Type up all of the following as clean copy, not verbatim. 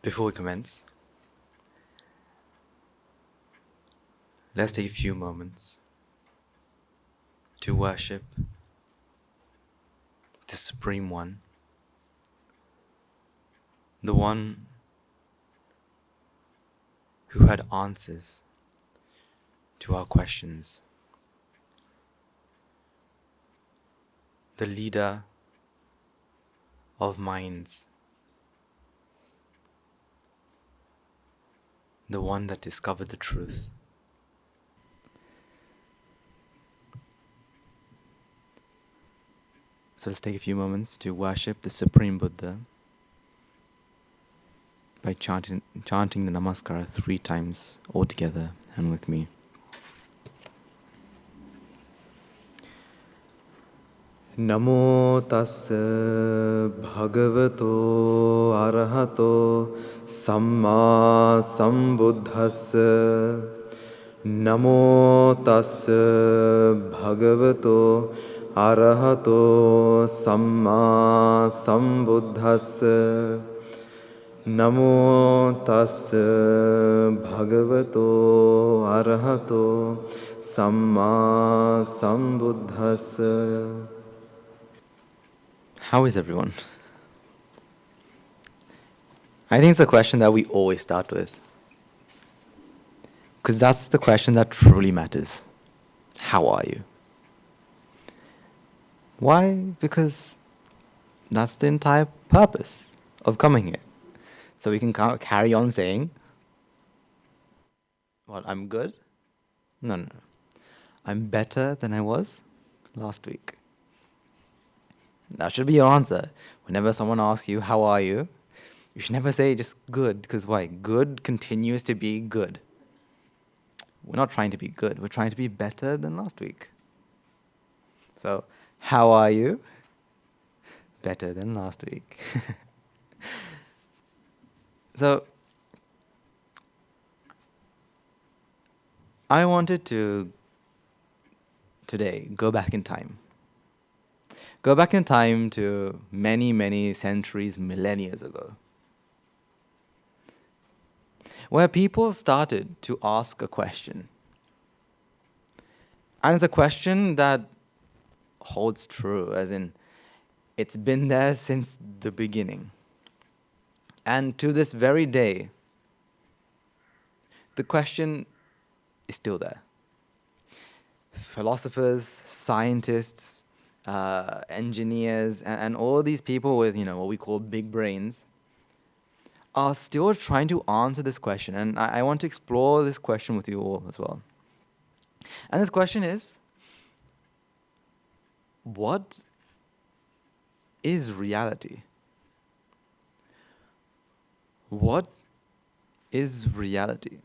Before we commence, let's take a few moments to worship the Supreme One, the one who had answers to our questions, the leader of minds, the one that discovered the truth. So let's take a few moments to worship the Supreme Buddha by chanting the Namaskara 3 times all together and with me. Namo tassa bhagavato arahato samma sambuddhassa. Namo tassa bhagavato arahato samma sambuddhassa. Namo tassa bhagavato arahato samma sambuddhassa. How is everyone? I think it's a question that we always start with. Because that's the question that truly matters. How are you? Why? Because that's the entire purpose of coming here. So we can carry on saying, well, I'm good? No. I'm better than I was last week. That should be your answer. Whenever someone asks you, how are you? You should never say just good, because why? Good continues to be good. We're not trying to be good. We're trying to be better than last week. So, how are you? Better than last week. So, I wanted to, today, go back in time. Go back in time to many, many centuries, millennia ago, where people started to ask a question. And it's a question that holds true, as in, it's been there since the beginning. And to this very day, the question is still there. Philosophers, scientists, engineers, and all these people with, what we call big brains are still trying to answer this question. And I want to explore this question with you all as well. And this question is, what is reality? What is reality?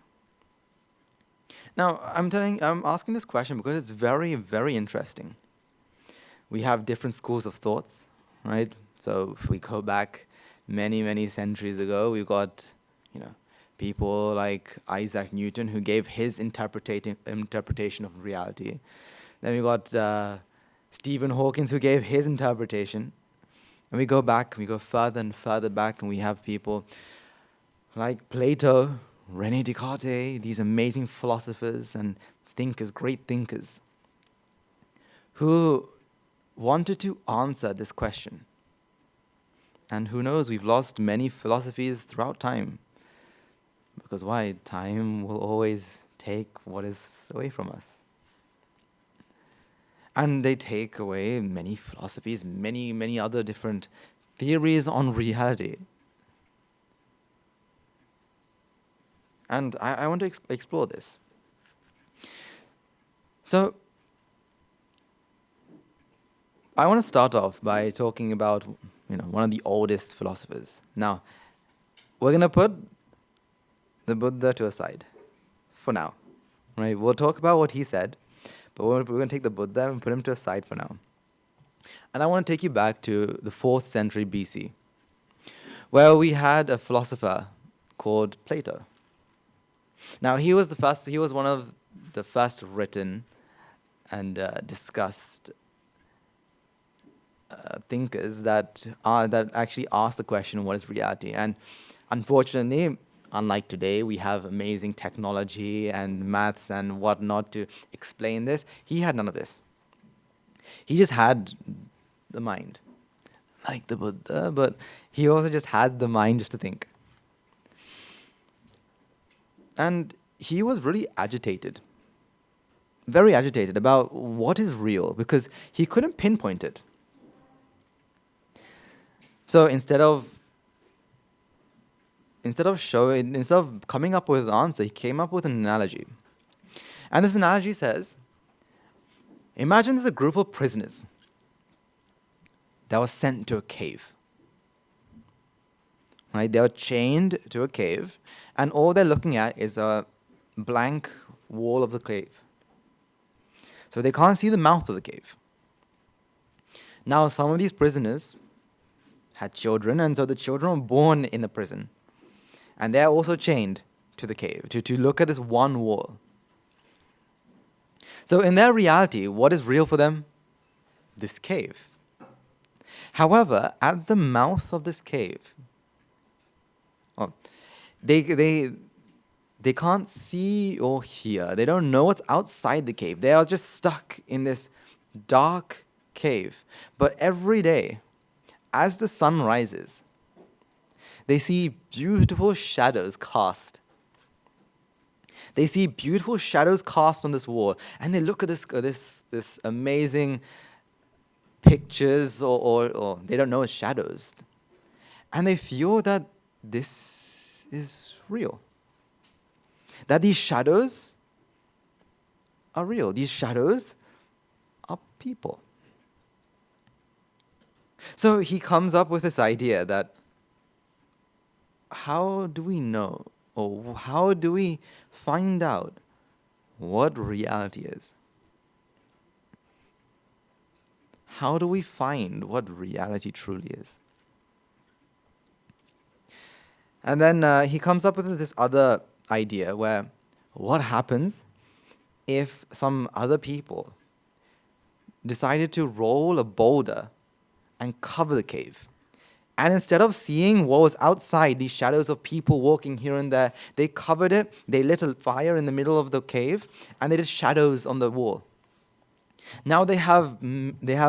Now, I'm asking this question because it's very, very interesting. We have different schools of thoughts, right? So if we go back many, many centuries ago, we've got, people like Isaac Newton who gave his interpretation of reality. Then we got Stephen Hawking who gave his interpretation. And we go further and further back, and we have people like Plato, René Descartes, these amazing philosophers and thinkers, great thinkers, who wanted to answer this question. And who knows, we've lost many philosophies throughout time. Because why? Time will always take what is away from us. And they take away many philosophies, many, many other different theories on reality. And I want to explore this. So, I want to start off by talking about, one of the oldest philosophers. Now, we're going to put the Buddha to a side for now, right? We'll talk about what he said, but we're going to take the Buddha and put him to a side for now. And I want to take you back to the 4th century BC, where we had a philosopher called Plato. Now, he was one of the first written and discussed thinkers that actually asked the question, what is reality? And Unfortunately, unlike today, we have amazing technology and maths and whatnot to explain this. He had none of this. He just had the mind, like the Buddha, but he also just had the mind just to think. And he was really agitated, very agitated about what is real because he couldn't pinpoint it. So instead of coming up with an answer, he came up with an analogy. And this analogy says, imagine there's a group of prisoners that was sent to a cave. Right? They were chained to a cave, and all they're looking at is a blank wall of the cave. So they can't see the mouth of the cave. Now, some of these prisoners had children, and so the children were born in the prison. And they're also chained to the cave to look at this one wall. So in their reality, what is real for them? This cave. However, at the mouth of this cave, they can't see or hear. They don't know what's outside the cave. They are just stuck in this dark cave. But every day, as the sun rises, they see beautiful shadows cast. They see beautiful shadows cast on this wall, and they look at this amazing pictures, or they don't know it's shadows, and they feel that this is real. That these shadows are real. These shadows are people. So he comes up with this idea that how do we know, or how do we find out what reality is? How do we find what reality truly is? And then he comes up with this other idea where what happens if some other people decided to roll a boulder and cover the cave? And instead of seeing what was outside, these shadows of people walking here and there, they covered it, they lit a fire in the middle of the cave, and they did shadows on the wall. Now they have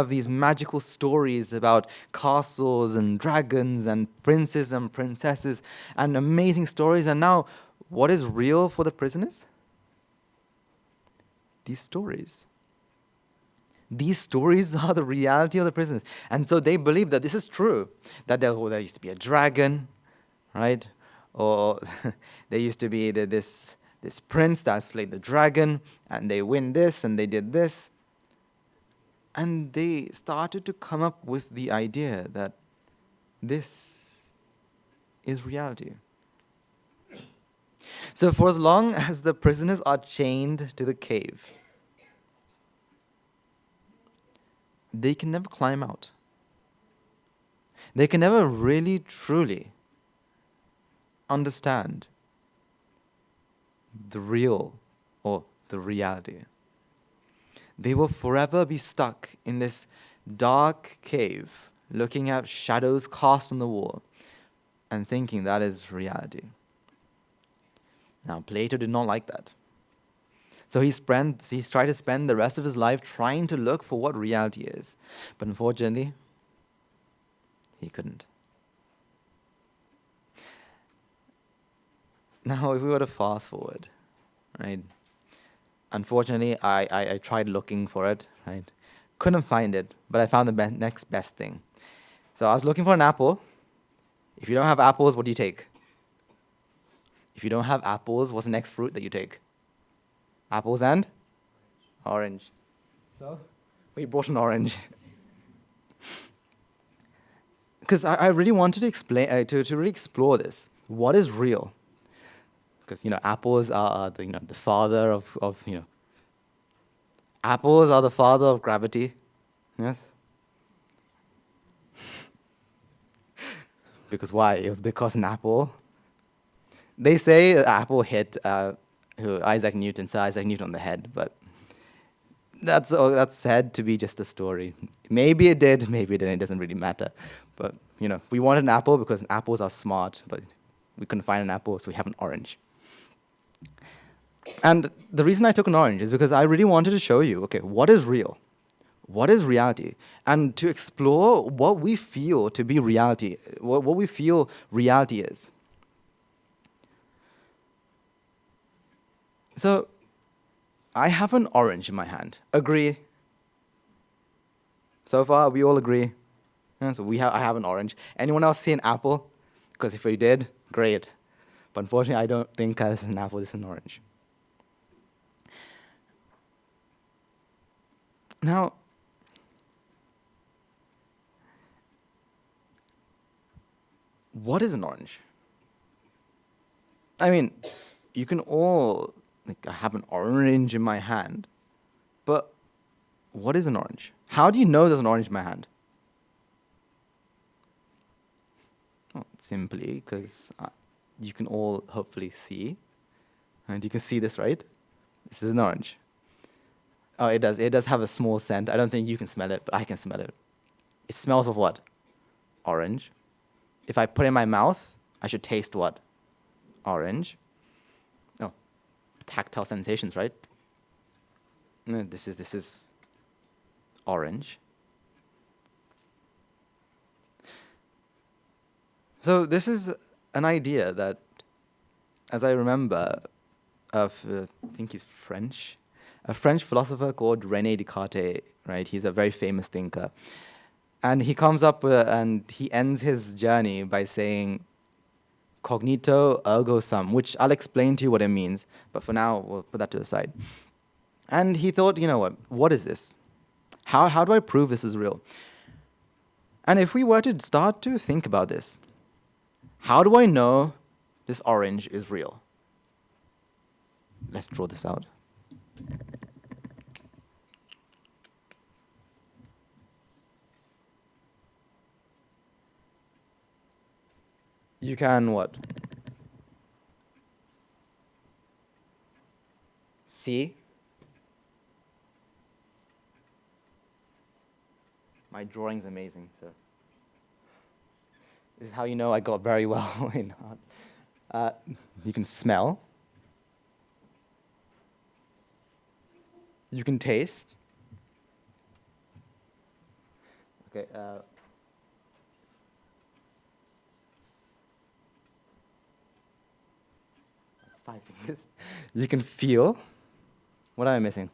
these magical stories about castles and dragons and princes and princesses and amazing stories. And now, what is real for the prisoners? These stories. These stories are the reality of the prisoners. And so they believe that this is true, that there used to be a dragon, right? Or there used to be this prince that slayed the dragon, and they win this, and they did this. And they started to come up with the idea that this is reality. So for as long as the prisoners are chained to the cave, they can never climb out. They can never really, truly understand the real or the reality. They will forever be stuck in this dark cave, looking at shadows cast on the wall and thinking that is reality. Now, Plato did not like that. So he's tried to spend the rest of his life trying to look for what reality is. But unfortunately, he couldn't. Now, if we were to fast forward, right? Unfortunately, I tried looking for it, right? Couldn't find it, but I found the next best thing. So I was looking for an apple. If you don't have apples, what do you take? If you don't have apples, what's the next fruit that you take? Apples and? Orange. So we brought an orange. Because I really wanted to explain, to really explore this. What is real? Because, apples are the father of apples are the father of gravity. Yes? Because why? It was because an apple. They say an apple hit Isaac Newton on the head, but that's said to be just a story. Maybe it did, maybe it didn't. It doesn't really matter. But we wanted an apple because apples are smart. But We couldn't find an apple, so we have an orange. And the reason I took an orange is because I really wanted to show you, okay, what is real? What is reality? And to explore what we feel to be reality, what we feel reality is. So, I have an orange in my hand. Agree? So far, we all agree. Yeah, so I have an orange. Anyone else see an apple? Because if we did, great. But unfortunately, I don't think this is an apple, this is an orange. Now, what is an orange? I mean, you can all, I have an orange in my hand, but what is an orange? How do you know there's an orange in my hand? Well, simply because you can all hopefully see, and you can see this, right? This is an orange. Oh, it does. It does have a small scent. I don't think you can smell it, but I can smell it. It smells of what? Orange. If I put it in my mouth, I should taste what? Orange. Oh, tactile sensations, right? No, this is orange. So this is an idea that, as I remember, of I think he's French, a French philosopher called René Descartes, right? He's a very famous thinker. And he comes up with, and he ends his journey by saying, cognito ergo sum, which I'll explain to you what it means, but for now, we'll put that to the side. And he thought, you know what is this? How do I prove this is real? And if we were to start to think about this, how do I know this orange is real? Let's draw this out. You can what? See? My drawing's amazing, so this is how you know I got very well in art. You can smell. You can taste. Okay. That's 5 fingers. You can feel. What am I missing?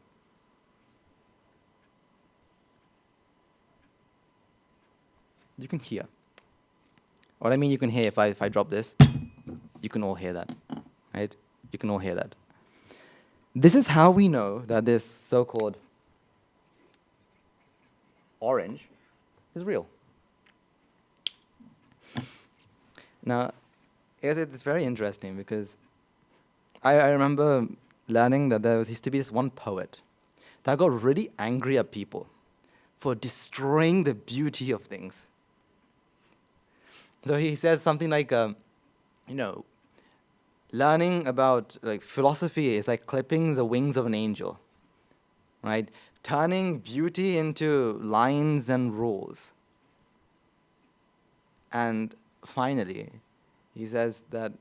You can hear. What I mean you can hear, if I drop this, you can all hear that, right? You can all hear that. This is how we know that this so-called orange is real. Now, it's very interesting because I remember learning that there used to be this one poet that got really angry at people for destroying the beauty of things. So he says something like, learning about philosophy is like clipping the wings of an angel, right? Turning beauty into lines and rules. And finally, he says that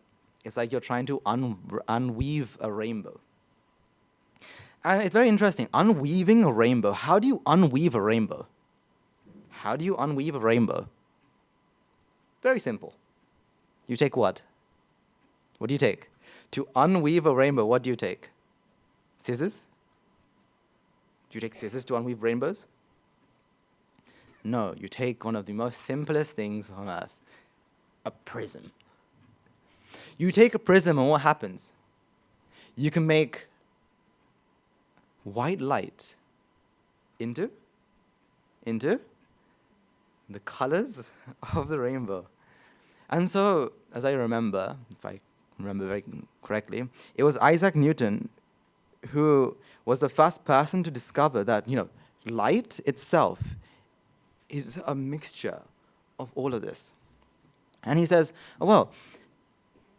it's like you're trying to unweave a rainbow. And it's very interesting. Unweaving a rainbow. How do you unweave a rainbow? How do you unweave a rainbow? Very simple. You take what? What do you take? To unweave a rainbow, what do you take? Scissors? Do you take scissors to unweave rainbows? No, you take one of the most simplest things on earth, a prism. You take a prism and what happens? You can make white light into the colors of the rainbow. And so, as I remember, if I remember very correctly, it was Isaac Newton who was the first person to discover that, light itself is a mixture of all of this. And he says,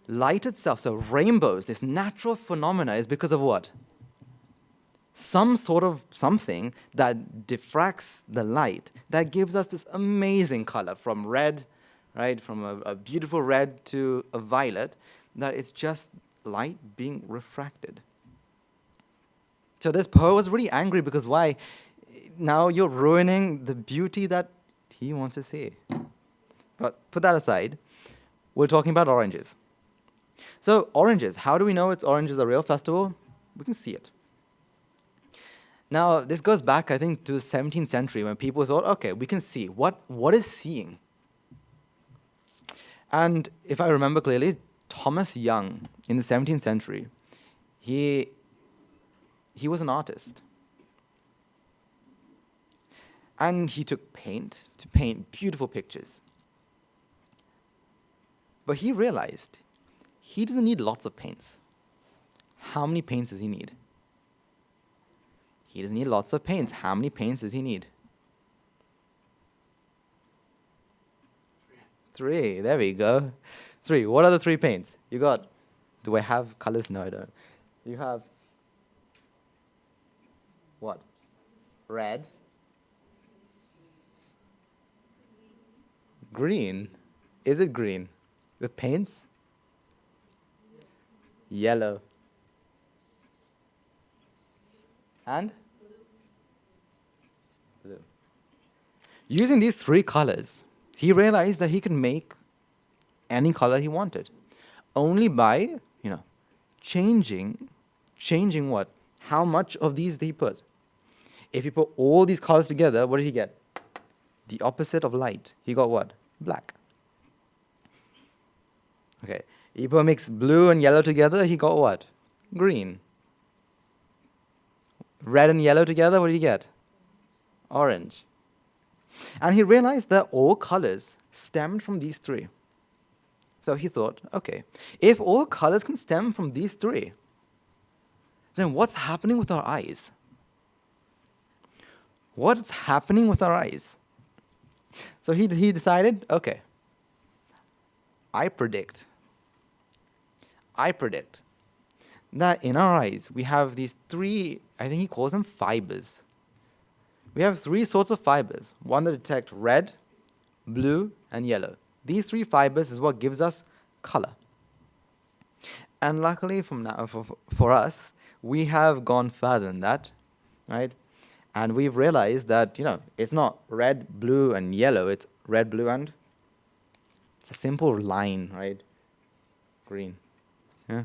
light itself, so rainbows, this natural phenomena is because of what? Some sort of something that diffracts the light that gives us this amazing color from red, right? From a beautiful red to a violet, that it's just light being refracted. So this poet was really angry because why? Now you're ruining the beauty that he wants to see. But put that aside, we're talking about oranges. So oranges, how do we know it's oranges a real festival? We can see it. Now, this goes back, I think, to the 17th century when people thought, okay, we can see. What is seeing? And if I remember clearly, Thomas Young in the 17th century, he was an artist. And he took paint to paint beautiful pictures. But he realized he doesn't need lots of paints. How many paints does he need? He doesn't need lots of paints. How many paints does he need? 3. There we go. 3. What are the 3 paints? You got, do I have colors? No, I don't. You have what? Red. Green. Is it green? With paints? Yellow. And? Blue. Using these 3 colors, he realized that he could make any color he wanted. Only by, changing what? How much of these did he put? If you put all these colors together, what did he get? The opposite of light. He got what? Black. Okay. If you mix blue and yellow together, he got what? Green. Red and yellow together, what did he get? Orange. And he realized that all colors stemmed from these 3. So he thought, okay, if all colors can stem from these 3, then what's happening with our eyes? What's happening with our eyes? So he decided, okay, I predict that in our eyes we have these 3, I think he calls them fibers. We have 3 sorts of fibers. One that detect red, blue, and yellow. These 3 fibers is what gives us color. And luckily for us, we have gone further than that, right? And we've realized that, it's not red, blue, and yellow. It's red, blue, and it's a simple line, right? Green. Yeah.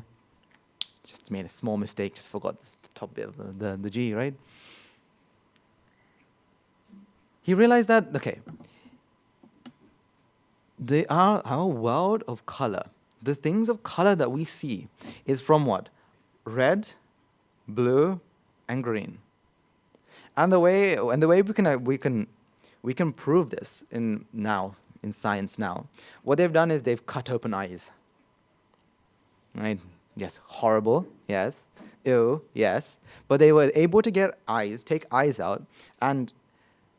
Just made a small mistake. Just forgot the top bit of the G, right? He realized that, okay, our world of color, the things of color that we see is from what? Red, blue, and green. And the way we can prove this in science now, what they've done is they've cut open eyes. Right? Yes, horrible, yes. Ew, yes. But they were able to take eyes out and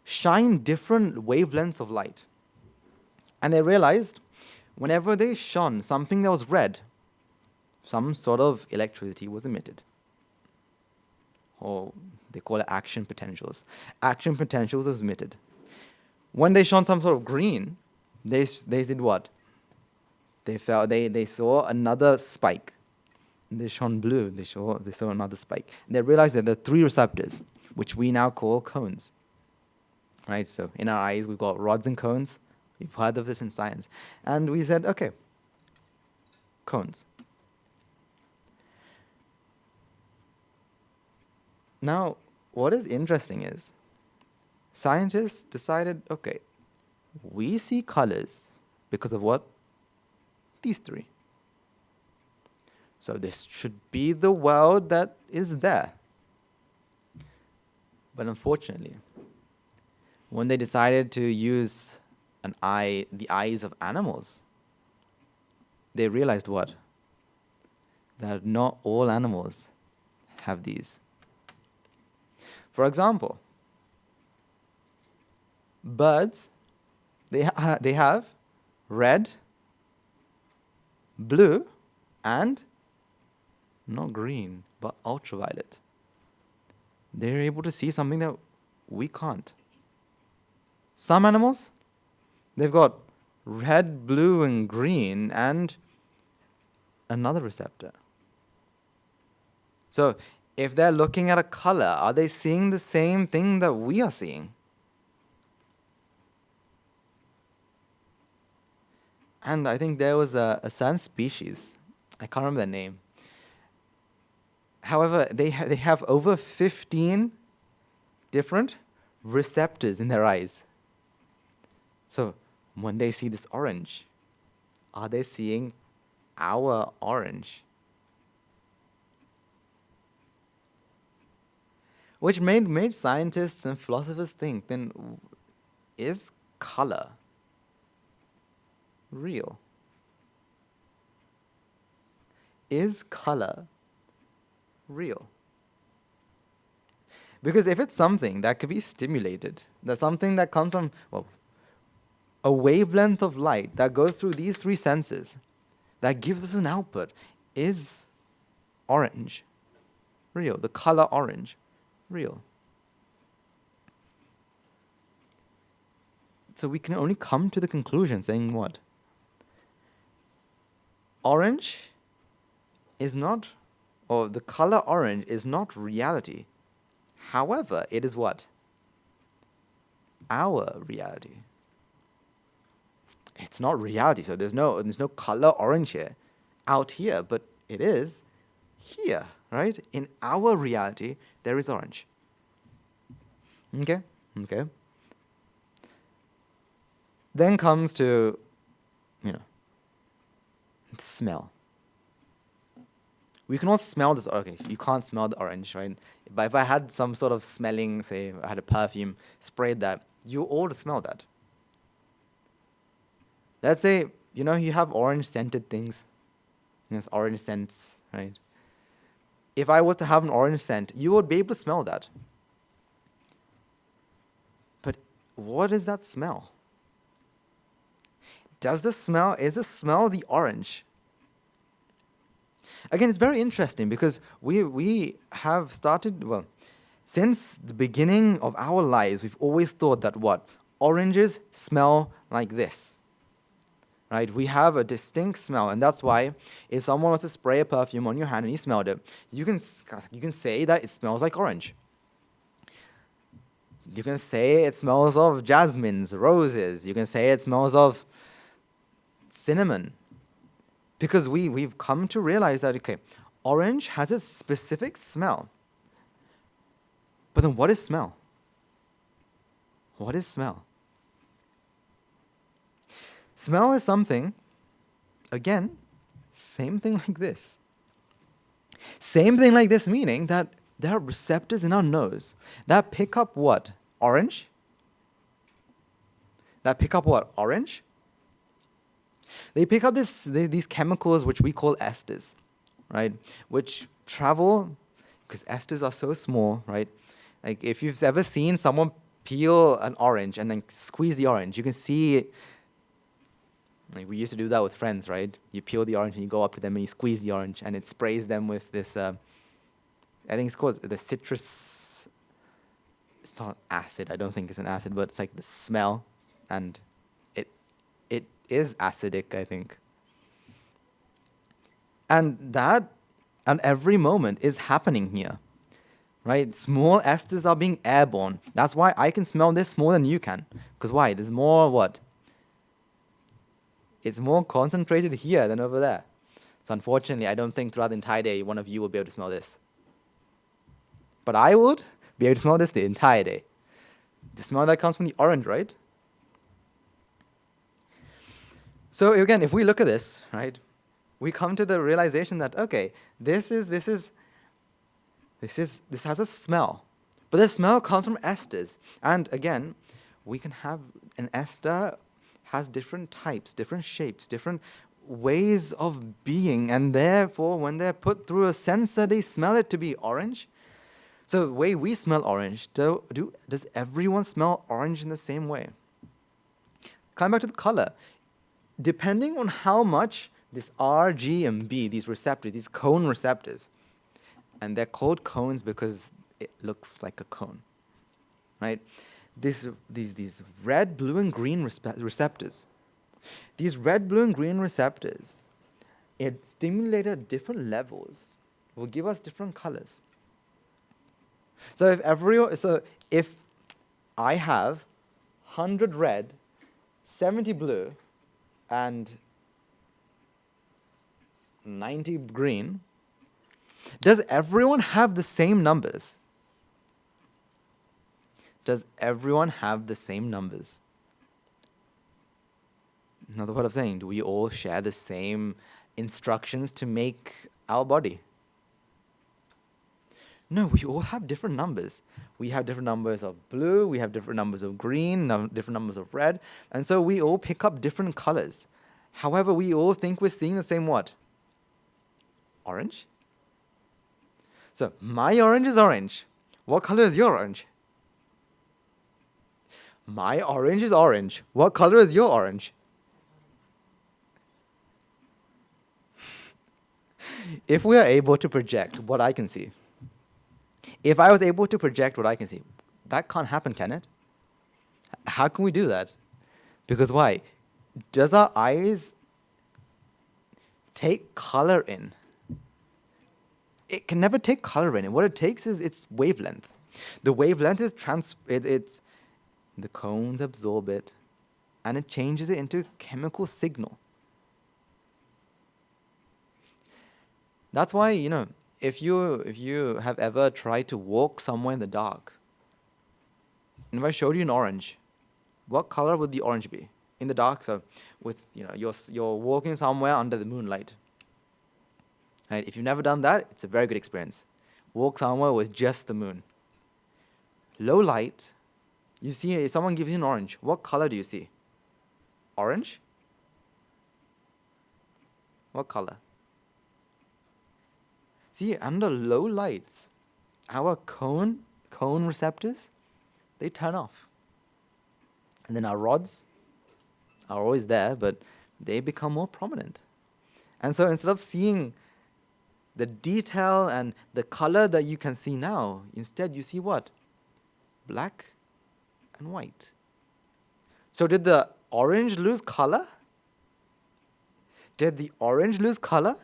shine different wavelengths of light. And they realized whenever they shone something that was red, some sort of electricity was emitted. Or they call it action potentials. Action potentials was emitted. When they shone some sort of green, they did what? They saw another spike. They shone blue. They saw another spike. And they realized that there are 3 receptors, which we now call cones. Right? So in our eyes, we've got rods and cones. We've heard of this in science. And we said, okay, cones. Now, what is interesting is scientists decided, okay, we see colors because of what? These 3. So this should be the world that is there. But unfortunately, when they decided to use the eyes of animals, they realized what? That not all animals have these. For example, birds, they have red, blue, and not green, but ultraviolet. They're able to see something that we can't. Some animals, they've got red, blue, and green, and another receptor. So if they're looking at a color, are they seeing the same thing that we are seeing? And I think there was a certain species, I can't remember their name. However, they have over 15 different receptors in their eyes. So when they see this orange, are they seeing our orange? Which made scientists and philosophers think, then is color real? Is color real? Because if it's something that could be stimulated, that's something that comes from, well, a wavelength of light that goes through these three senses, that gives us an output, is orange real? The color orange real? So we can only come to the conclusion saying what? Orange is not, or the color orange is not reality. However, it is what? Our reality. It's not reality, so there's no color orange here, out here, but it is here, right? In our reality, there is orange. Okay? Then comes to, smell. We can all smell this. Okay, you can't smell the orange, right? But if I had some sort of smelling, say, I had a perfume, sprayed that, you all smell that. Let's say, you have orange scented things. Yes, orange scents, right? If I was to have an orange scent, you would be able to smell that. But what is that smell? Is the smell the orange? Again, it's very interesting because we have started, since the beginning of our lives, we've always thought that what? Oranges smell like this. Right? We have a distinct smell, and that's why if someone was to spray a perfume on your hand and you smelled it, you can say that it smells like orange. You can say it smells of jasmines, roses. You can say it smells of cinnamon. Because we've come to realize that, okay, orange has a specific smell. But then what is smell? What is smell? Smell is something, again, same thing like this. Same thing like this, meaning that there are receptors in our nose that pick up what? Orange? That pick up what? Orange? They pick up these chemicals which we call esters, right? Which travel, because esters are so small, right? Like if you've ever seen someone peel an orange and then squeeze the orange, you can see, like we used to do that with friends, right? You peel the orange and you go up to them and you squeeze the orange and it sprays them with this, I think it's called the citrus, it's not acid, I don't think it's an acid, but it's like the smell, and it is acidic, I think. And that, at every moment, is happening here, right? Small esters are being airborne. That's why I can smell this more than you can. Because why? There's more what? It's more concentrated here than over there. So unfortunately, I don't think throughout the entire day, one of you will be able to smell this. But I would be able to smell this the entire day. The smell that comes from the orange, right? So again, if we look at this, right, we come to the realization that, okay, this has a smell, but the smell comes from esters. And again, we can have an ester has different types, different shapes, different ways of being, and therefore when they're put through a sensor, they smell it to be orange. So the way we smell orange, does everyone smell orange in the same way? Coming back to the color, depending on how much this R, G, and B, these receptors, these cone receptors, and they're called cones because it looks like a cone, right? These red, blue, and green receptors, These red, blue, and green receptors, it stimulated at different levels, will give us different colors. So if I have 100 red, 70 blue, and 90 green, does everyone have the same numbers? Does everyone have the same numbers? Another way of saying, do we all share the same instructions to make our body? No, we all have different numbers. We have different numbers of blue, we have different numbers of green, different numbers of red, and so we all pick up different colors. However, we all think we're seeing the same what? Orange? So, my orange is orange. What color is your orange? My orange is orange. What color is your orange? If we are able to project what I can see, if I was able to project what I can see, that can't happen, can it? How can we do that? Because why? Does our eyes take color in? It can never take color in. What it takes is its wavelength. The wavelength is it's the cones absorb it, and it changes it into chemical signal. That's why, if you have ever tried to walk somewhere in the dark, and if I showed you an orange, what color would the orange be in the dark? So, you're walking somewhere under the moonlight. Right? If you've never done that, it's a very good experience. Walk somewhere with just the moon. Low light, you see, if someone gives you an orange, what color do you see? Orange? What color? See, under low lights, our cone receptors, they turn off. And then our rods are always there, but they become more prominent. And so instead of seeing the detail and the color that you can see now, instead you see what? Black and white. So did the orange lose color? Did the orange lose color?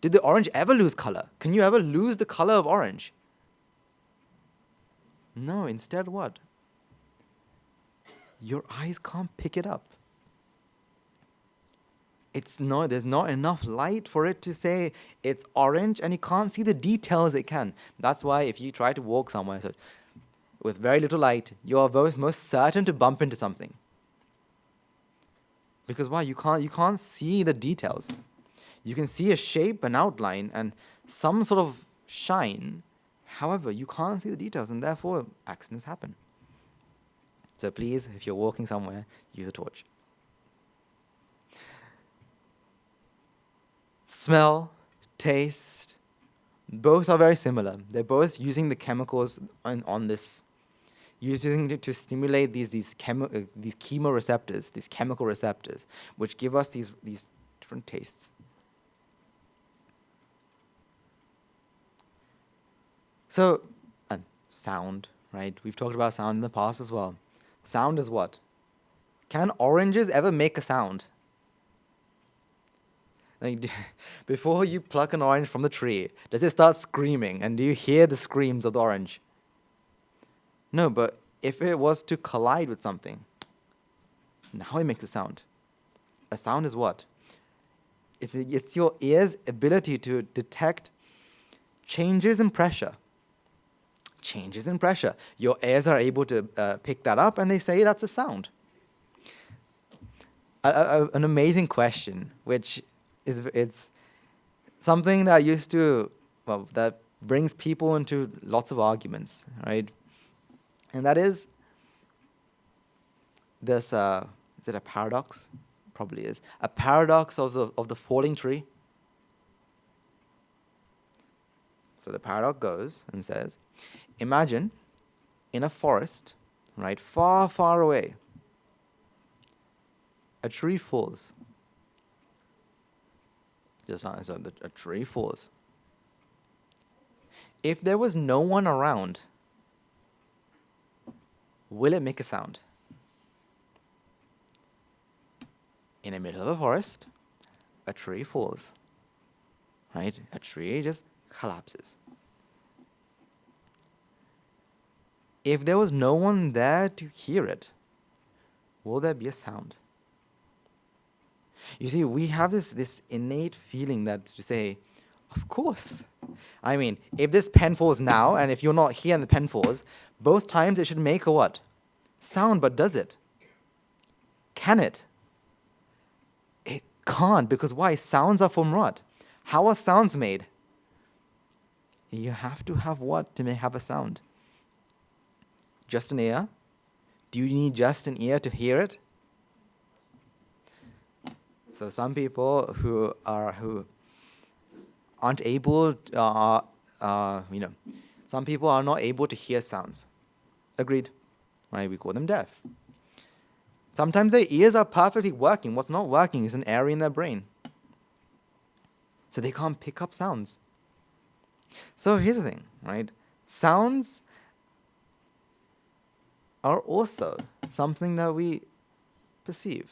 Did the orange ever lose color? Can you ever lose the color of orange? No, instead what? Your eyes can't pick it up. There's not enough light for it to say it's orange, and you can't see the details it can. That's why if you try to walk somewhere with very little light, you are most certain to bump into something. Because why? You can't see the details. You can see a shape, an outline, and some sort of shine. However, you can't see the details, and therefore accidents happen. So please, if you're walking somewhere, use a torch. Smell, taste, both are very similar. They're both using the chemicals on this, using it to stimulate these chemoreceptors, these chemical receptors, which give us these different tastes. So, and sound, right? We've talked about sound in the past as well. Sound is what? Can oranges ever make a sound? Like, before you pluck an orange from the tree, does it start screaming? And do you hear the screams of the orange? No, but if it was to collide with something, now it makes a sound. A sound is what? It's your ear's ability to detect changes in pressure. Changes in pressure. Your ears are able to pick that up, and they say that's a sound. An amazing question, which it's something that that brings people into lots of arguments, right? And that is this. Is it a paradox? Probably is a paradox of the falling tree. So the paradox goes and says, imagine in a forest, right, far, far away, a tree falls. So a tree falls. If there was no one around, will it make a sound? in the middle of a forest, a tree falls, right? A tree just collapses. If there was no one there to hear it, will there be a sound? You see, we have this innate feeling that to say, of course. I mean, if this pen falls now, and if you're not here and the pen falls, both times it should make a what? Sound, but does it? Can it? It can't, because why? Sounds are from what? How are sounds made? You have to have what to have a sound? Just an ear? Do you need just an ear to hear it? So some people who aren't able, some people are not able to hear sounds. Agreed, right? We call them deaf. Sometimes their ears are perfectly working. What's not working is an area in their brain. So they can't pick up sounds. So here's the thing, right? Sounds are also something that we perceive.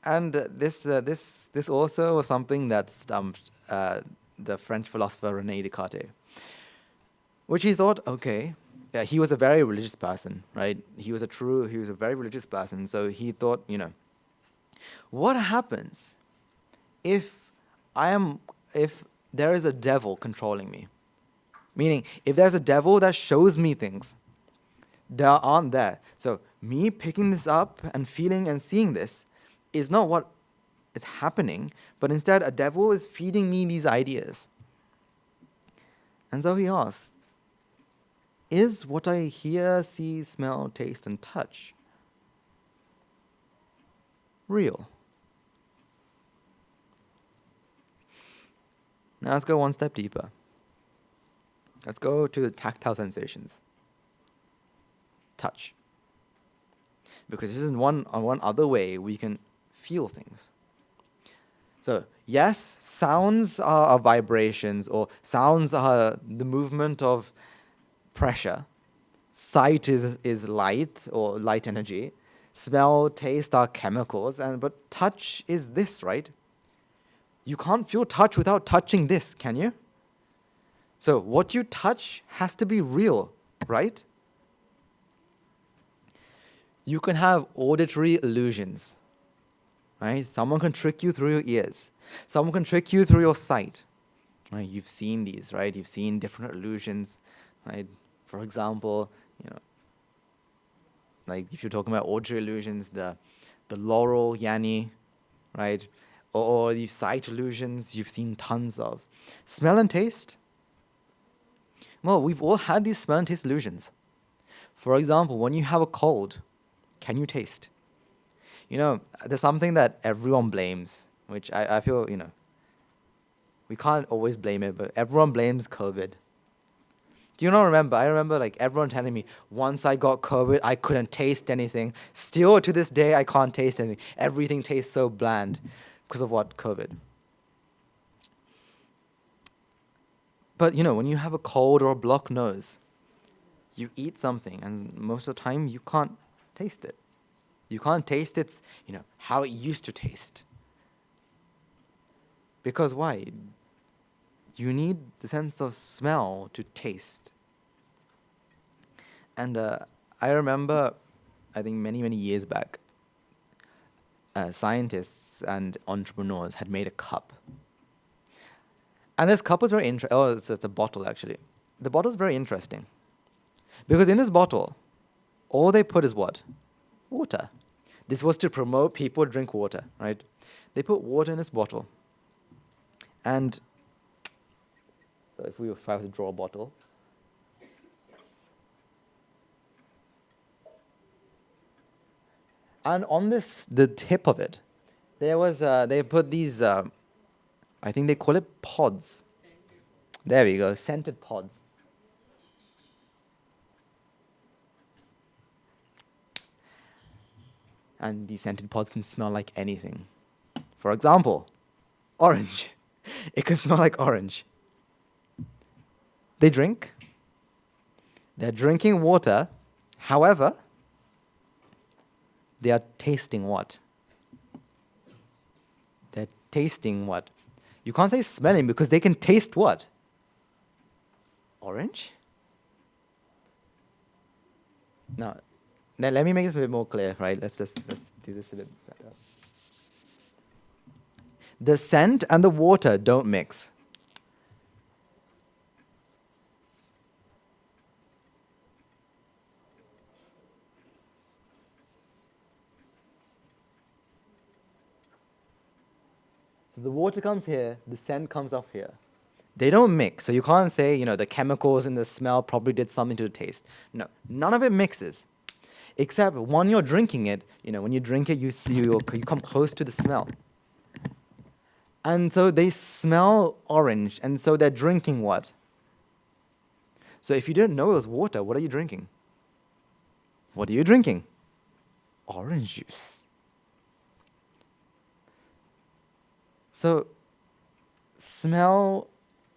And this also was something that stumped the French philosopher René Descartes, which he thought, okay, he was a very religious person, right? He was a very religious person. So he thought, what happens if there is a devil controlling me? Meaning, if there's a devil that shows me things that aren't there. So me picking this up and feeling and seeing this is not what is happening, but instead a devil is feeding me these ideas. And so he asked, is what I hear, see, smell, taste, and touch real? Now let's go one step deeper. Let's go to the tactile sensations. Touch. Because this is one other way we can feel things. So, yes, sounds are vibrations, or sounds are the movement of pressure. Sight is light, or light energy. Smell, taste are chemicals, but touch is this, right? You can't feel touch without touching this, can you? So what you touch has to be real, right? You can have auditory illusions, right? Someone can trick you through your ears. Someone can trick you through your sight. Right? You've seen these, right? You've seen different illusions, right? For example, like if you're talking about auditory illusions, the laurel yanny, right? Or these sight illusions, you've seen tons of. Smell and taste. Well, we've all had these smell and taste illusions. For example, when you have a cold, can you taste? There's something that everyone blames, which I feel, we can't always blame it, but everyone blames COVID. Do you not remember? I remember everyone telling me, once I got COVID, I couldn't taste anything. Still to this day, I can't taste anything. Everything tastes so bland because of what? COVID. But, when you have a cold or a blocked nose, you eat something, and most of the time, you can't taste it. You can't taste its, how it used to taste. Because why? You need the sense of smell to taste. And I remember, I think many, many years back, scientists and entrepreneurs had made a cup. And this cup was very interesting. Oh, it's a bottle, actually. The bottle is very interesting. Because in this bottle, all they put is what? Water. This was to promote people drink water, right? They put water in this bottle. And so if I was to draw a bottle, and on the tip of it, there was they put these, I think they call it pods. There we go, scented pods. And these scented pods can smell like anything. For example, orange. It can smell like orange. They drink. They're drinking water. However, They are tasting what? They're tasting what? You can't say smelling because they can taste what? Orange? Now, let me make this a bit more clear, right? Let's do this a bit better. The scent and the water don't mix. So the water comes here, the scent comes off here. They don't mix, so you can't say, the chemicals in the smell probably did something to the taste. No, none of it mixes. Except when you're drinking it, when you drink it, you come close to the smell. And so they smell orange, and so they're drinking what? So if you didn't know it was water, what are you drinking? What are you drinking? Orange juice. So, smell,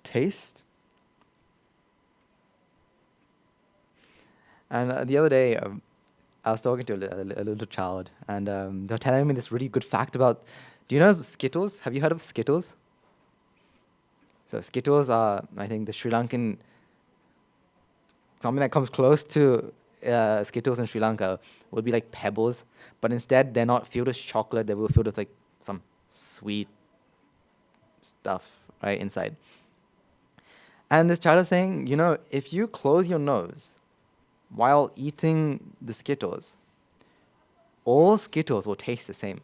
taste. And the other day, I was talking to a little child, and they were telling me this really good fact about, do you know Skittles? Have you heard of Skittles? So Skittles are, I think, the Sri Lankan, something that comes close to Skittles in Sri Lanka would be like pebbles, but instead they're not filled with chocolate, they were filled with like some sweet stuff right inside. And this child is saying, if you close your nose while eating the Skittles, all Skittles will taste the same.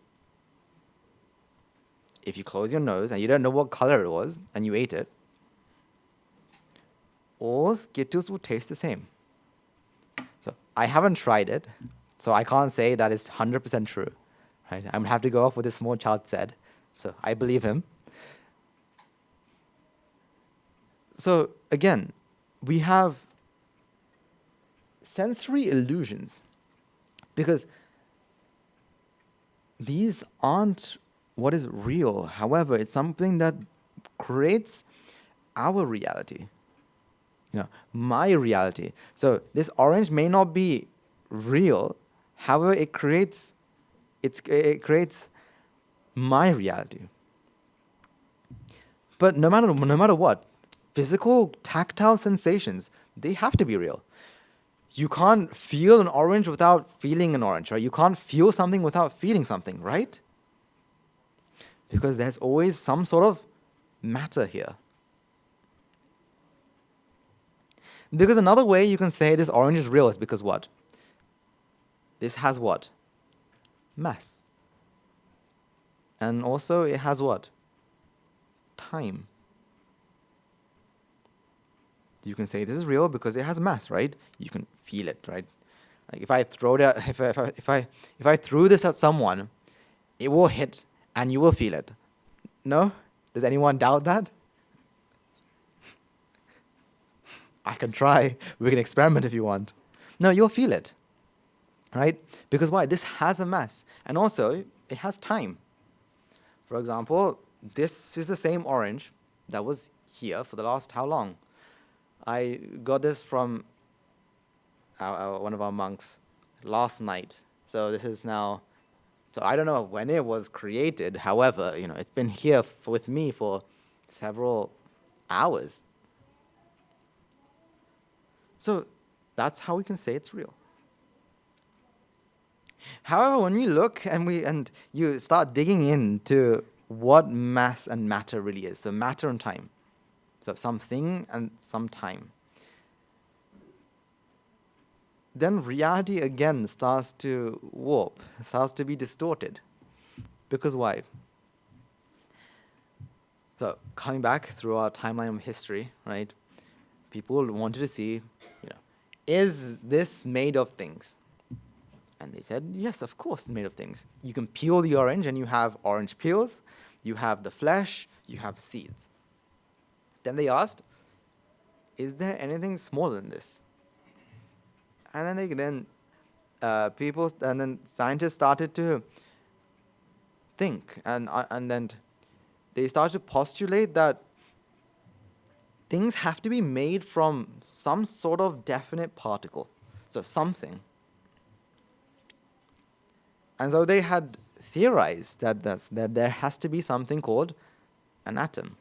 If you close your nose and you don't know what color it was and you ate it, all Skittles will taste the same. So I haven't tried it, so I can't say that is 100% true. Right? I'm going to have to go off what this small child said. So I believe him. So again, we have sensory illusions because these aren't what is real. However, it's something that creates our reality. My reality. So this orange may not be real. However, it creates my reality. But no matter what, physical, tactile sensations, they have to be real. You can't feel an orange without feeling an orange, right? You can't feel something without feeling something, right? Because there's always some sort of matter here. Because another way you can say this orange is real is because what? This has what? Mass. And also it has what? Time. You can say this is real because it has mass, right? You can feel it, right? Like if I threw this at someone, it will hit and you will feel it. No? Does anyone doubt that? I can try. We can experiment if you want. No, you'll feel it, right? Because why? This has a mass. And also, it has time. For example, this is the same orange that was here for the last how long? I got this from one of our monks last night. So this is now, so I don't know when it was created. However, it's been here with me for several hours. So that's how we can say it's real. However, when we look and you start digging into what mass and matter really is, so matter and time, so something and some time, then reality again starts to warp, starts to be distorted. Because why? So coming back through our timeline of history, right? People wanted to see, is this made of things? And they said, yes, of course, it's made of things. You can peel the orange and you have orange peels, you have the flesh, you have seeds. Then they asked, is there anything smaller than this? And then scientists started to think, and then they started to postulate that things have to be made from some sort of definite particle, so something. And so they had theorized that there has to be something called an atom.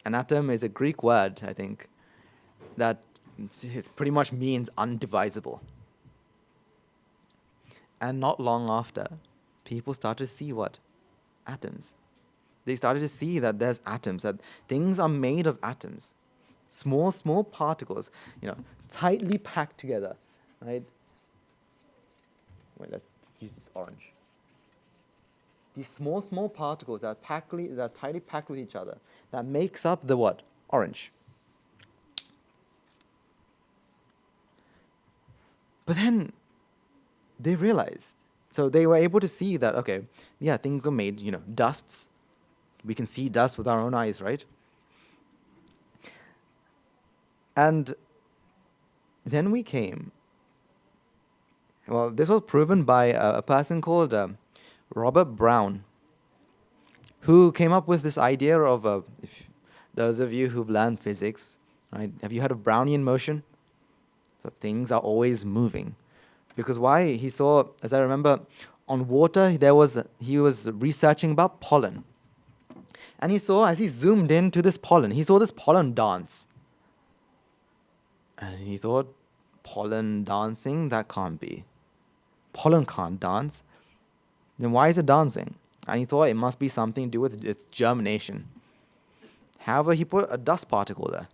An atom is a Greek word, I think, that pretty much means undivisible. And not long after, people started to see what? Atoms. They started to see that there's atoms, that things are made of atoms. Small, small particles, tightly packed together, right? Wait, let's use this orange. These small, small particles that are tightly packed with each other, that makes up the what? Orange. But then they realized, so they were able to see that, okay, yeah, things were made, dusts. We can see dust with our own eyes, right? And then we came, well, this was proven by a person called Robert Brown, who came up with this idea of, if those of you who've learned physics, right, have you heard of Brownian motion? So things are always moving. Because why? He saw, as I remember, on water, he was researching about pollen. And he saw, as he zoomed into this pollen, he saw this pollen dance. And he thought, pollen dancing? That can't be. Pollen can't dance. Then why is it dancing? And he thought it must be something to do with its germination. However, he put a dust particle there.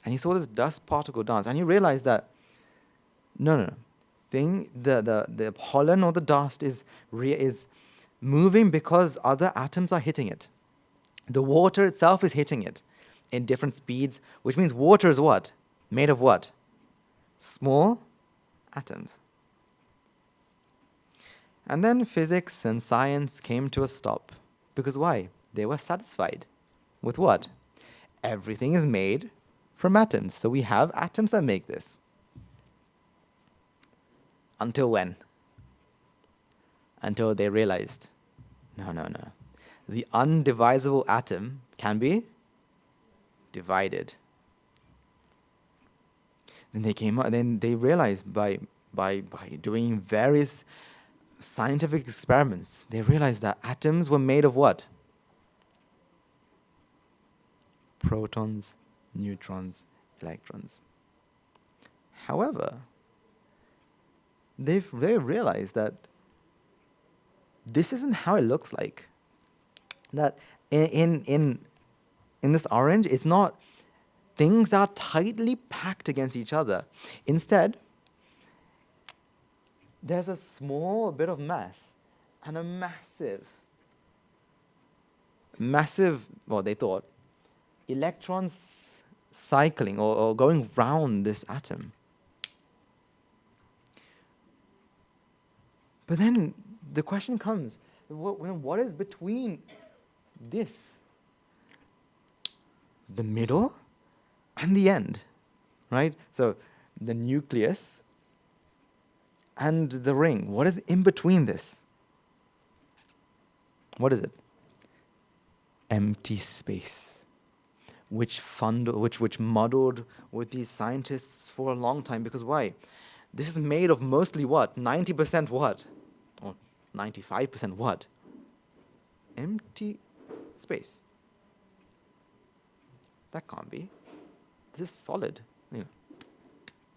And he saw this dust particle dance. And he realized that, no. The pollen or the dust is moving because other atoms are hitting it. The water itself is hitting it in different speeds, which means water is what? Made of what? Small atoms. And then physics and science came to a stop. Because why? They were satisfied with what? Everything is made from atoms. So we have atoms that make this. Until when? Until they realized, no. The undivisible atom can be divided. Then they realized by doing various scientific experiments, they realized that atoms were made of what? Protons, neutrons, electrons. However, they realized that this isn't how it looks like. That in this orange, it's not things that are tightly packed against each other. Instead, there's a small bit of mass and a massive, well, they thought, electrons cycling or going round this atom. But then the question comes, what is between this, the middle, and the end, right? So the nucleus and the ring, what is in between this? What is it? Empty space, which muddled with these scientists for a long time. Because why? This is made of mostly what? 90% what? Or 95% what? Empty space. That can't be. This is solid.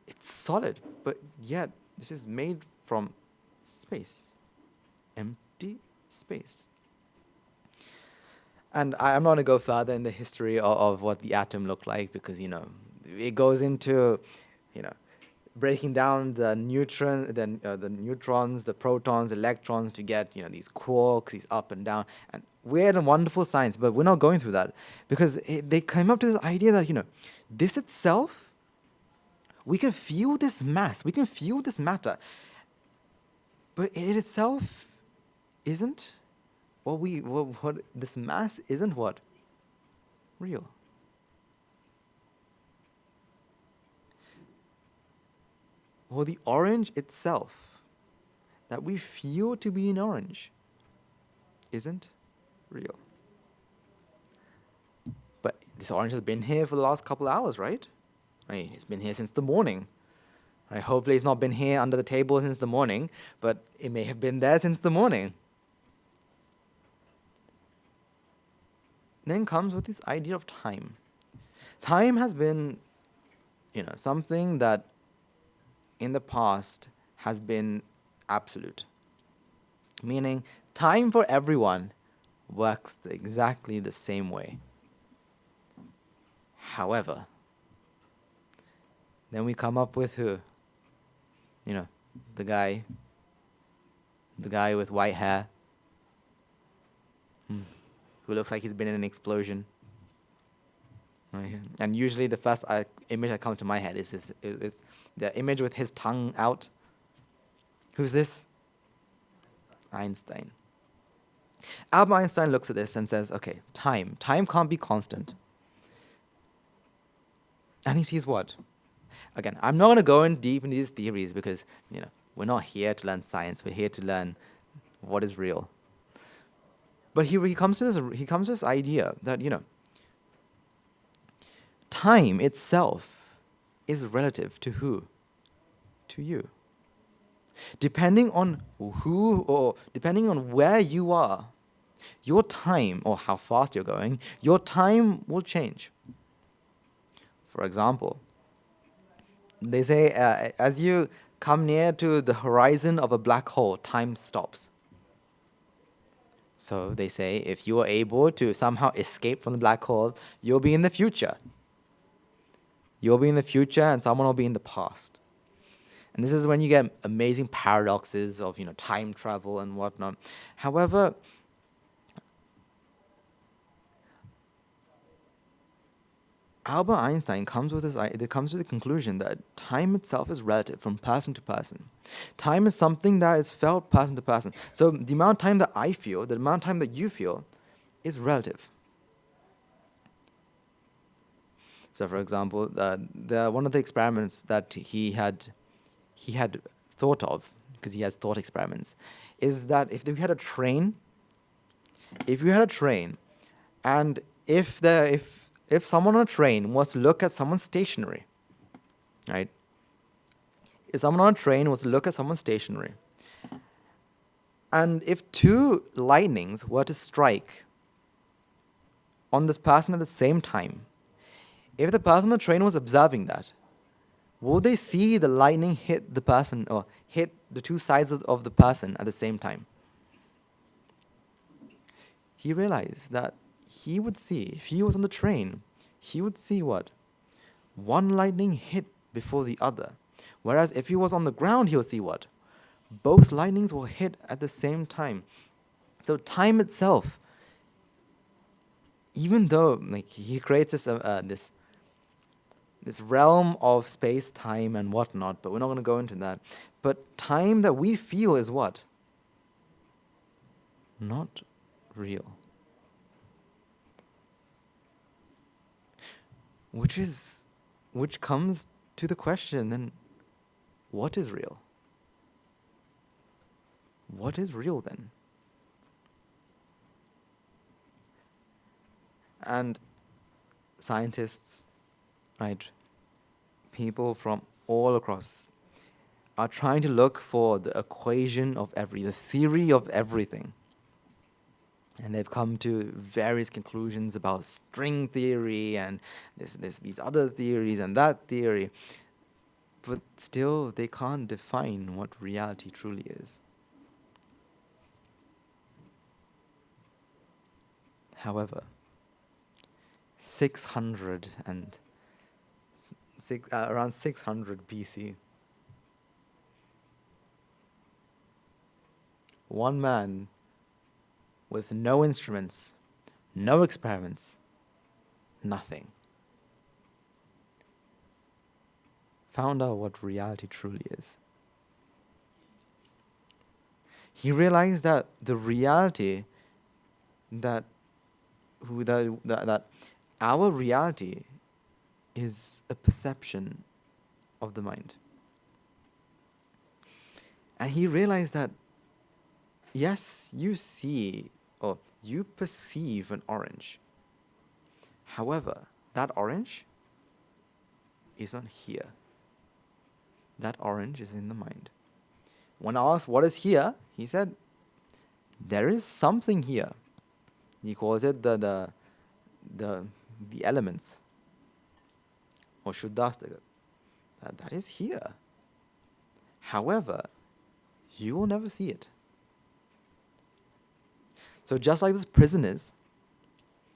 It's solid, but yet this is made from space. Empty space. And I'm not going to go further in the history of what the atom looked like, because, it goes into, breaking down the neutrons, the protons, electrons to get, these quarks, these up and down, and weird and wonderful science. But we're not going through that, because they came up to this idea that, this itself, we can feel this mass, we can feel this matter, but it itself isn't what this mass isn't what? Real. Well, the orange itself, that we feel to be an orange, isn't real. But this orange has been here for the last couple of hours, right? I mean, it's been here since the morning, Right? Hopefully it's not been here under the table since the morning, but it may have been there since the morning. Then comes with this idea of time. Time has been, something that in the past has been absolute. Meaning, time for everyone works exactly the same way. However, then we come up with who? The guy with white hair, who looks like he's been in an explosion. Right. And usually the first image that comes to my head is the image with his tongue out. Who's this? Einstein. Albert Einstein looks at this and says, okay, time can't be constant. And he sees what? Again, I'm not going to go in deep into these theories because, we're not here to learn science. We're here to learn what is real. But he comes to this idea that, time itself is relative to who? To you. Depending on who or depending on where you are, your time, or how fast you're going, your time will change. For example, they say as you come near to the horizon of a black hole, time stops. So they say if you are able to somehow escape from the black hole, you'll be in the future. You'll be in the future and someone will be in the past. And this is when you get amazing paradoxes of, time travel and whatnot. However, Albert Einstein comes to the conclusion that time itself is relative from person to person. Time is something that is felt person to person. So the amount of time that I feel, the amount of time that you feel, is relative. So, for example, one of the experiments that he had thought of, because he has thought experiments, is that if we had a train, and if someone on a train was to look at someone's stationery, right? If someone on a train was to look at someone's stationery, and if two lightnings were to strike on this person at the same time, if the person on the train was observing that, would they see the lightning hit the person or hit the two sides of the person at the same time? He realized that he would see, if he was on the train, he would see what? One lightning hit before the other. Whereas if he was on the ground, he would see what? Both lightnings will hit at the same time. So time itself, even though he creates this realm of space, time, and whatnot, but we're not going to go into that. But time that we feel is what? Not real. Which comes to the question, then, what is real? What is real then? And scientists, right, people from all across are trying to look for the equation of the theory of everything. And they've come to various conclusions about string theory and these other theories and that theory. But still, they can't define what reality truly is. However, around 600 BC, one man with no instruments, no experiments, nothing, found out what reality truly is. He realized that the reality that our reality is a perception of the mind. And he realized that, yes, you see or you perceive an orange. However, that orange is not here. That orange is in the mind. When asked what is here, he said, there is something here. He calls it the elements, or Shuddhastaka. That is here. However, you will never see it. So just like this prison is,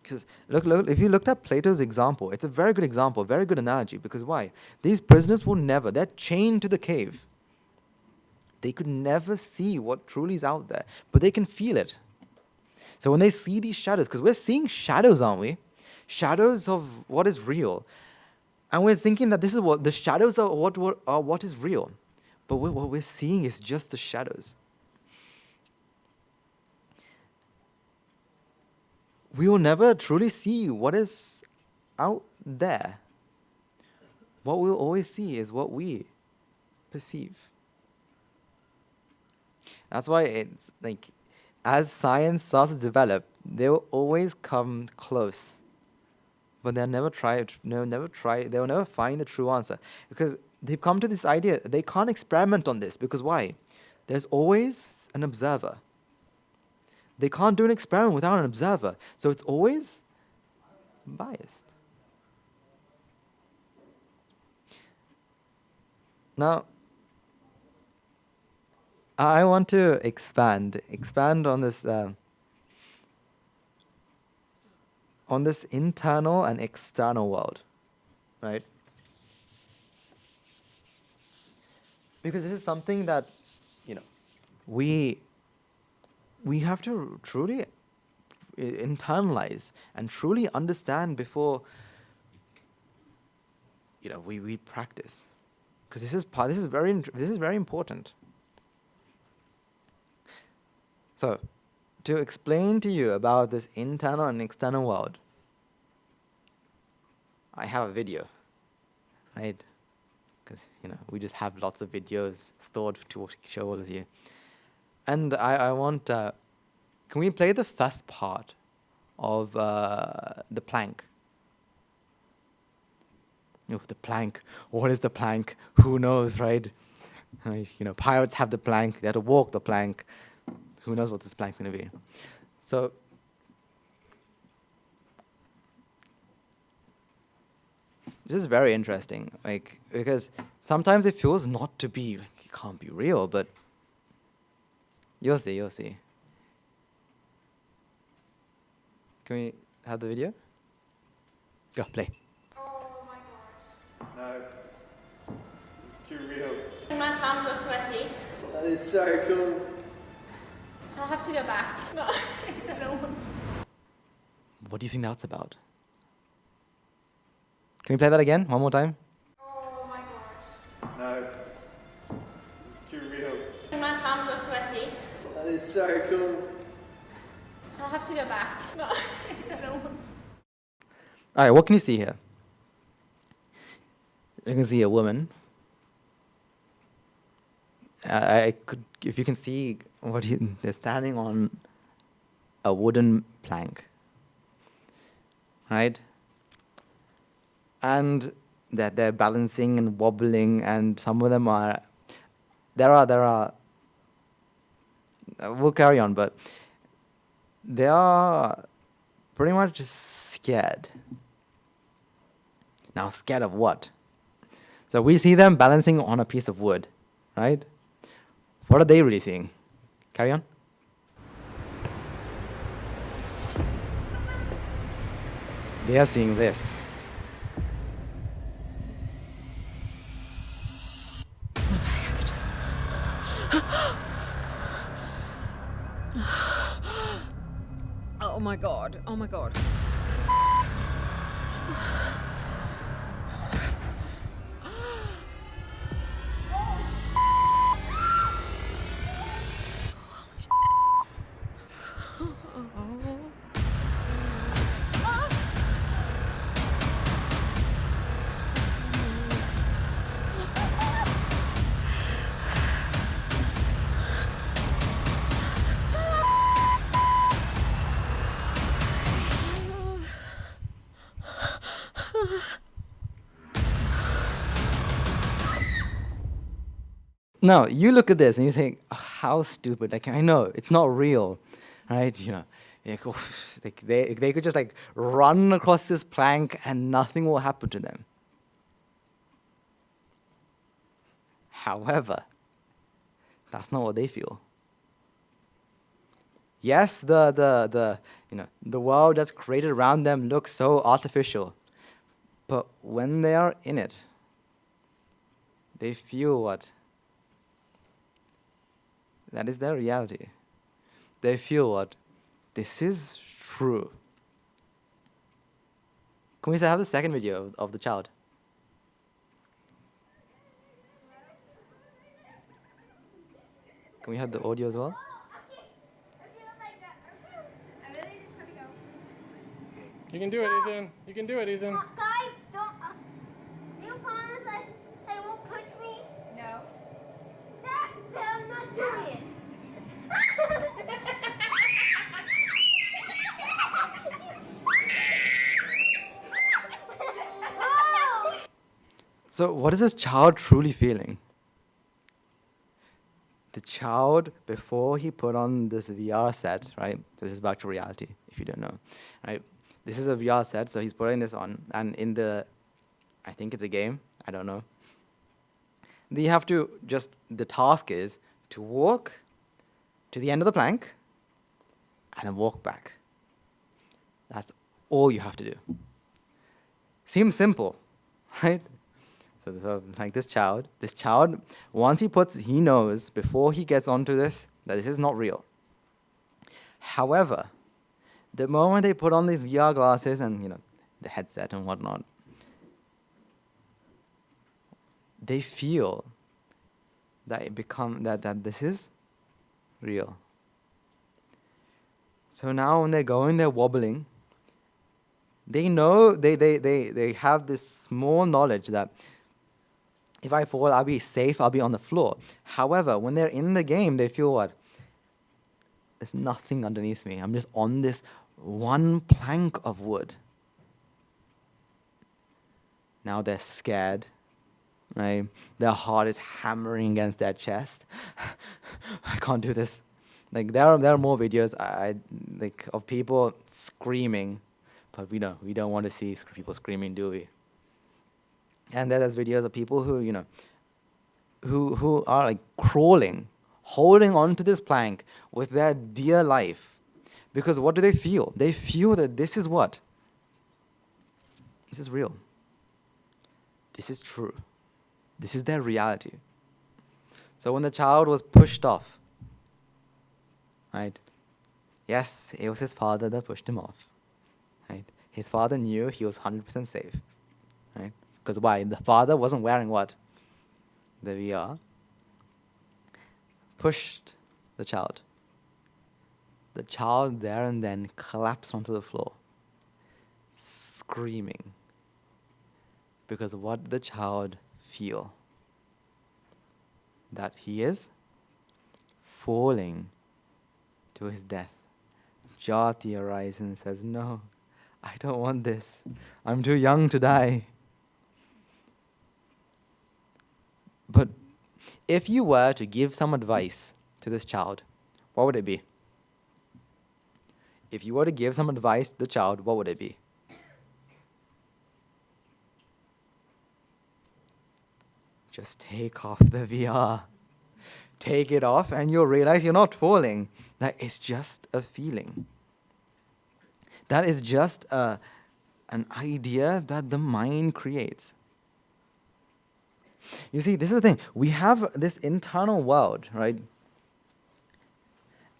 because look, if you looked at Plato's example, it's a very good example, very good analogy. Because why? These prisoners will never, they're chained to the cave. They could never see what truly is out there, but they can feel it. So when they see these shadows, because we're seeing shadows, aren't we? Shadows of what is real. And we're thinking that this is what the shadows are what is real. But what we're seeing is just the shadows. We will never truly see what is out there. What we'll always see is what we perceive. That's why it's like, as science starts to develop, they will always come close. But they'll never find the true answer. Because they've come to this idea, they can't experiment on this. Because why? There's always an observer. They can't do an experiment without an observer. So it's always biased. Now, I want to expand on this internal and external world, right? Because this is something that, we have to truly internalize and truly understand before, we practice. Because this is very important. So, to explain to you about this internal and external world, I have a video, right? Because, we just have lots of videos stored to show all of you. And I want, can we play the first part of the plank? The plank. What is the plank? Who knows, right? Pirates have the plank. They have to walk the plank. Who knows what this plank's going to be? So, this is very interesting, because sometimes it feels not to be, it can't be real, but you'll see. Can we have the video? Go, play. Oh my gosh. No, it's too real. My palms are sweaty. That is so cool. I'll have to go back. No, I don't want to. What do you think that's about? Can we play that again, one more time? Oh my gosh. No, it's too real. My palms are sweaty. That is so cool. I'll have to go back. No, I don't want to. Alright, what can you see here? You can see a woman. If you can see they're standing on a wooden plank, right? And they're balancing and wobbling, and some of them are. There are. We'll carry on, but they are pretty much scared. Now, scared of what? So we see them balancing on a piece of wood, right? What are they really seeing? Carry on. They are seeing this. Oh my god, oh my god. Now, you look at this and you think, "Oh, how stupid. Like, I know, it's not real, right? Like, oh, like they could just like run across this plank and nothing will happen to them. However, that's not what they feel. Yes, the world that's created around them looks so artificial, but when they are in it, they feel what? That is their reality. They feel what? This is true. Can we have the second video of the child? Can we have the audio as well? You can do it, Ethan. You can do it, Ethan. Guys, don't. Do you promise that they won't push me? No. I'm not doing it. So what is this child truly feeling? The child, before he put on this VR set, right? So this is back to reality, if you don't know, right? This is a VR set, so he's putting this on, and I think it's a game, I don't know. The task is to walk to the end of the plank and then walk back. That's all you have to do. Seems simple, right? So like this child, once he knows before he gets onto this, that this is not real. However, the moment they put on these VR glasses and the headset and whatnot, they feel that that this is real. So now when they're going, they're wobbling. They know they have this small knowledge that if I fall, I'll be safe, I'll be on the floor. However, when they're in the game, they feel what? There's nothing underneath me. I'm just on this one plank of wood. Now they're scared, right? Their heart is hammering against their chest. I can't do this. Like there are more videos of people screaming, but we don't want to see people screaming, do we? And there's videos of people who are like crawling, holding onto this plank with their dear life. Because what do they feel? They feel that this is what? This is real. This is true. This is their reality. So when the child was pushed off, right? Yes, it was his father that pushed him off, right? His father knew he was 100% safe, right? Because why? The father wasn't wearing what? The VR. Pushed the child. The child there and then collapsed onto the floor, screaming. Because what did the child feel? That he is falling to his death. Jati arises and says, "No, I don't want this. I'm too young to die." But if you were to give some advice to this child, what would it be? If you were to give some advice to the child, what would it be? Just take off the VR. Take it off and you'll realize you're not falling. That is just a feeling. That is just an idea that the mind creates. You see, this is the thing. We have this internal world, right?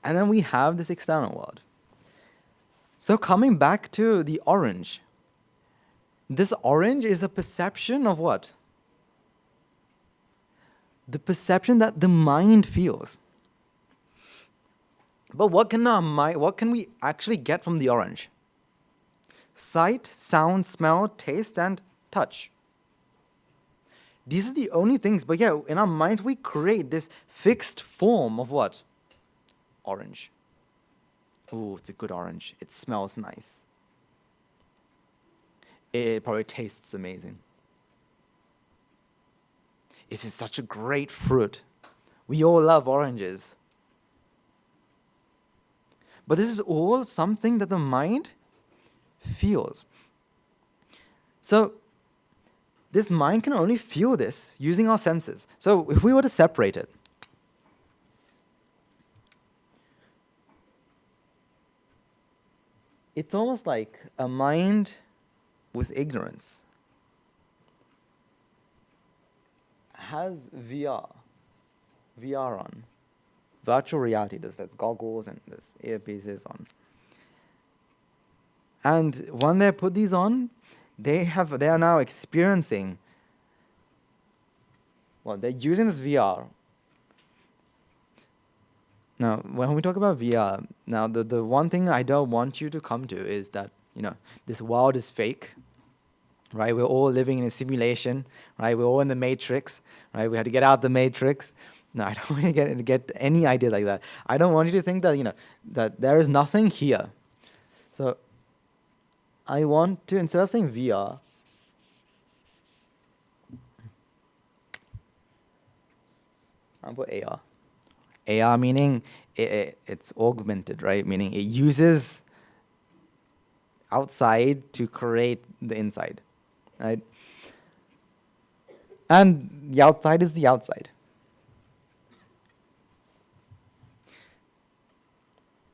And then we have this external world. So coming back to the orange. This orange is a perception of what? The perception that the mind feels. But what can we actually get from the orange? Sight, sound, smell, taste, and touch. These are the only things, but yeah, in our minds we create this fixed form of what? Orange. Ooh, it's a good orange. It smells nice. It probably tastes amazing. This is such a great fruit. We all love oranges. But this is all something that the mind feels. So this mind can only feel this using our senses. So if we were to separate it, it's almost like a mind with ignorance has VR on, virtual reality. There's goggles and there's earpieces on. And when they put these on, they are now experiencing, well, they're using this VR. Now, when we talk about VR, now the one thing I don't want you to come to is that, this world is fake, right? We're all living in a simulation, right? We're all in the matrix, right? We had to get out the matrix. No, I don't want you to get any ideas like that. I don't want you to think that, that there is nothing here. So I want to, instead of saying VR, I'll put AR. AR meaning it's augmented, right? Meaning it uses outside to create the inside, right? And the outside is the outside.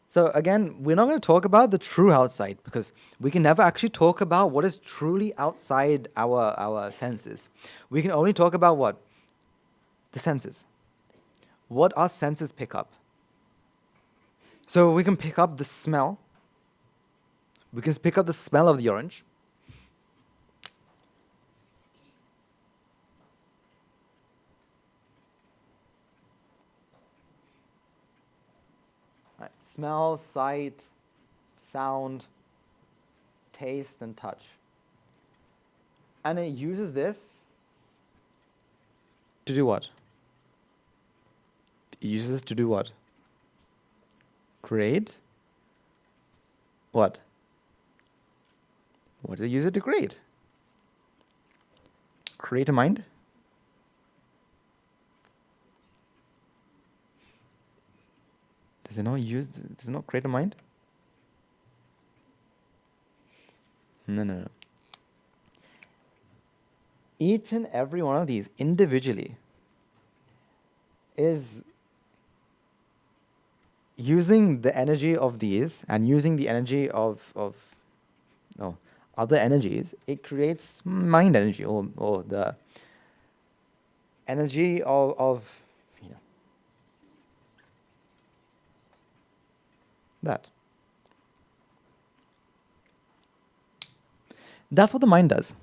So again, we're not going to talk about the true outside because we can never actually talk about what is truly outside our senses. We can only talk about what? The senses. What our senses pick up. So we can pick up the smell. We can pick up the smell of the orange. Right. Smell, sight, sound, taste, and touch. And it uses this to do what? It uses this to do what? Create what? What does it use it to create? Create a mind? Does it not create a mind? No. Each and every one of these individually is using the energy of these and using the energy of other energies. It creates mind energy or the energy of that. That's what the mind does.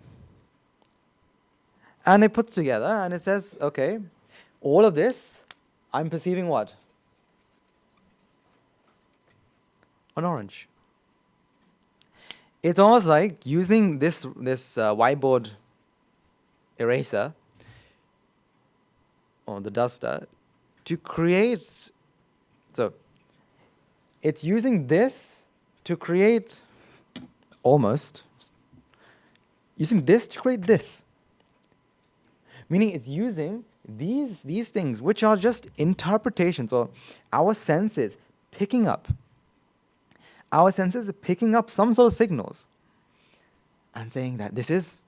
And it puts together and it says, okay, all of this, I'm perceiving what? An orange. It's almost like using this whiteboard eraser or the duster to create. So it's using this to create using this to create this. Meaning it's using these things which are just interpretations or our senses picking up. Our senses are picking up some sort of signals and saying that this is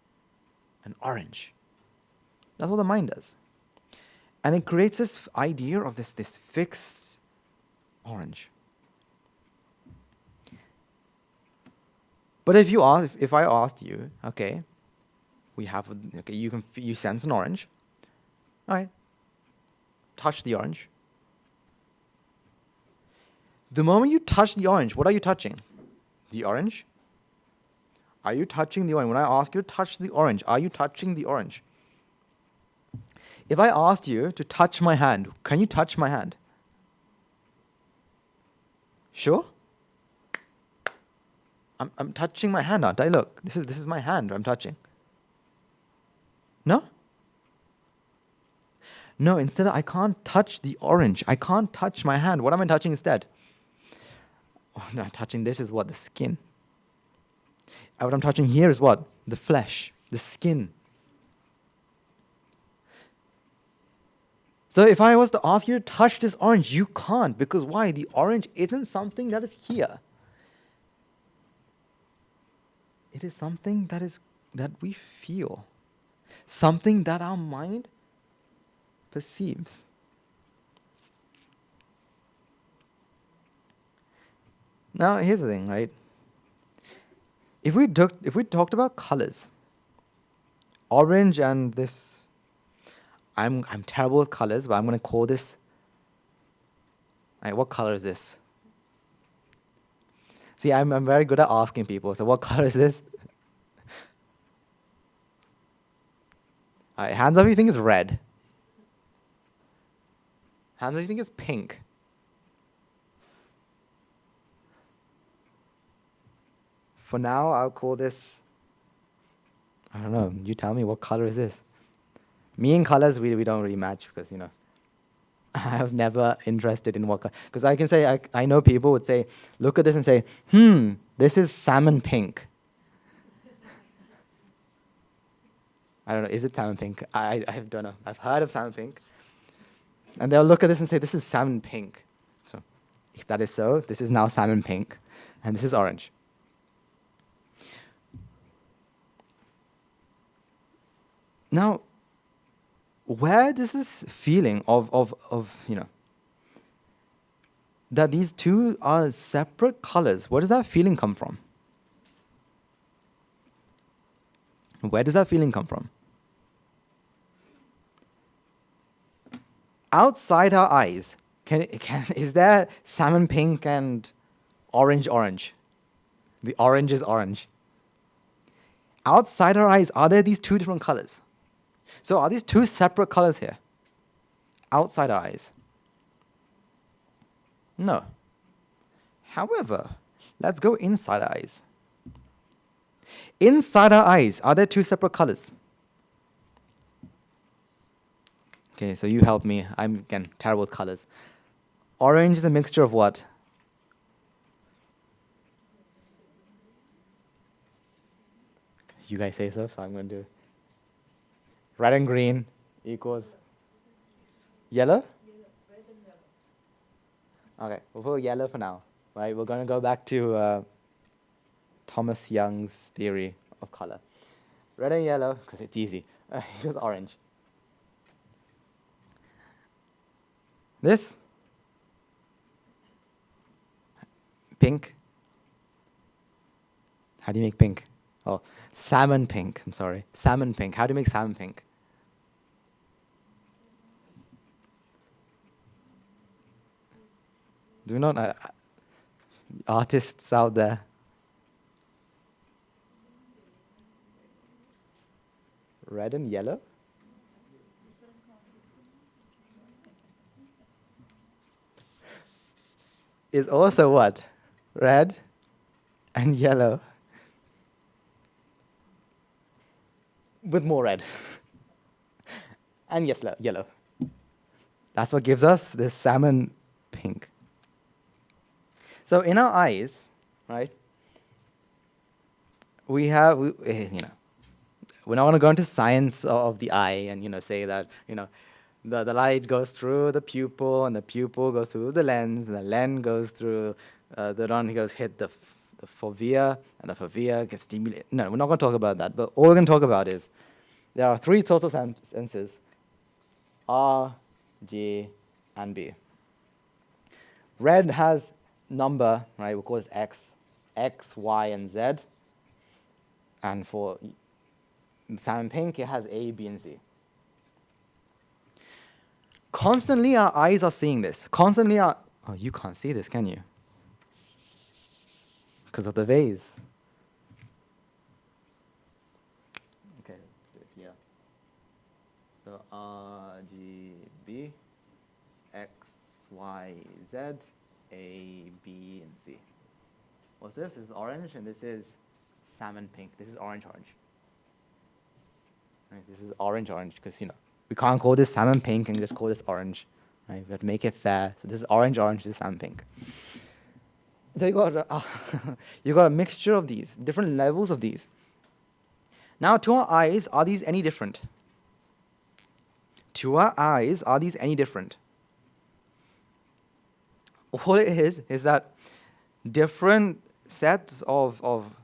an orange. That's what the mind does. And it creates this idea of this fixed orange. But if I asked you, okay, you sense an orange. All right. Touch the orange. The moment you touch the orange, what are you touching? The orange? Are you touching the orange? When I ask you to touch the orange, are you touching the orange? If I asked you to touch my hand, can you touch my hand? Sure? I'm touching my hand, aren't I? Look, this is my hand I'm touching. No? No, instead I can't touch the orange. I can't touch my hand. What am I touching instead? Oh, no, touching this is what? The skin. And what I'm touching here is what? The flesh, the skin. So if I was to ask you to touch this orange, you can't, because why? The orange isn't something that is here. It is something that we feel, something that our mind perceives. Now here's the thing, right? If we talked about colors, orange and this, I'm terrible with colors, but I'm gonna call this. Right, what color is this? See, I'm very good at asking people. So what color is this? All right, hands up if you think it's red. Hands up if you think it's pink. For now, I'll call this, I don't know, you tell me, what color is this? Me and colors, we don't really match because, I was never interested in what color. Because I can say, I know people would say, look at this and say, this is salmon pink. I don't know, is it salmon pink? I don't know. I've heard of salmon pink. And they'll look at this and say, this is salmon pink. So if that is so, this is now salmon pink. And this is orange. Now, where does this feeling of that these two are separate colors, where does that feeling come from? Where does that feeling come from? Outside our eyes, is there salmon pink and orange? The orange is orange. Outside our eyes, are there these two different colors? So are these two separate colors here? Outside our eyes? No. However, let's go inside our eyes. Inside our eyes, are there two separate colors? Okay, so you help me. I'm, again, terrible with colors. Orange is a mixture of what? You guys say so I'm going to do it. Red and green equals yellow? Okay, we'll put yellow for now. Right, we're going to go back to Thomas Young's theory of color. Red and yellow, because it's easy, equals orange. This? Pink. How do you make pink? Oh, salmon pink, I'm sorry. Salmon pink. How do you make salmon pink? Do you not, artists out there? Red and yellow? Is also what? Red and yellow. With more red. And yes, yellow. That's what gives us this salmon pink. So in our eyes, right, we're not going to go into science of the eye and, say that, the light goes through the pupil and the pupil goes through the lens and the lens goes through hit the fovea and the fovea gets stimulated. No, we're not going to talk about that. But all we're going to talk about is there are three total senses, R, G, and B. Red has number, right? We'll call this X, Y, and Z. And for salmon pink, it has A, B, and Z. Constantly, our eyes are seeing this. Oh, you can't see this, can you? Because of the vase. Okay, let's do it here. So R, G, B, X, Y, Z, A, B, and C. What's this? This is orange, and this is salmon pink. This is orange. Right, this is orange, because, we can't call this salmon pink and just call this orange. Right? We have to make it fair. So this is orange, this is salmon pink. So you got a mixture of these, different levels of these. Now, to our eyes, are these any different? to our eyes, are these any different? All it is that different sets of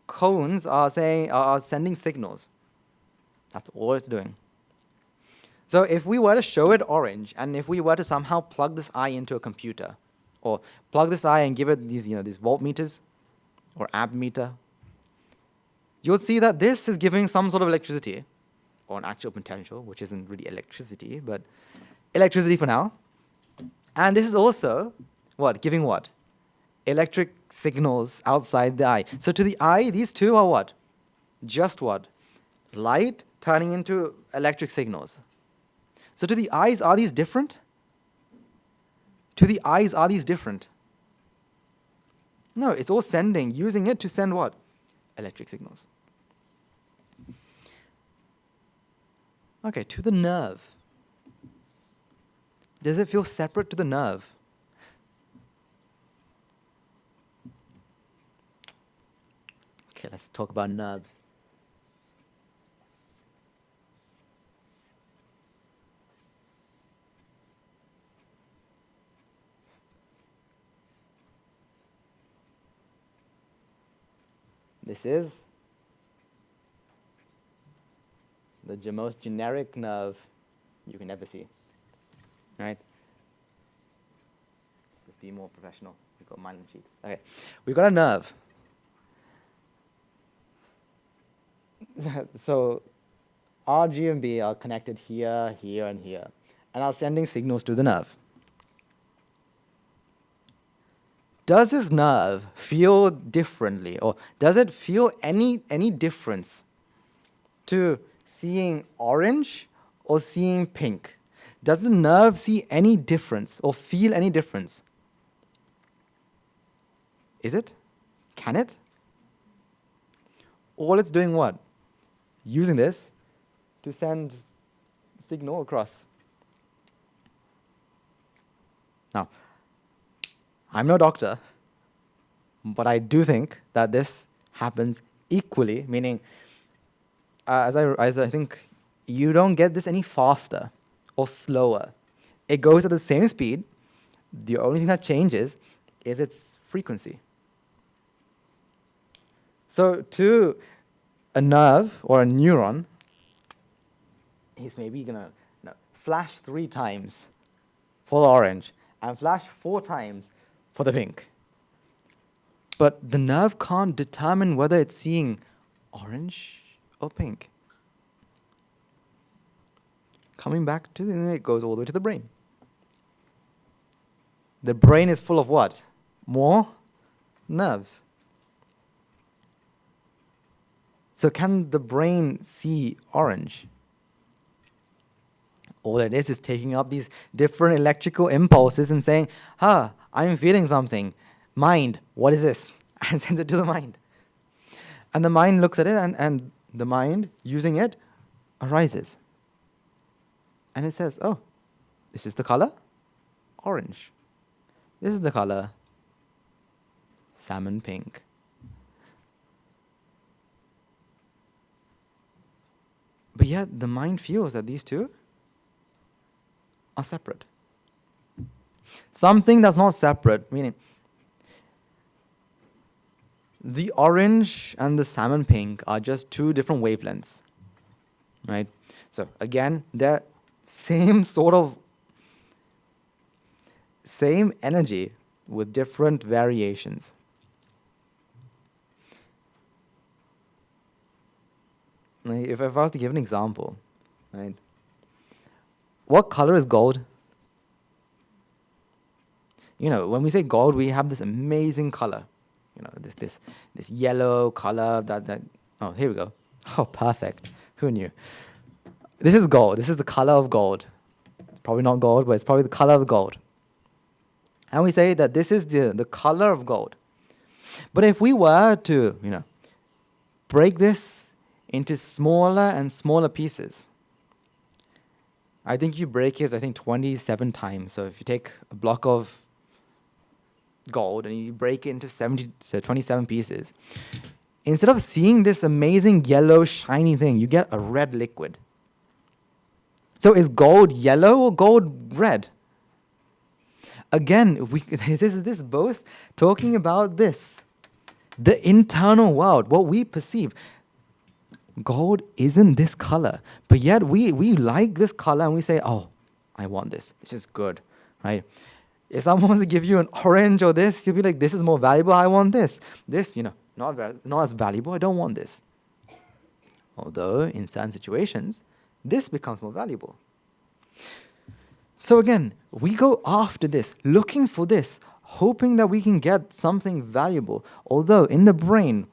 cones are sending signals. That's all it's doing. So if we were to show it orange, and if we were to somehow plug this eye into a computer, or plug this eye and give it these voltmeters or amp meter, you'll see that this is giving some sort of electricity, or an actual potential, which isn't really electricity, but electricity for now. And this is also giving what? Electric signals outside the eye. So to the eye, these two are what? Just what? Light turning into electric signals. So to the eyes, are these different? To the eyes, are these different? No, it's all using it to send what? Electric signals. Okay, to the nerve. Does it feel separate to the nerve? Okay, let's talk about nerves. This is the most generic nerve you can ever see. Right? Let's just be more professional. We've got mine sheets. Okay. We've got a nerve. So R, G, and B are connected here, here, and here, and are sending signals to the nerve. Does this nerve feel differently, or does it feel any difference to seeing orange or seeing pink? Does the nerve see any difference or feel any difference? Is it? Can it? All it's doing what? Using this to send signal across. Now, I'm no doctor, but I do think that this happens equally, meaning, as I think, you don't get this any faster or slower. It goes at the same speed. The only thing that changes is its frequency. So to a nerve or a neuron, he's maybe going to flash 3 times for the orange and flash 4 times for the pink. But the nerve can't determine whether it's seeing orange or pink. Coming back to it goes all the way to the brain. The brain is full of what? More nerves. So can the brain see orange? All it is taking up these different electrical impulses and saying, I'm feeling something. Mind, what is this? And sends it to the mind. And the mind looks at it, and the mind, using it, arises. And it says, oh, this is the color? Orange. This is the color? Salmon pink. But yet the mind feels that these two are separate. Something that's not separate, meaning the orange and the salmon pink are just 2 different wavelengths, right? So again, they're same energy with different variations. Like if I was to give an example, right? What color is gold? When we say gold, we have this amazing color. This yellow color that oh, here we go. Oh, perfect. Who knew? This is gold. This is the color of gold. It's probably not gold, but it's probably the color of gold. And we say that this is the color of gold. But if we were to, break this into smaller and smaller pieces, I think you break it, 27 times. So if you take a block of gold and you break it into 27 pieces, instead of seeing this amazing yellow shiny thing, you get a red liquid. So is gold yellow or gold red? Again, this is both talking about this. The internal world, what we perceive. Gold isn't this color, but yet we like this color and we say, oh, I want this. This is good, right? If someone wants to give you an orange or this, you'll be like, this is more valuable, I want this. This, not as valuable, I don't want this. Although in certain situations, this becomes more valuable. So again, we go after this, looking for this, hoping that we can get something valuable. Although in the brain,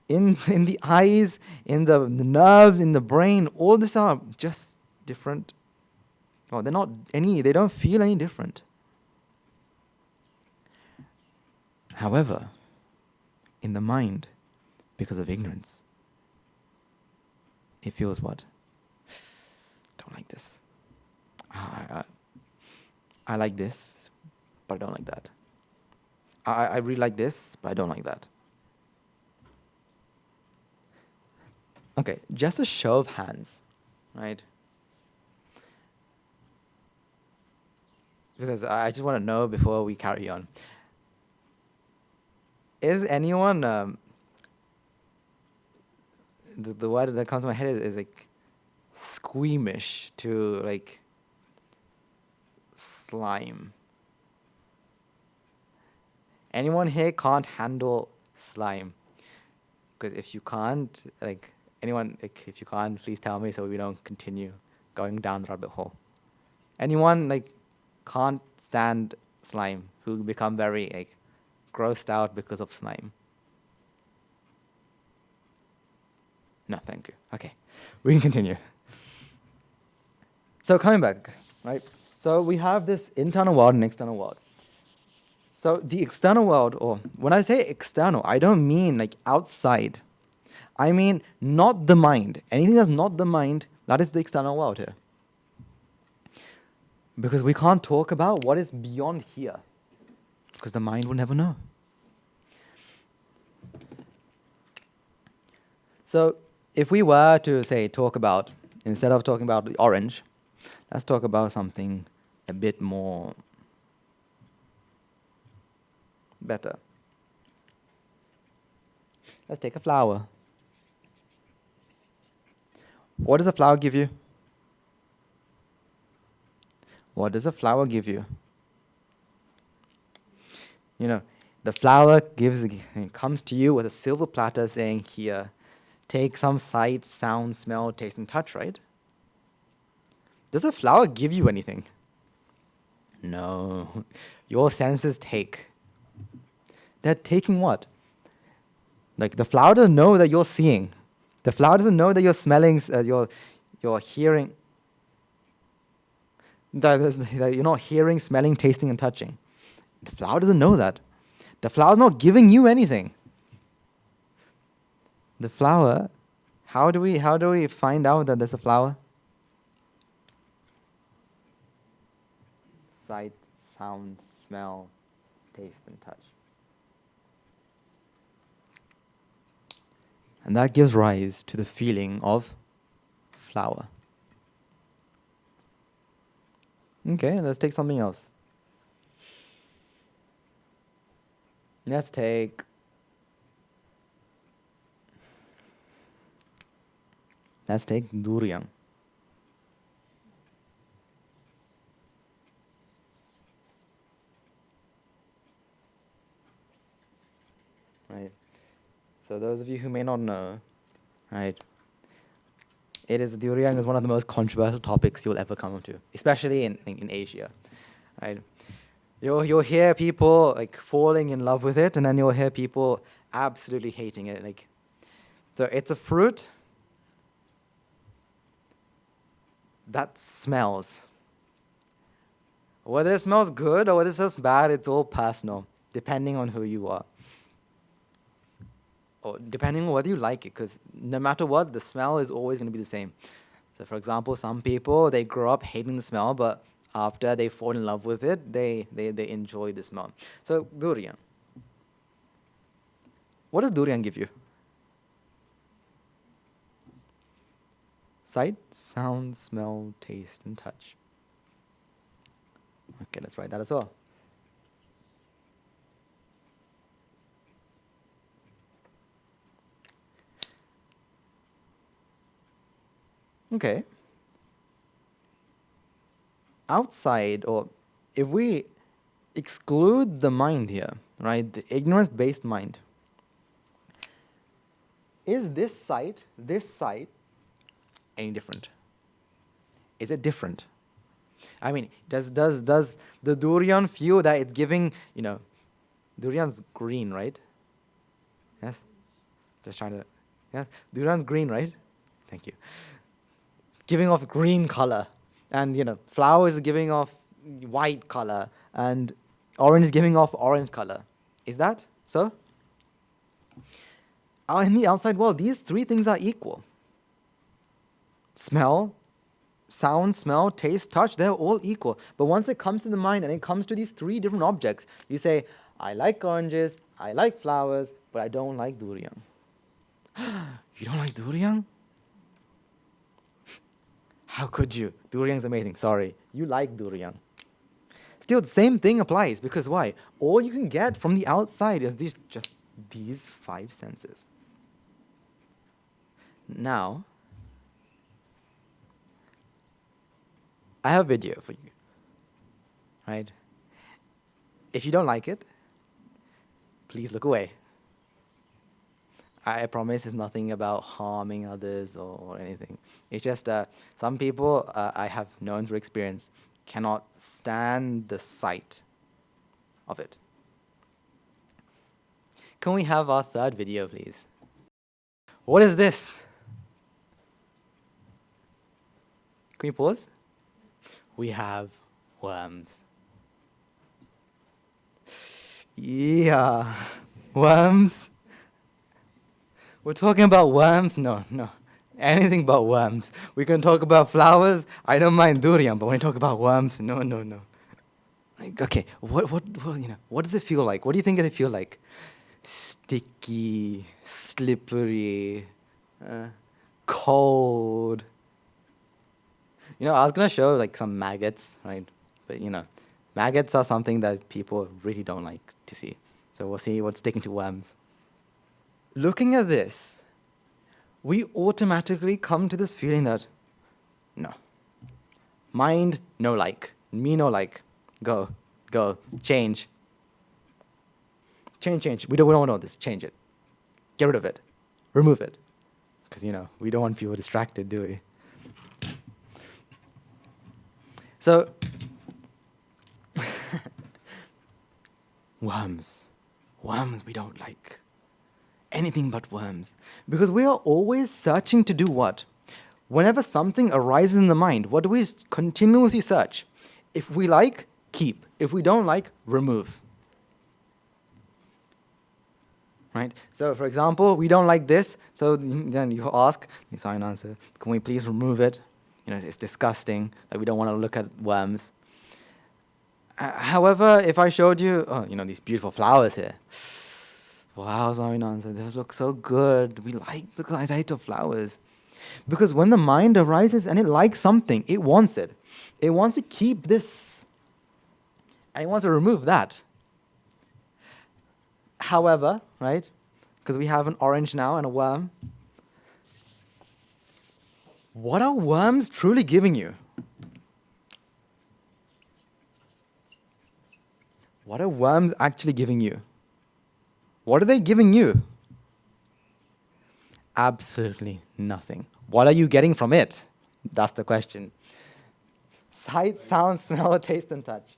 in the eyes, in the nerves, in the brain, all this are just different. Oh, they don't feel any different. However, in the mind, because of ignorance, it feels what? Don't like this. I like this, but I don't like that. I really like this, but I don't like that. Okay, just a show of hands, right? Because I just want to know before we carry on. Is anyone, the word that comes to my head is like squeamish to like slime? Anyone here can't handle slime? Because if you can't, if you can't, please tell me so we don't continue going down the rabbit hole. Anyone can't stand slime, who become very grossed out because of slime? No, thank you. Okay, we can continue. So coming back, right? So we have this internal world and external world. So the external world, or when I say external, I don't mean outside. I mean not the mind. Anything that's not the mind, that is the external world here. Because we can't talk about what is beyond here, because the mind will never know. So if we were to say talk about, instead of talking about the orange, let's talk about something a bit more better. Let's take a flower. What does a flower give you? What does a flower give you? The flower comes to you with a silver platter saying, here, take some sight, sound, smell, taste, and touch, right? Does a flower give you anything? No. Your senses take. They're taking what? The flower doesn't know that you're seeing. The flower doesn't know that you're smelling, you're hearing. That you're not hearing, smelling, tasting, and touching. The flower doesn't know that. The flower's not giving you anything. The flower, how do we find out that there's a flower? Sight, sound, smell, taste, and touch. And that gives rise to the feeling of flower. Okay, let's take something else. Let's take durian. Right. So those of you who may not know, right, durian is one of the most controversial topics you'll ever come to, especially in Asia, right? You'll hear people falling in love with it, and then you'll hear people absolutely hating it. So it's a fruit that smells. Whether it smells good or whether it smells bad, it's all personal, depending on who you are. Or depending on whether you like it, because no matter what, the smell is always going to be the same. So for example, some people, they grow up hating the smell, but after they fall in love with it, they enjoy the smell. So durian. What does durian give you? Sight, sound, smell, taste, and touch. Okay, let's write that as well. Okay. Outside, or if we exclude the mind here, right, the ignorance-based mind, is this sight any different? Is it different? I mean, does the durian feel that it's giving, durian's green, right? Yes? Just trying to, yeah, durian's green, right? Thank you. Giving off green color, and flowers are giving off white color, and orange is giving off orange color. Is that so? In the outside world, these three things are equal. Smell, sound, smell, taste, touch, they're all equal. But once it comes to the mind and it comes to these three different objects, you say, I like oranges, I like flowers, but I don't like durian. You don't like durian? How could you? Durian's amazing. Sorry. You like durian. Still, the same thing applies, because why? All you can get from the outside is these five senses. Now, I have a video for you, right? If you don't like it, please look away. I promise it's nothing about harming others or anything. It's just some people I have known through experience cannot stand the sight of it. Can we have our third video, please? What is this? Can we pause? We have worms. Yeah, worms. We're talking about worms? No. Anything but worms. We can talk about flowers. I don't mind durian, but when we talk about worms, no. Like, okay, what does it feel like? What do you think it feel like? Sticky, slippery, cold. I was gonna show like some maggots, right? But maggots are something that people really don't like to see. So we'll see what's sticking to worms. Looking at this, we automatically come to this feeling that, no. Mind, no like. Me, no like. Go. Change. Change. We don't want this. Change it. Get rid of it. Remove it. Because, we don't want people distracted, do we? So, worms we don't like. Anything but worms. Because we are always searching to do what? Whenever something arises in the mind, what do we continuously search? If we like, keep. If we don't like, remove. Right? So, for example, we don't like this, so then you ask, so I answer, can we please remove it? It's disgusting. Like, we don't want to look at worms. However, if I showed you, these beautiful flowers here. Wow, Swaminathan, those look so good. We like the sight of flowers. Because when the mind arises and it likes something, it wants it. It wants to keep this. And it wants to remove that. However, right, because we have an orange now and a worm, what are worms truly giving you? What are worms actually giving you? What are they giving you? Absolutely nothing. What are you getting from it? That's the question. Sight, sound, smell, taste, and touch.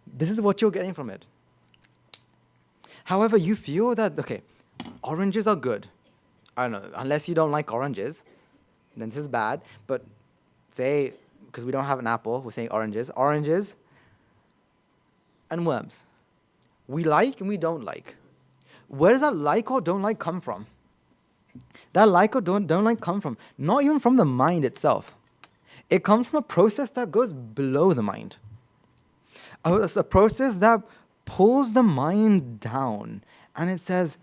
This is what you're getting from it. However, you feel that, okay, oranges are good. I don't know, unless you don't like oranges, then this is bad. But say, because we don't have an apple, we're saying oranges. Oranges and worms. We like and we don't like. Where does that like or don't like come from? That like or don't like come from, not even from the mind itself. It comes from a process that goes below the mind. It's a process that pulls the mind down and it says,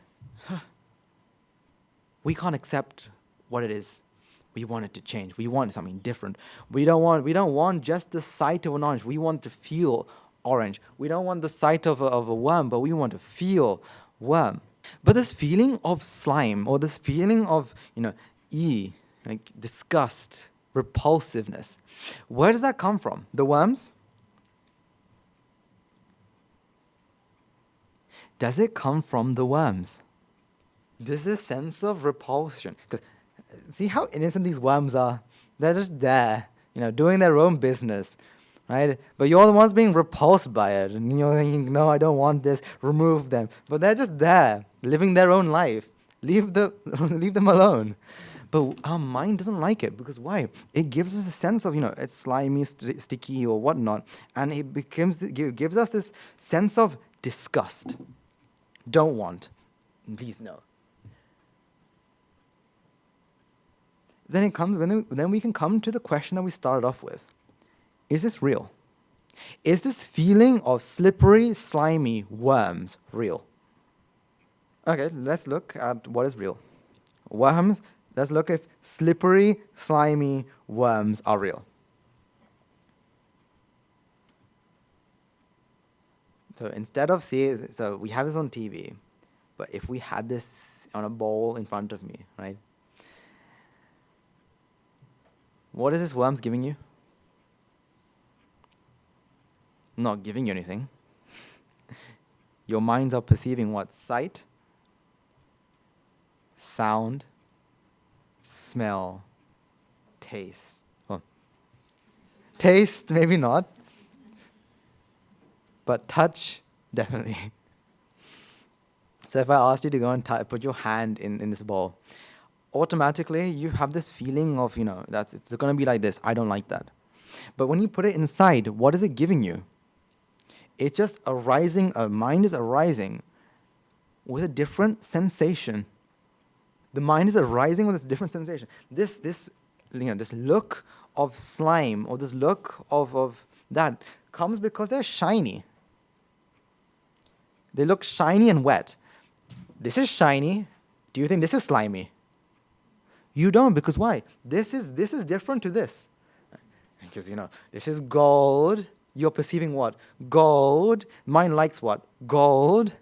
we can't accept what it is. We want it to change. We want something different. We don't want just the sight of an orange. We want to feel orange. We don't want the sight of a worm, but we want to feel worm. But this feeling of slime, or this feeling of, like disgust, repulsiveness, where does that come from? The worms? Does it come from the worms? This is a sense of repulsion. Because see how innocent these worms are? They're just there, doing their own business, right? But you're the ones being repulsed by it. And you're thinking, no, I don't want this, remove them. But they're just there, living their own life. Leave them alone. But our mind doesn't like it, because why? It gives us a sense of, it's slimy, sticky, or whatnot. And it gives us this sense of disgust. Don't want. Please, no. Then we can come to the question that we started off with. Is this real? Is this feeling of slippery, slimy worms real? Okay, let's look at what is real. Worms, let's look if slippery, slimy worms are real. So instead of so we have this on TV, but if we had this on a bowl in front of me, right? What is this worms giving you? Not giving you anything. Your minds are perceiving what? Sight, sound, smell, taste. Oh. Taste, maybe not. But touch, definitely. So if I asked you to go and put your hand in this bowl, automatically you have this feeling of, it's going to be like this. I don't like that. But when you put it inside, what is it giving you? It's just arising, a mind is arising with a different sensation. The mind is arising with this different sensation. This look of slime, or this look of that, comes because they're shiny. They look shiny and wet. This is shiny. Do you think this is slimy? You don't, because why? This is different to this. Because, this is gold. You're perceiving what? Gold. Mind likes what? Gold.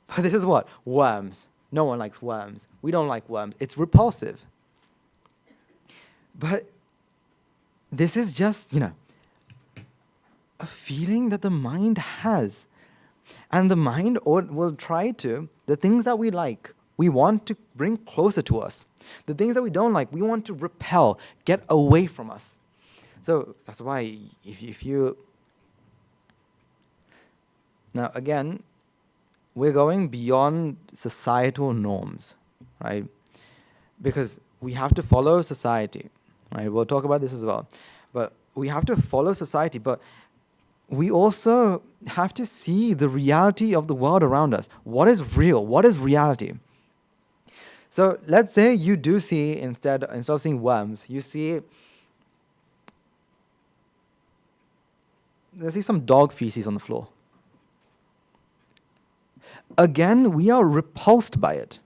But this is what? Worms. No one likes worms. We don't like worms. It's repulsive. But this is just, a feeling that the mind has. And the mind will try to, the things that we like, we want to bring closer to us. The things that we don't like, we want to repel, get away from us. So that's why if you... Now again, we're going beyond societal norms, right? Because we have to follow society, right? We'll talk about this as well. But we have to follow society, but we also have to see the reality of the world around us. What is real? What is reality? So let's say you do see, instead of seeing worms, you see, let's see some dog feces on the floor. Again, we are repulsed by it.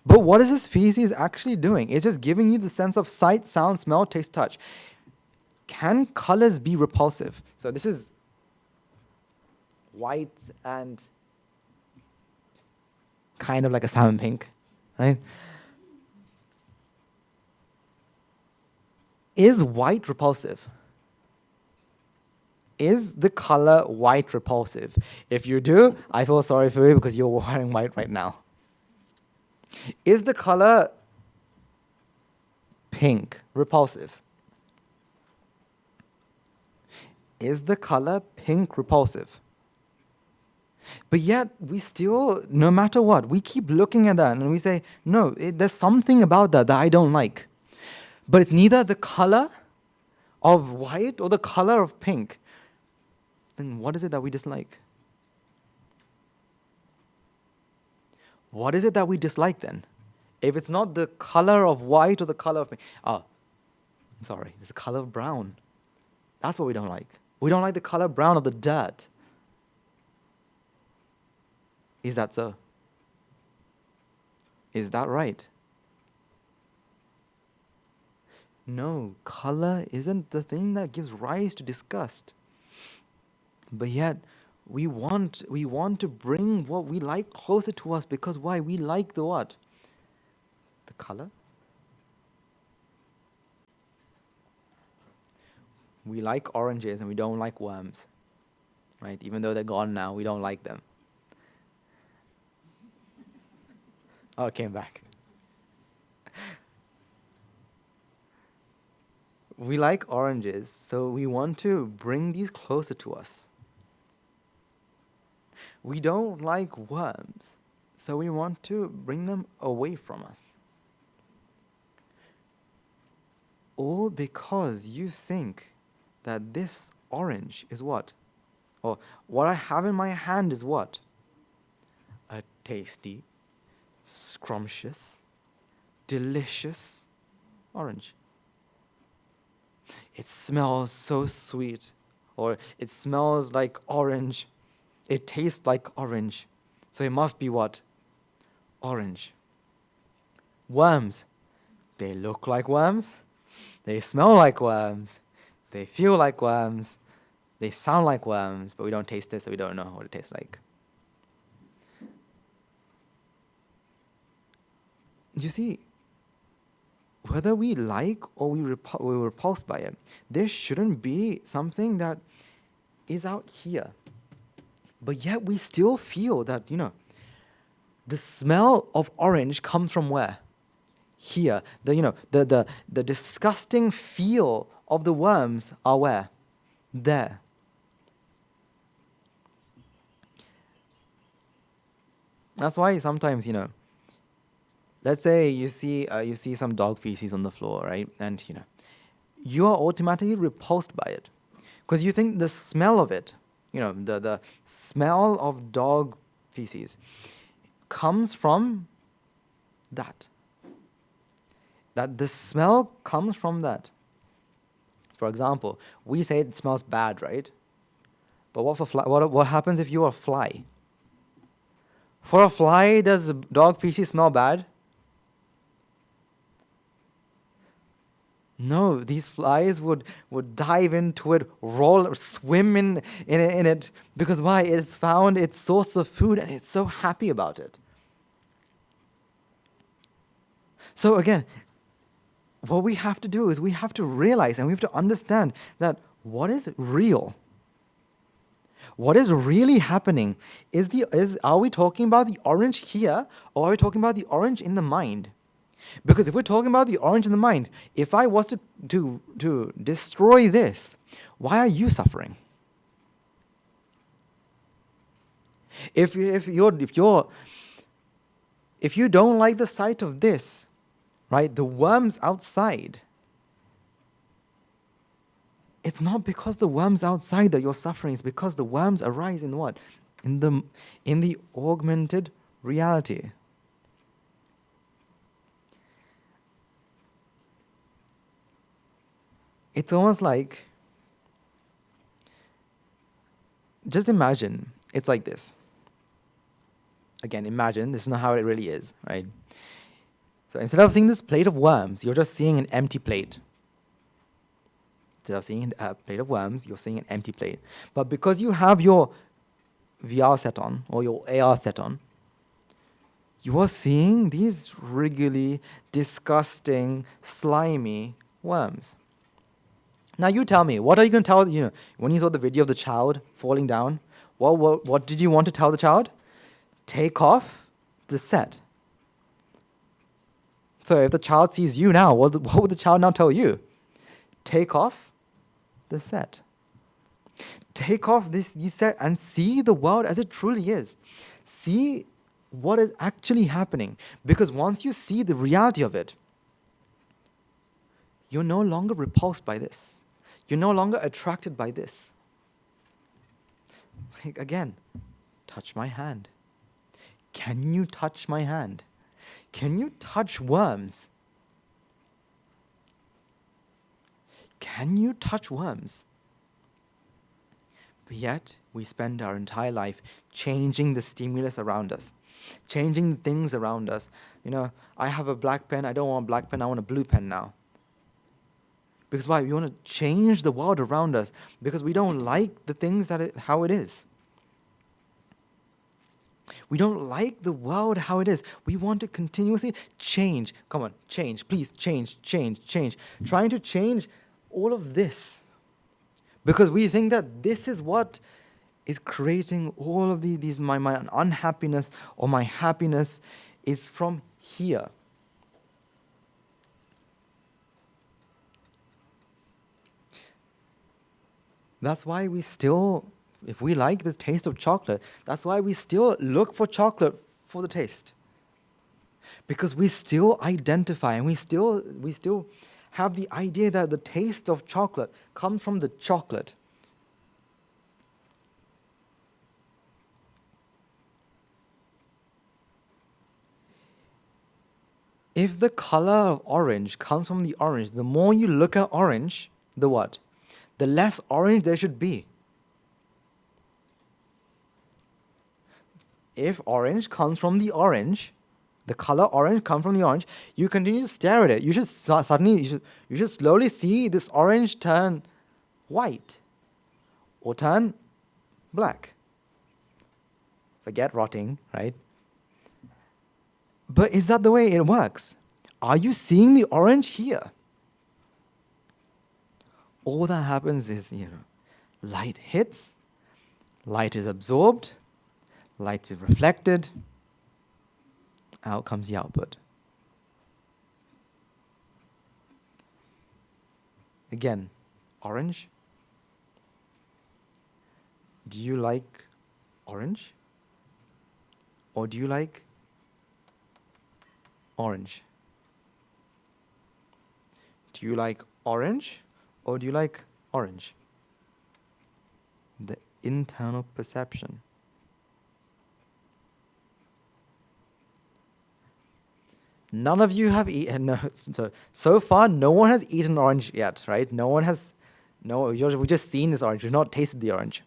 But what is this feces actually doing? It's just giving you the sense of sight, sound, smell, taste, touch. Can colors be repulsive? So this is white and kind of like a salmon pink, right? Is white repulsive? Is the color white repulsive? If you do, I feel sorry for you because you're wearing white right now. Is the color pink repulsive? Is the color pink repulsive? But yet, we still, no matter what, we keep looking at that and we say, no, there's something about that I don't like. But it's neither the color of white or the color of pink. Then what is it that we dislike? What is it that we dislike then? If it's not the color of white or the color of pink. Oh, I'm sorry, it's the color of brown. That's what we don't like. We don't like the color brown of the dirt. Is that so? Is that right? No, color isn't the thing that gives rise to disgust. But yet, we want to bring what we like closer to us, because why? We like the what? The color. We like oranges and we don't like worms, right? Even though they're gone now, we don't like them. Oh, it came back. We like oranges, so we want to bring these closer to us. We don't like worms, so we want to bring them away from us. All because you think that this orange is what? Or what I have in my hand is what? A tasty, scrumptious, delicious orange. It smells so sweet, or it smells like orange. It tastes like orange. So it must be what? Orange. Worms. They look like worms. They smell like worms. They feel like worms. They sound like worms, but we don't taste it, so we don't know what it tastes like. You see, whether we like or we're repulsed by it, there shouldn't be something that is out here. But yet we still feel that, the smell of orange comes from where? Here. The disgusting feel of the worms are where? There. That's why sometimes, let's say you see some dog feces on the floor, right? And, you are automatically repulsed by it. Because you think the smell of it, the smell of dog feces comes from that. That the smell comes from that. For example, we say it smells bad, right? But what happens if you're a fly? For a fly, does dog feces smell bad? No, these flies would dive into it, roll, swim in it, because why? It has found its source of food and it's so happy about it. So again, what we have to do is we have to realize and we have to understand that what is real, what is really happening, are we talking about the orange here, or are we talking about the orange in the mind? Because if we're talking about the orange in the mind, if I was to destroy this, why are you suffering? If you don't like the sight of this, right, the worms outside, it's not because the worms outside that you're suffering, it's because the worms arise in what? In the augmented reality. It's almost like, just imagine, it's like this. Again, imagine, this is not how it really is, right? So instead of seeing this plate of worms, you're just seeing an empty plate. Instead of seeing a plate of worms, you're seeing an empty plate. But because you have your VR set on, or your AR set on, you are seeing these wriggly, disgusting, slimy worms. Now you tell me, what are you going to tell, when you saw the video of the child falling down, what did you want to tell the child? Take off the set. So if the child sees you now, what would the child now tell you? Take off the set. Take off this set and see the world as it truly is. See what is actually happening. Because once you see the reality of it, you're no longer repulsed by this. You're no longer attracted by this. Like, again, touch my hand. Can you touch my hand? Can you touch worms? Can you touch worms? But yet, we spend our entire life changing the stimulus around us, changing things around us. I have a black pen. I don't want a black pen. I want a blue pen now. Because why? We want to change the world around us because we don't like the things how it is. We don't like the world how it is. We want to continuously change. Come on, change. Please change, change, change. Trying to change all of this. Because we think that this is what is creating all of these my unhappiness or my happiness is from here. That's why we still, if we like the taste of chocolate, that's why we still look for chocolate for the taste. Because we still identify and we still have the idea that the taste of chocolate comes from the chocolate. If the color of orange comes from the orange, the more you look at orange, the what? The less orange there should be. If orange comes from the orange, the color orange comes from the orange, you continue to stare at it. You should you should slowly see this orange turn white or turn black. Forget rotting, right? But is that the way it works? Are you seeing the orange here? All that happens is, light hits, light is absorbed, light is reflected, out comes the output. Again, orange. Do you like orange? Or do you like orange? Do you like orange or do you like orange? The internal perception. None of you have eaten. So far, no one has eaten orange yet, right? We've just seen this orange. We've not tasted the orange.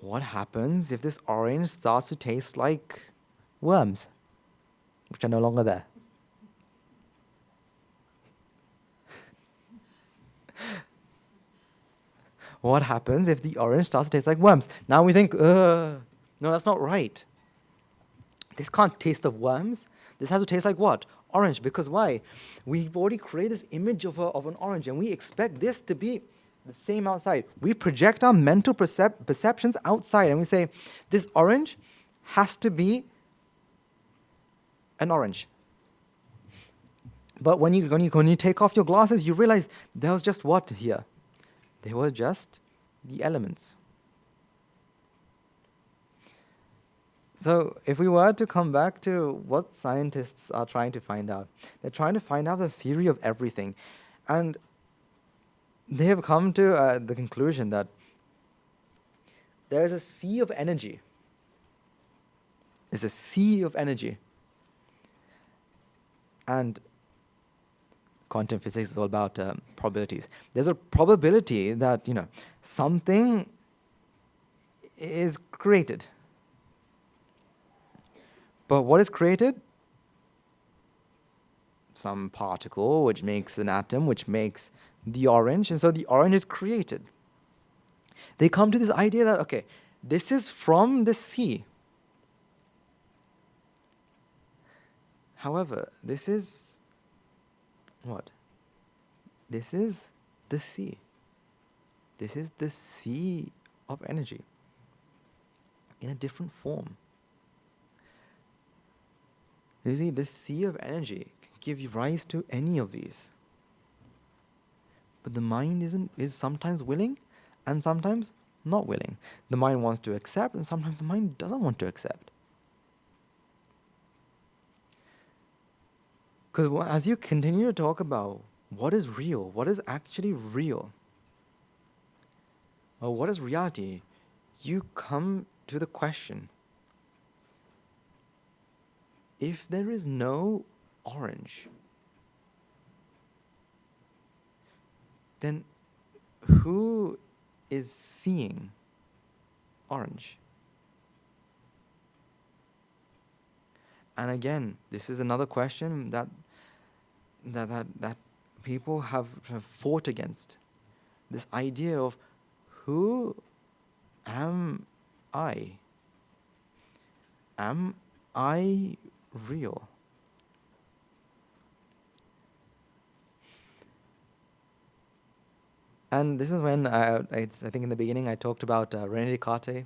What happens if this orange starts to taste like worms, which are no longer there? What happens if the orange starts to taste like worms? Now we think, no, that's not right. This can't taste of worms. This has to taste like what? Orange. Because why? We've already created this image of an orange, and we expect this to be the same outside. We project our mental perceptions outside, and we say, this orange has to be an orange. But when you take off your glasses, you realize there was just what here? They were just the elements. So if we were to come back to what scientists are trying to find out, they're trying to find out the theory of everything. And they have come to the conclusion that there is a sea of energy. There's a sea of energy. And quantum physics is all about probabilities. There's a probability that, something is created. But what is created? Some particle which makes an atom, which makes the orange, and so the orange is created. They come to this idea that, okay, this is from the sea. However, this is what? This is the sea. This is the sea of energy in a different form. You see, this sea of energy can give rise to any of these. But the mind is sometimes willing and sometimes not willing. The mind wants to accept and sometimes the mind doesn't want to accept. Because as you continue to talk about what is real, what is actually real, or what is reality, you come to the question, if there is no orange, then who is seeing orange? And again, this is another question that people have fought against. This idea of who am I? Am I real? And this is when I think in the beginning I talked about René Descartes.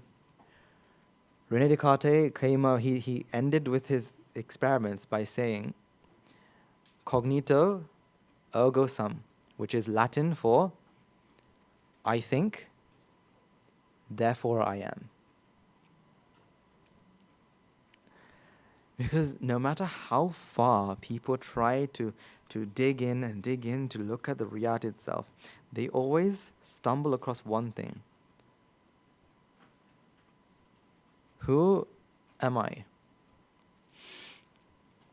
René Descartes came out, he ended with his experiments by saying, cognito ergo sum, which is Latin for I think, therefore I am. Because no matter how far people try to dig in and dig in to look at the reality itself, they always stumble across one thing. Who am I?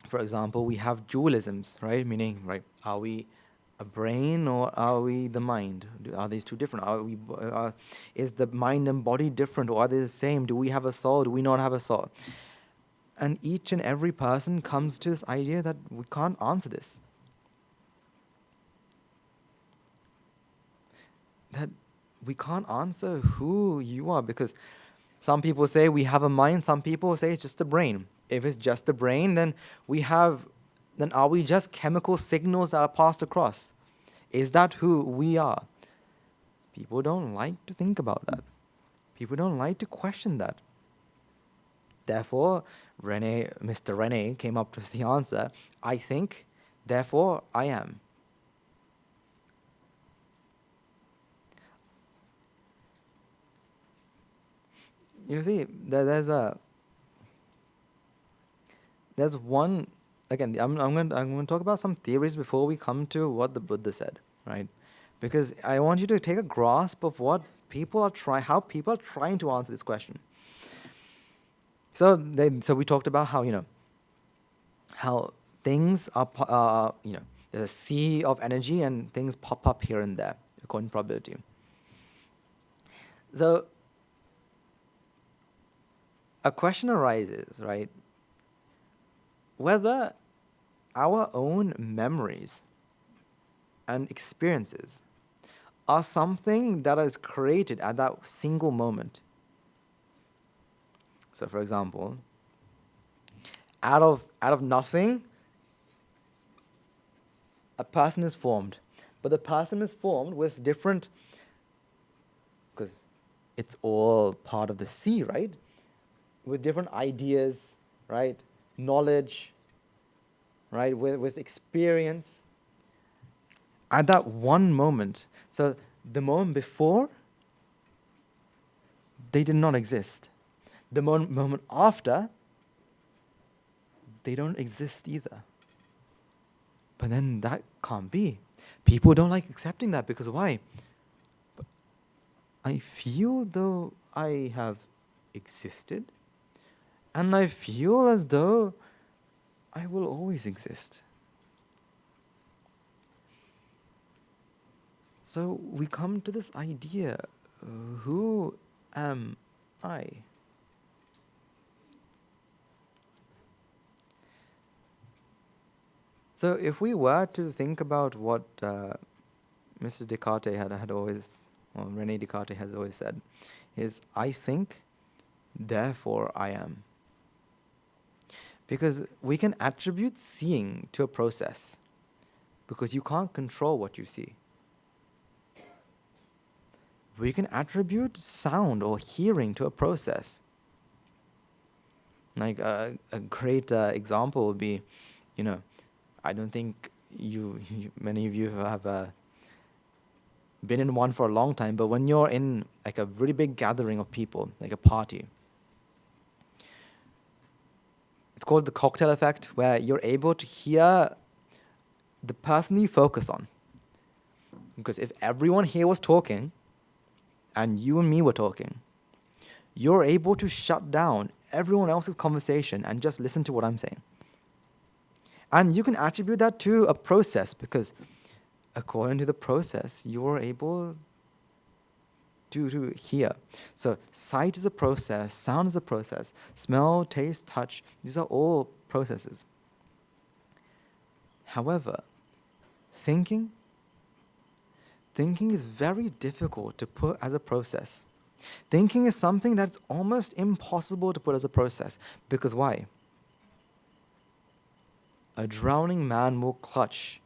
For example, we have dualisms, right? Meaning, right, are we a brain or are we the mind? Are these two different? Is the mind and body different or are they the same? Do we have a soul? Do we not have a soul? And each and every person comes to this idea that we can't answer this. That we can't answer who you are, because some people say we have a mind, some people say it's just the brain. If it's just the brain, then are we just chemical signals that are passed across? Is that who we are? People don't like to think about that. People don't like to question that. Therefore, Mr. René came up with the answer, I think, therefore I am. You see, there's one, again, I'm going to talk about some theories before we come to what the Buddha said, right? Because I want you to take a grasp of what how people are trying to answer this question. So we talked about how things are, there's a sea of energy and things pop up here and there according to probability. So a question arises, right? Whether our own memories and experiences are something that is created at that single moment. So, for example, out of nothing, a person is formed. But the person is formed with different, because it's all part of the sea, right? With different ideas, right? Knowledge, right? With experience. At that one moment, so the moment before, they did not exist. The moment after, they don't exist either. But then that can't be. People don't like accepting that because why? But I feel though I have existed, and I feel as though I will always exist. So we come to this idea, who am I? So if we were to think about what Mr. Descartes had always, or René Descartes has always said, is I think, therefore I am. Because we can attribute seeing to a process, because you can't control what you see. We can attribute sound or hearing to a process. Like a great example would be, I don't think many of you have been in one for a long time, but when you're in like a really big gathering of people, like a party, it's called the cocktail effect, where you're able to hear the person you focus on. Because if everyone here was talking, and you and me were talking, you're able to shut down everyone else's conversation and just listen to what I'm saying. And you can attribute that to a process, because according to the process, you are able to hear. So sight is a process, sound is a process, smell, taste, touch, these are all processes. However, thinking thinking is very difficult to put as a process. Thinking is something that's almost impossible to put as a process. Because why? A drowning man will clutch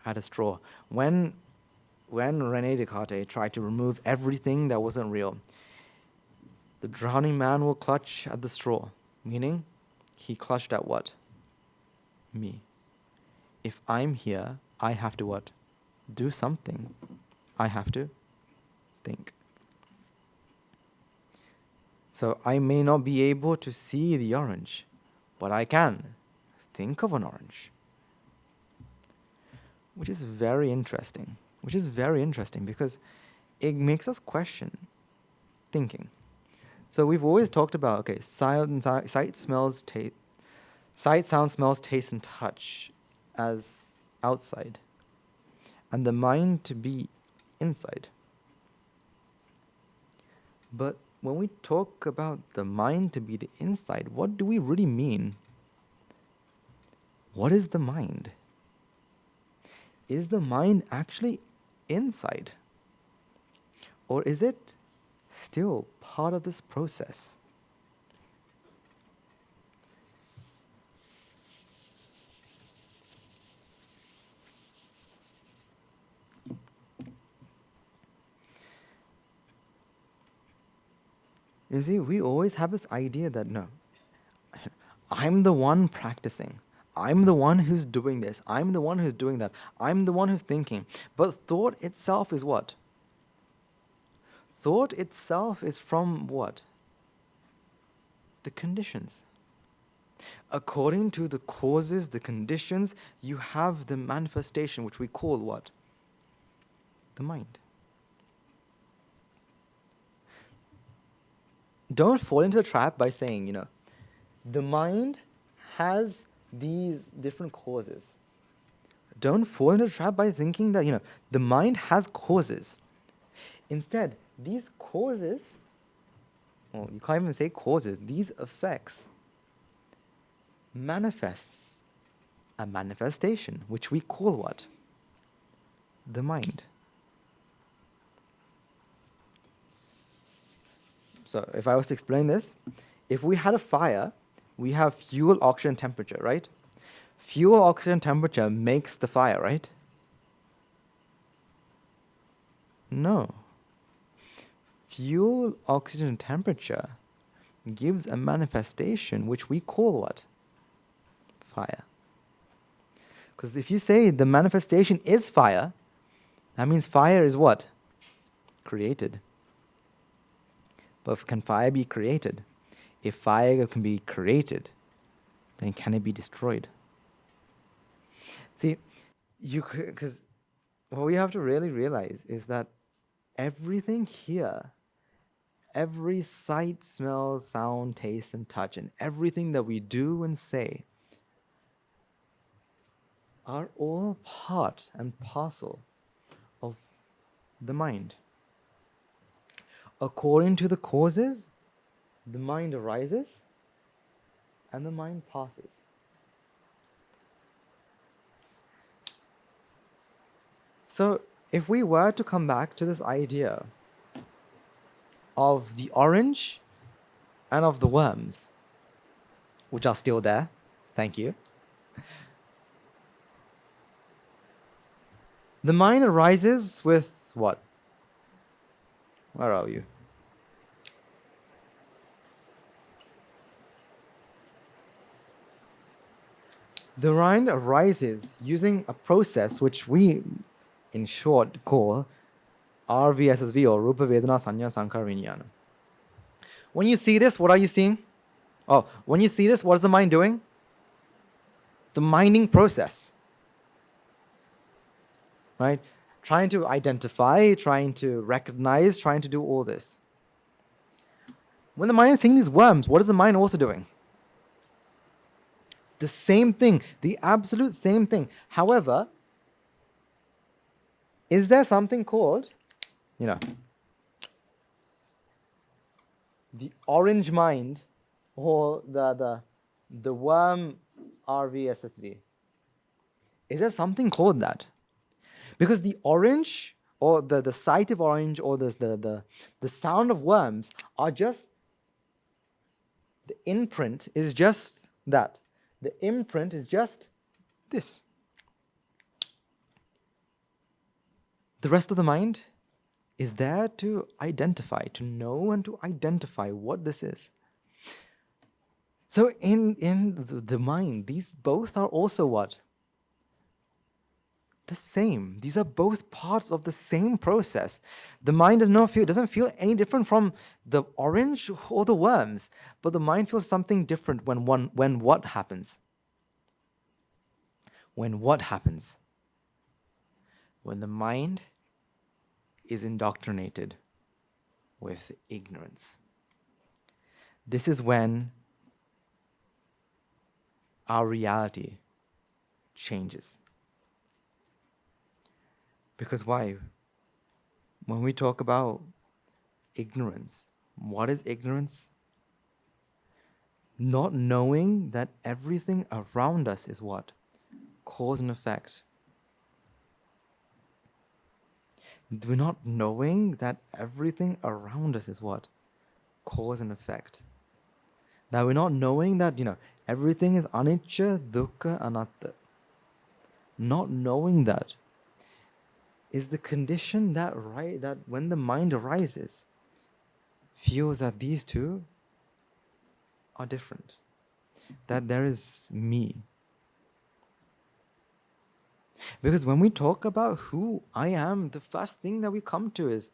at a straw. When Rene Descartes tried to remove everything that wasn't real, the drowning man will clutch at the straw. Meaning, he clutched at what? Me. If I'm here, I have to what? Do something. I have to think. So I may not be able to see the orange, but I can think of an orange. Which is very interesting. Because it makes us question thinking. So we've always talked about, okay, sight, sound, smells, taste, and touch as outside, and the mind to be inside. But when we talk about the mind to be the inside, what do we really mean? What is the mind? Is the mind actually inside? Or is it still part of this process? You see, we always have this idea that no, I'm the one practicing. I'm the one who's doing this. I'm the one who's doing that. I'm the one who's thinking. But thought itself is what? Thought itself is from what? The conditions. According to the causes, the conditions, you have the manifestation, which we call what? The mind. Don't fall into the trap by saying, the mind has these different causes. Don't fall into the trap by thinking that, the mind has causes. Instead, these causes, well, you can't even say causes, these effects manifests a manifestation, which we call what? The mind. So if I was to explain this, if we had a fire, we have fuel, oxygen, temperature, right? Fuel, oxygen, temperature makes the fire, right? No. Fuel, oxygen, temperature gives a manifestation which we call what? Fire. Because if you say the manifestation is fire, that means fire is what? Created. But can fire be created? If fire can be created, then can it be destroyed? See, because what we have to really realize is that everything here, every sight, smell, sound, taste, and touch, and everything that we do and say are all part and parcel of the mind. According to the causes, the mind arises and the mind passes. So, if we were to come back to this idea of the orange and of the worms, which are still there, thank you. The mind arises with what? Where are you? The mind arises using a process which we, in short, call RVSSV, or Rupa Vedana Sanya Sankhara Vijnana. When you see this, what are you seeing? Oh, when you see this, what is the mind doing? The minding process. Right? Trying to identify, trying to recognize, trying to do all this. When the mind is seeing these worms, what is the mind also doing? The same thing, the absolute same thing. However, is there something called, the orange mind, or the worm RVSSV? Is there something called that? Because the orange or the sight of orange, or the sound of worms are just, the imprint is just that. The imprint is just this. The rest of the mind is there to identify, to know and to identify what this is. So in the mind, these both are also what? The same. These are both parts of the same process. The mind doesn't feel any different from the orange or the worms, but the mind feels something different when what happens? When what happens? When the mind is indoctrinated with ignorance. This is when our reality changes. Because why? When we talk about ignorance, what is ignorance? Not knowing that everything around us is what? Cause and effect. We're not knowing that everything around us is what? Cause and effect. That we're not knowing that, everything is anicca, dukkha, anatta. Not knowing that is the condition that when the mind arises, feels that these two are different. That there is me. Because when we talk about who I am, the first thing that we come to is,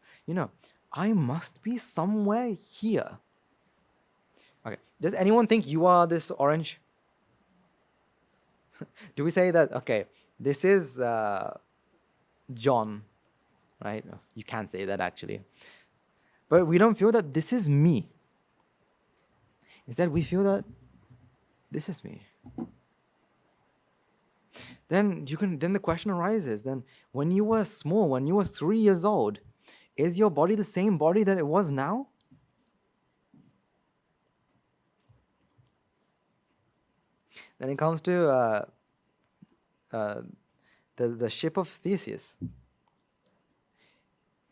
I must be somewhere here. Okay, does anyone think you are this orange? Do we say that, okay, this is John, right? No, you can't say that actually. But we don't feel that this is me. Instead, we feel that this is me. Then the question arises, then when you were small, when you were 3 years old, is your body the same body that it was now? Then it comes to the ship of Theseus.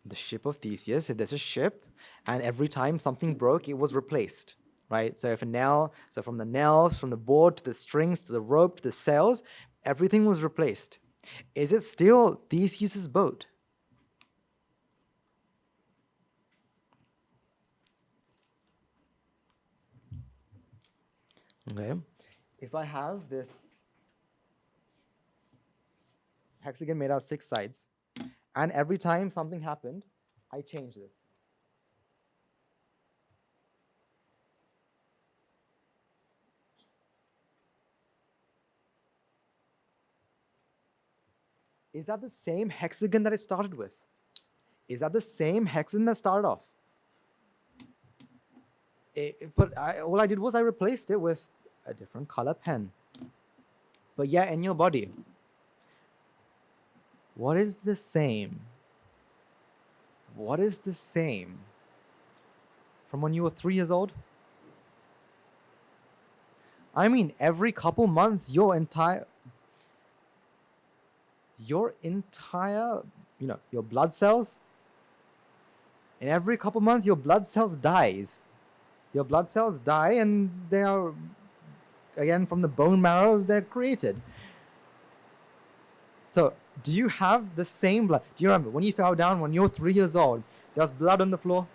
The ship of Theseus, if there's a ship, and every time something broke, it was replaced, right? So from the nails, from the board to the strings to the rope to the sails, everything was replaced. Is it still Theseus's boat? Okay. If I have this hexagon made out of 6 sides, and every time something happened, I change this. Is that the same hexagon that it started with? Is that the same hexagon that started off? All I did was I replaced it with a different color pen. But yeah, in your body, what is the same? What is the same from when you were 3 years old? I mean, every couple months, your entire, your blood cells, and every couple months, your blood cells dies. Your blood cells die, and they are, again, from the bone marrow, they're created. So, do you have the same blood? Do you remember when you fell down when you were 3 years old, there was blood on the floor?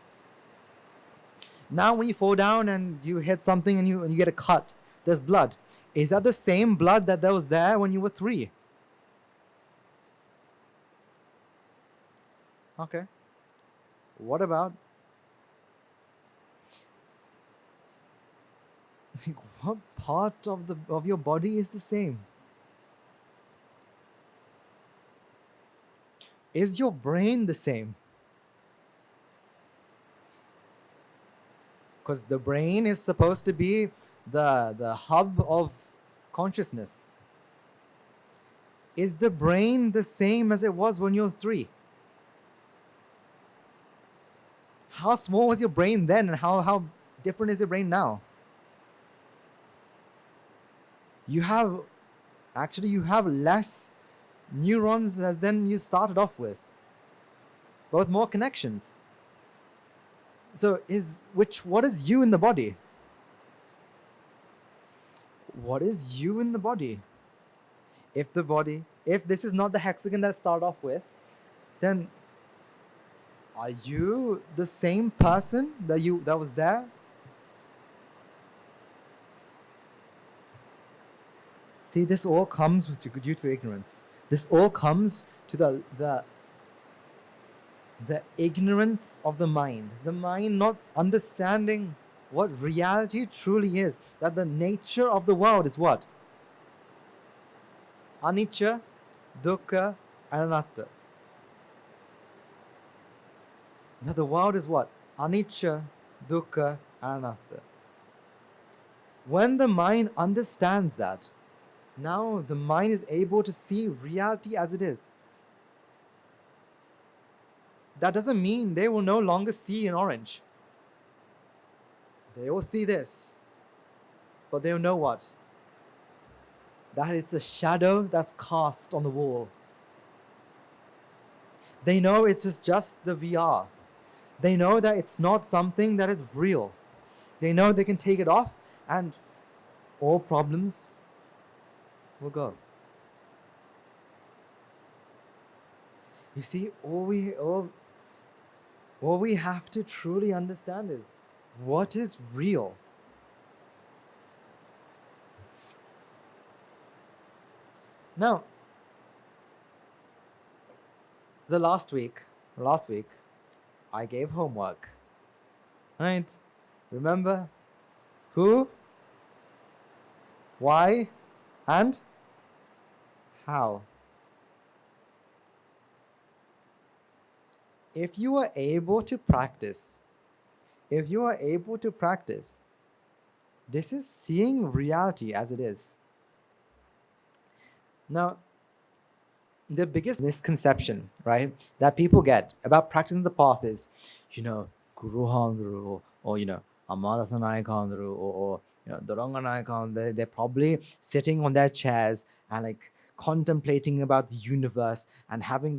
Now when you fall down and you hit something and you get a cut, there's blood. Is that the same blood that was there when you were 3? Okay. What about, what part of your body is the same? Is your brain the same? Because the brain is supposed to be the hub of consciousness. Is the brain the same as it was when you were 3? How small was your brain then, and how different is your brain now? You have less neurons as then you started off with. but with more connections. So what is you in the body? What is you in the body? If this is not the hexagon that I start off with, then are you the same person that was there? See, this all comes due to ignorance. This all comes to the ignorance of the mind. The mind not understanding what reality truly is. That the nature of the world is what? Anicca, dukkha, and anatta. Now the world is what? Anicca, dukkha, and anatta. When the mind understands that, now the mind is able to see reality as it is. That doesn't mean they will no longer see an orange. They will see this. But they'll know what? That it's a shadow that's cast on the wall. They know it's just the VR. They know that it's not something that is real. They know they can take it off and all problems will go. You see, all we have to truly understand is what is real. Now, last week, I gave homework. Right? Remember? Who? Why? And? How? If you are able to practice, this is seeing reality as it is. Now, the biggest misconception, right, that people get about practicing the path is, Guru Handru, or, Amadasanai Handru, or Doranganai Handru, they're probably sitting on their chairs and like contemplating about the universe and having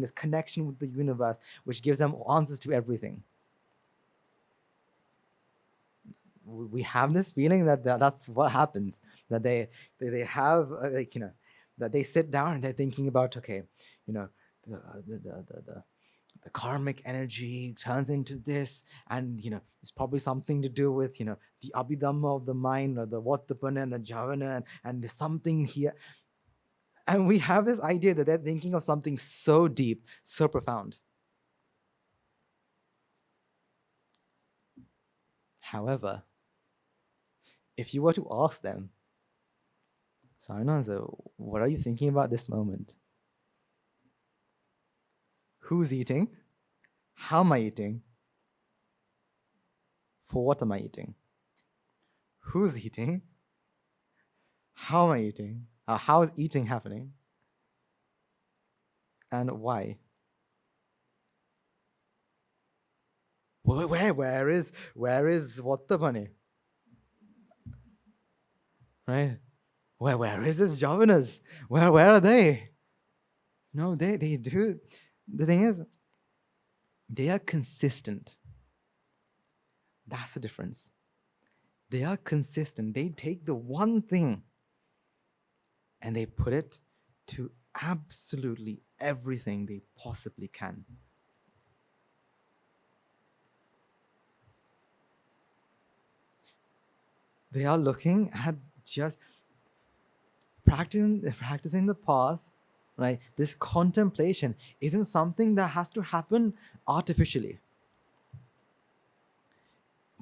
this connection with the universe, which gives them answers to everything. We have this feeling that that's what happens, that they have that they sit down and they're thinking about, okay, the karmic energy turns into this, and it's probably something to do with the abhidhamma of the mind, or the Vattapana and the Javana, and there's something here. And we have this idea that they're thinking of something so deep, so profound. However, if you were to ask them, Sarnanza, what are you thinking about this moment? Who's eating? How am I eating? For what am I eating? Who's eating? How am I eating? How is eating happening? And why? Where is Vattapani? Right? Where is this javanas? Where are they? No, they do. The thing is, they are consistent. That's the difference. They are consistent. They take the one thing and they put it to absolutely everything they possibly can. They are looking at just practicing the path, right? This contemplation isn't something that has to happen artificially.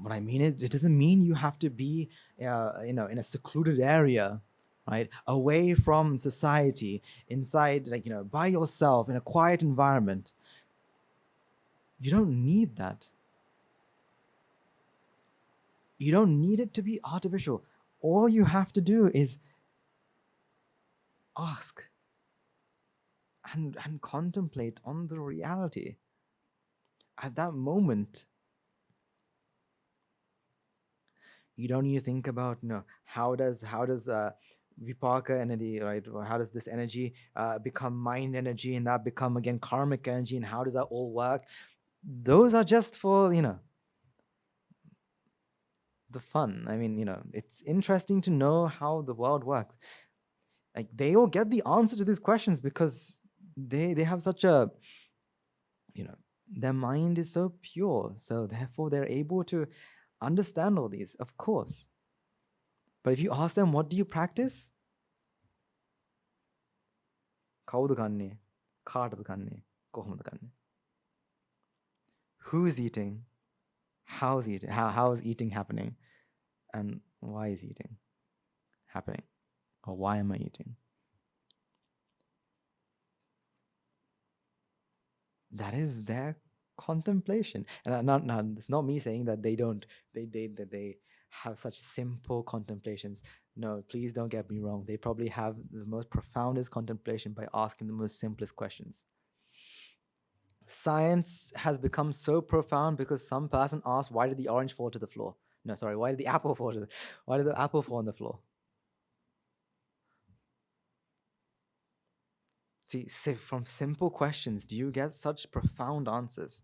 What I mean is, it doesn't mean you have to be, in a secluded area, right, away from society, inside, by yourself in a quiet environment. You don't need that. You don't need it to be artificial. All you have to do is ask and contemplate on the reality at that moment. You don't need to think about how does vipaka energy, right? Or how does this energy become mind energy, and that become again karmic energy, and how does that all work? Those are just for, the fun. I mean, it's interesting to know how the world works. Like, they all get the answer to these questions because they have such a, their mind is so pure, so therefore they're able to understand all these, of course. But if you ask them, what do you practice? කවුද කන්නේ? කාටද කන්නේ? කොහොමද කන්නේ? Who's eating? How's eating? How is eating happening? And why is eating happening? Or why am I eating? That is their contemplation. And it's not me saying that they have such simple contemplations. No, please don't get me wrong. They probably have the most profoundest contemplation by asking the most simplest questions. Science has become so profound because some person asked, why did the orange fall to the floor? No, sorry, why did the apple fall why did the apple fall on the floor? See, from simple questions, do you get such profound answers?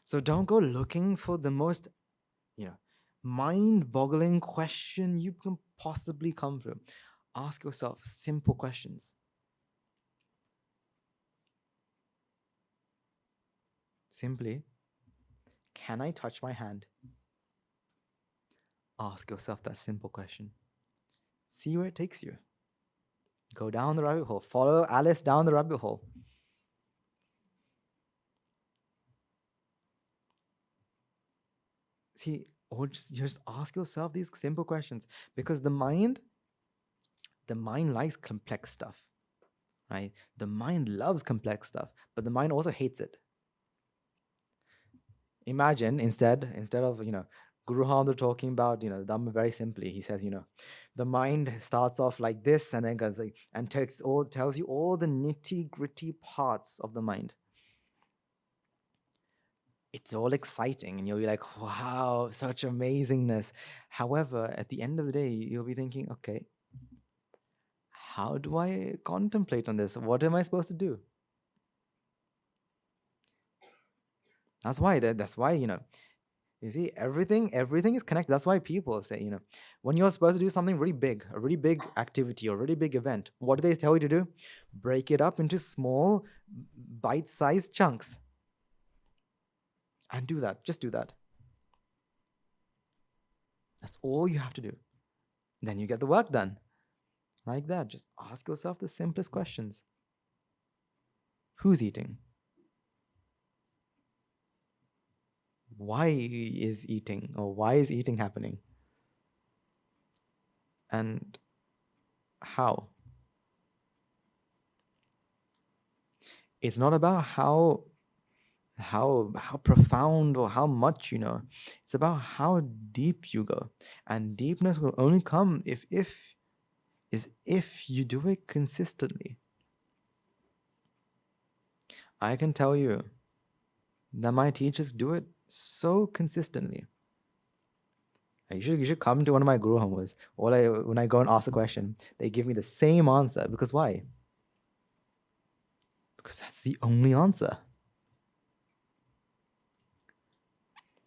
So don't go looking for the most, mind-boggling question you can possibly come through. Ask yourself simple questions. Simply, can I touch my hand? Ask yourself that simple question. See where it takes you. Go down the rabbit hole. Follow Alice down the rabbit hole. See, or just ask yourself these simple questions, because the mind likes complex stuff, right? The mind loves complex stuff, but the mind also hates it. Imagine instead of Guru Hamdar talking about Dhamma very simply, he says the mind starts off like this and then goes like, and tells you all the nitty gritty parts of the mind. It's all exciting and you'll be like, wow, such amazingness. However, at the end of the day, you'll be thinking, okay, how do I contemplate on this? What am I supposed to do? That's why you see, everything is connected. That's why people say, when you're supposed to do something really big, a really big activity or a really big event, what do they tell you to do? Break it up into small, bite-sized chunks. And do that. Just do that. That's all you have to do. Then you get the work done. Like that. Just ask yourself the simplest questions. Who's eating? Why is eating, or why is eating happening? And how? It's not about how profound or how much you know. It's about how deep you go. And deepness will only come if you do it consistently. I can tell you that my teachers do it so consistently. You should come to one of my guru homeworks. When I go and ask a question, they give me the same answer. Because why? Because that's the only answer.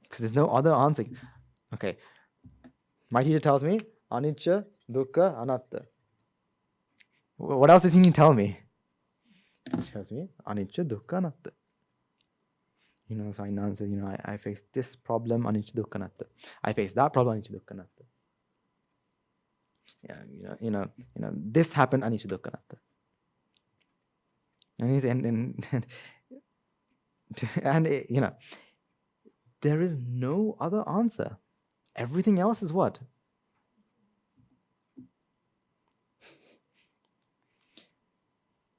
Because there's no other answer. Okay. My teacher tells me, anicca, dukkha, anatta. What else does he need to tell me? He tells me, anicca, dukkha, anatta. So I answer, I face this problem, anicca, dukkha, anatta. I face that problem, anicca, dukkha, anatta. This happened, anicca, dukkha, anatta. And there is no other answer. Everything else is what?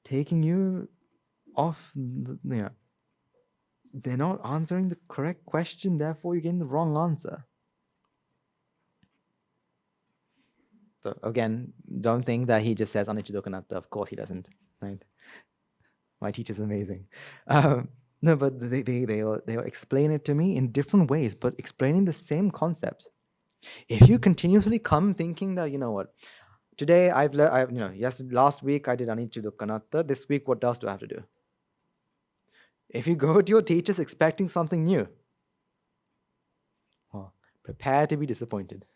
Taking you off, they're not answering the correct question, therefore you're getting the wrong answer. So again, don't think that he just says anicca, dukkha, anatta. Of course he doesn't, right? My teacher's amazing. No, but they'll explain it to me in different ways, but explaining the same concepts. If you continuously come thinking that, today yes, last week I did Anichidu Kanatta, this week what else do I have to do? If you go to your teachers expecting something new, well, prepare to be disappointed.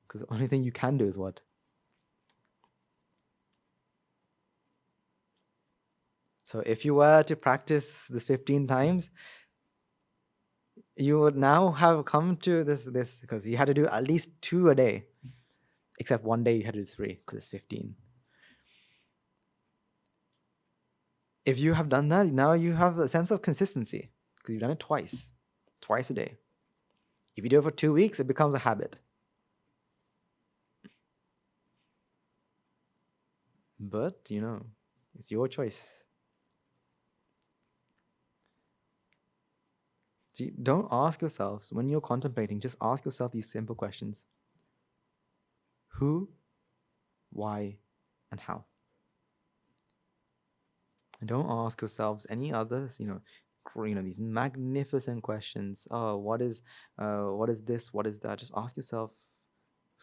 Because the only thing you can do is what? So if you were to practice this 15 times, you would now have come to this because you had to do at least 2 a day. Except one day you had to do 3 because it's 15. If you have done that, now you have a sense of consistency because you've done it twice a day. If you do it for 2 weeks, it becomes a habit. But, it's your choice. See, don't ask yourselves, when you're contemplating, just ask yourself these simple questions. Who, why, and how? And don't ask yourselves any others, these magnificent questions. Oh, what is this? What is that? Just ask yourself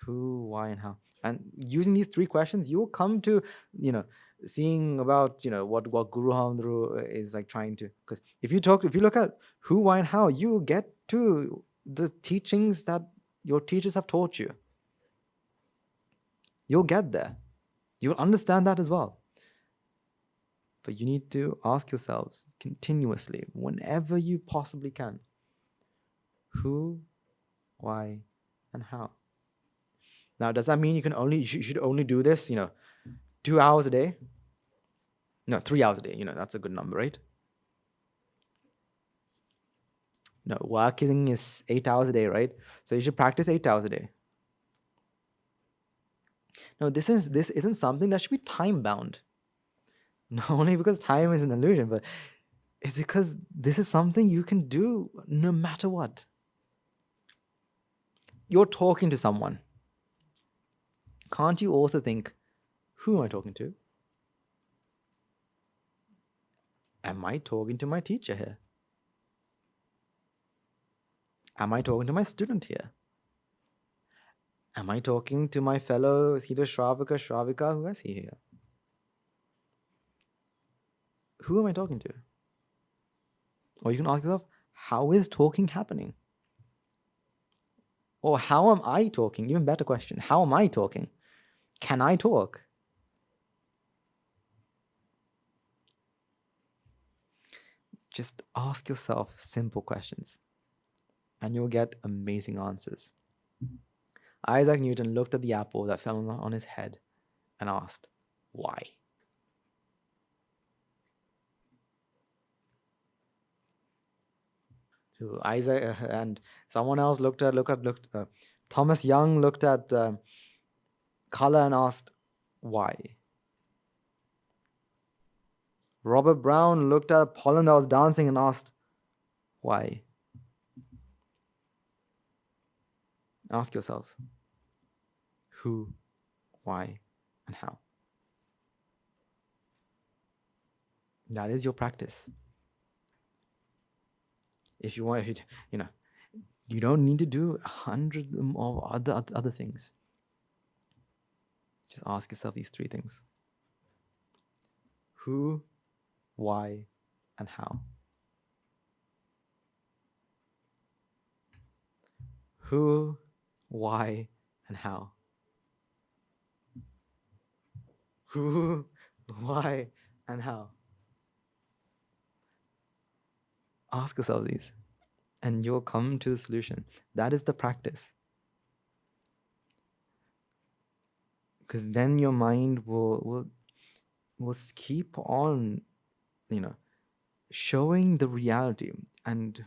who, why, and how. And using these 3 questions, you will come to, seeing about, what Guru Hamdru is like trying to. Because if you look at who, why, and how, you get to the teachings that your teachers have taught you. You'll get there. You'll understand that as well. But you need to ask yourselves continuously, whenever you possibly can, who, why, and how. Now, does that mean you should only do this, 2 hours a day? No, 3 hours a day. That's a good number, right? No, working is 8 hours a day, right? So you should practice 8 hours a day. No, this isn't something that should be time bound. Not only because time is an illusion, but it's because this is something you can do no matter what. You're talking to someone. Can't you also think, who am I talking to? Am I talking to my teacher here? Am I talking to my student here? Am I talking to my fellow Sita Shravika who I see here? Who am I talking to? Or you can ask yourself, how is talking happening? Or how am I talking? Even better question, how am I talking? Can I talk? Just ask yourself simple questions and you'll get amazing answers. Isaac Newton looked at the apple that fell on his head and asked, why? So Isaac and someone else Thomas Young looked at color and asked, why? Robert Brown looked at pollen that was dancing and asked, why? Ask yourselves, who, why, and how. That is your practice. If you want, you don't need to do 100 of other things. Just ask yourself these 3 things. Who, why, and how. Who, why, and how. Who, why, and how. Ask yourself these, and you'll come to the solution. That is the practice. Because then your mind will keep on, showing the reality, and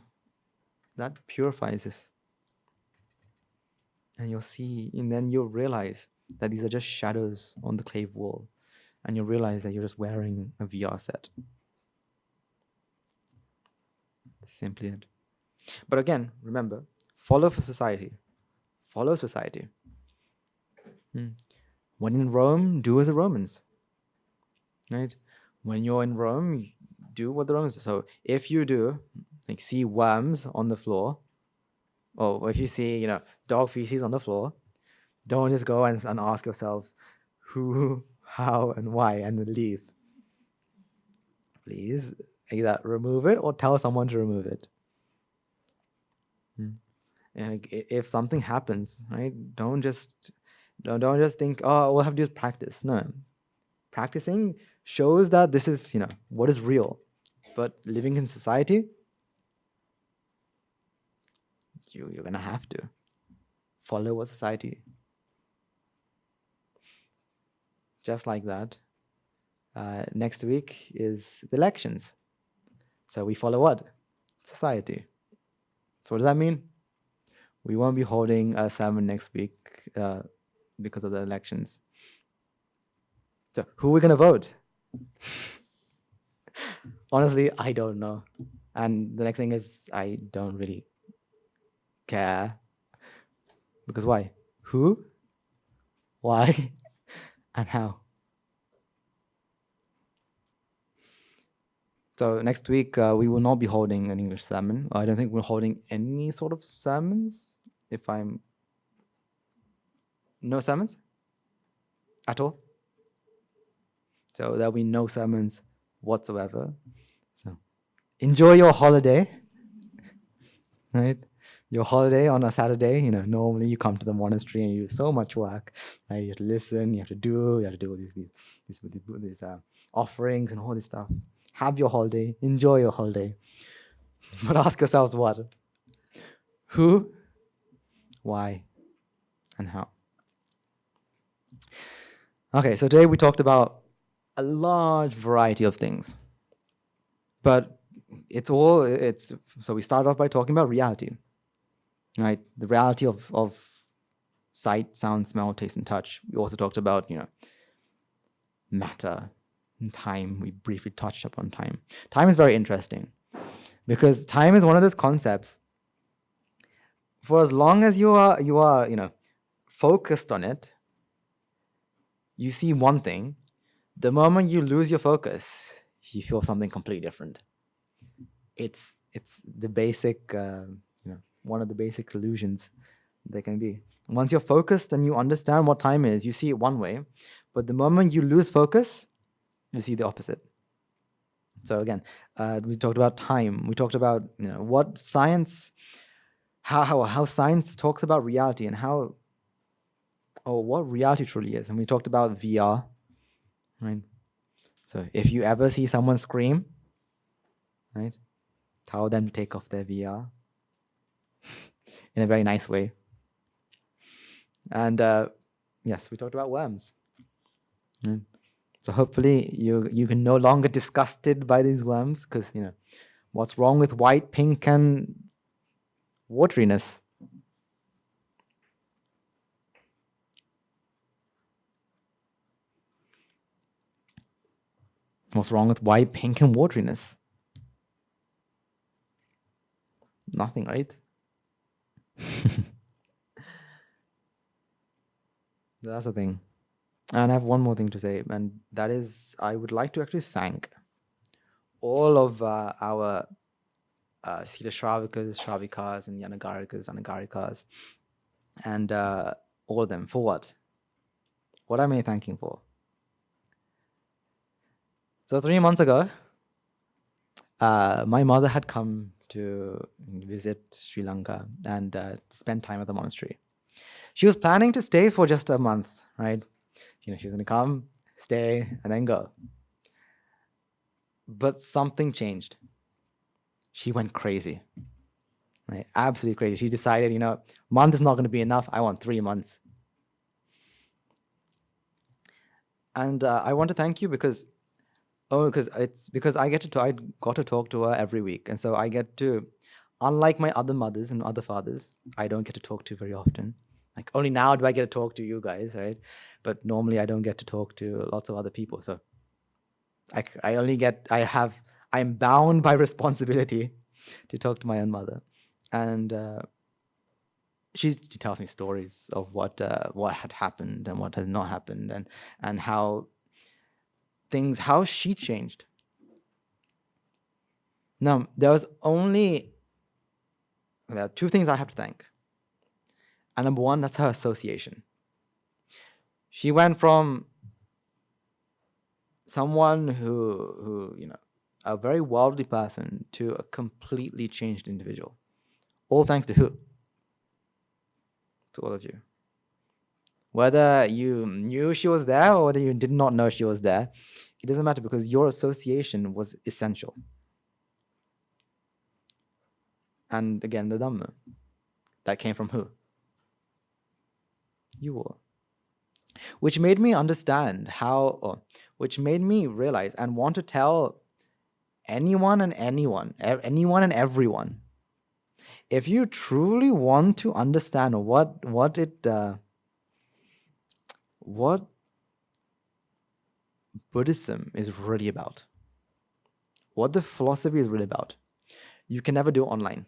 that purifies this. And you'll see, and then you'll realize that these are just shadows on the cave wall, and you'll realize that you're just wearing a VR set. Simply it. But again, remember, follow society. Follow society. When in Rome, do as the Romans. Right? When you're in Rome, do what the Romans do. So if you do, see worms on the floor, or if you see, dog feces on the floor, don't just go and ask yourselves who, how, and why, and then leave. Please either remove it or tell someone to remove it. And if something happens, right, don't just think, oh, all I have to do is practice. No, practicing shows that this is what is real. But living in society, you're gonna have to follow what society. Just like that. Next week is the elections. So we follow what? Society. So what does that mean? We won't be holding a sermon next week because of the elections. So who are we going to vote? Honestly, I don't know. And the next thing is I don't really care. Because why? Who? Why? And how? So next week, we will not be holding an English sermon. I don't think we're holding any sort of sermons. No sermons at all. So there'll be no sermons whatsoever. So enjoy your holiday, right? Your holiday on a Saturday, normally you come to the monastery and you do so much work, right? You have to listen, you have to do these offerings and all this stuff. Have your holiday, enjoy your holiday. But ask yourselves what? Who, why, and how? Okay, so today we talked about a large variety of things. But so we started off by talking about reality, right? The reality of sight, sound, smell, taste, and touch. We also talked about, matter and time. We briefly touched upon time. Time is very interesting because time is one of those concepts. For as long as you are focused on it, you see one thing. The moment you lose your focus, you feel something completely different. It's the basic, one of the basic illusions there can be. Once you're focused and you understand what time is, you see it one way. But the moment you lose focus, you see the opposite. So again, we talked about time. We talked about what science, how science talks about reality and what reality truly is. And we talked about VR, right? So if you ever see someone scream, right, tell them to take off their VR in a very nice way. And yes, we talked about worms. Right? So hopefully you can no longer disgusted by these worms because what's wrong with white, pink, and wateriness? What's wrong with white, pink, and wateriness? Nothing, right? That's the thing. And I have one more thing to say, and that is I would like to actually thank all of our Sila Shravikas, Shravikas, and Yanagarikas, Anagarikas, and all of them. For what? What am I thanking for? So 3 months ago, my mother had come to visit Sri Lanka and spend time at the monastery. She was planning to stay for just a month, right? She was going to come, stay, and then go. But something changed. She went crazy, right? Absolutely crazy. She decided, month is not going to be enough. I want 3 months. And I want to thank you because I got to talk to her every week. And so I get to, unlike my other mothers and other fathers, I don't get to talk to very often. Like only now do I get to talk to you guys, right? But normally I don't get to talk to lots of other people. So I'm bound by responsibility to talk to my own mother. And she tells me stories of what had happened and what has not happened and how she changed. Now, there was only there are two things I have to thank. And number one, that's her association. She went from someone who a very worldly person to a completely changed individual. All thanks to who? To all of you. Whether you knew she was there or whether you did not know she was there, it doesn't matter, because your association was essential. And again, the Dhamma, that came from who? You all. Which made me understand which made me realize and want to tell anyone and everyone, if you truly want to understand what Buddhism is really about, what the philosophy is really about, you can never do it online.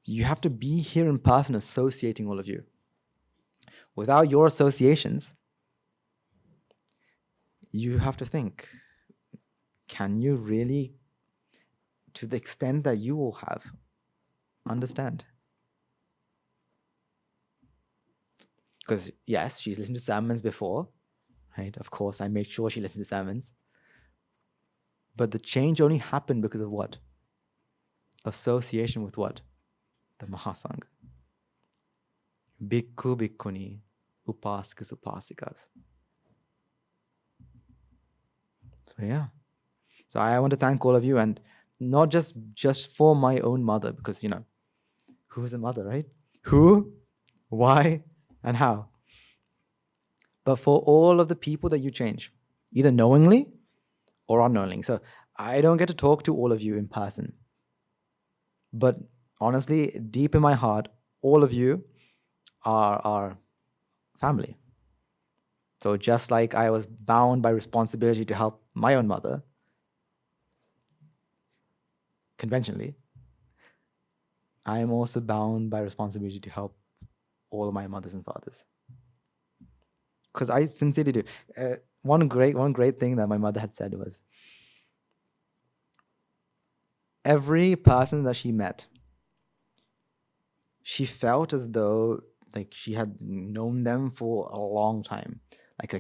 You have to be here in person associating all of you. Without your associations, you have to think, can you really, to the extent that you all have, understand? Because yes, she's listened to sermons before, right? Of course, I made sure she listened to sermons. But the change only happened because of what? Association with what? The Mahasangha. Bhikkhu, bhikkhuni, upasakas, upasikas. So yeah. So I want to thank all of you, and not just for my own mother, because who's the mother, right? Who, why, and how. But for all of the people that you change, either knowingly or unknowingly. So I don't get to talk to all of you in person. But honestly, deep in my heart, all of you are family. So just like I was bound by responsibility to help my own mother, conventionally, I am also bound by responsibility to help all of my mothers and fathers. Because I sincerely do. One great thing that my mother had said was, every person that she met, she felt as though like she had known them for a long time, like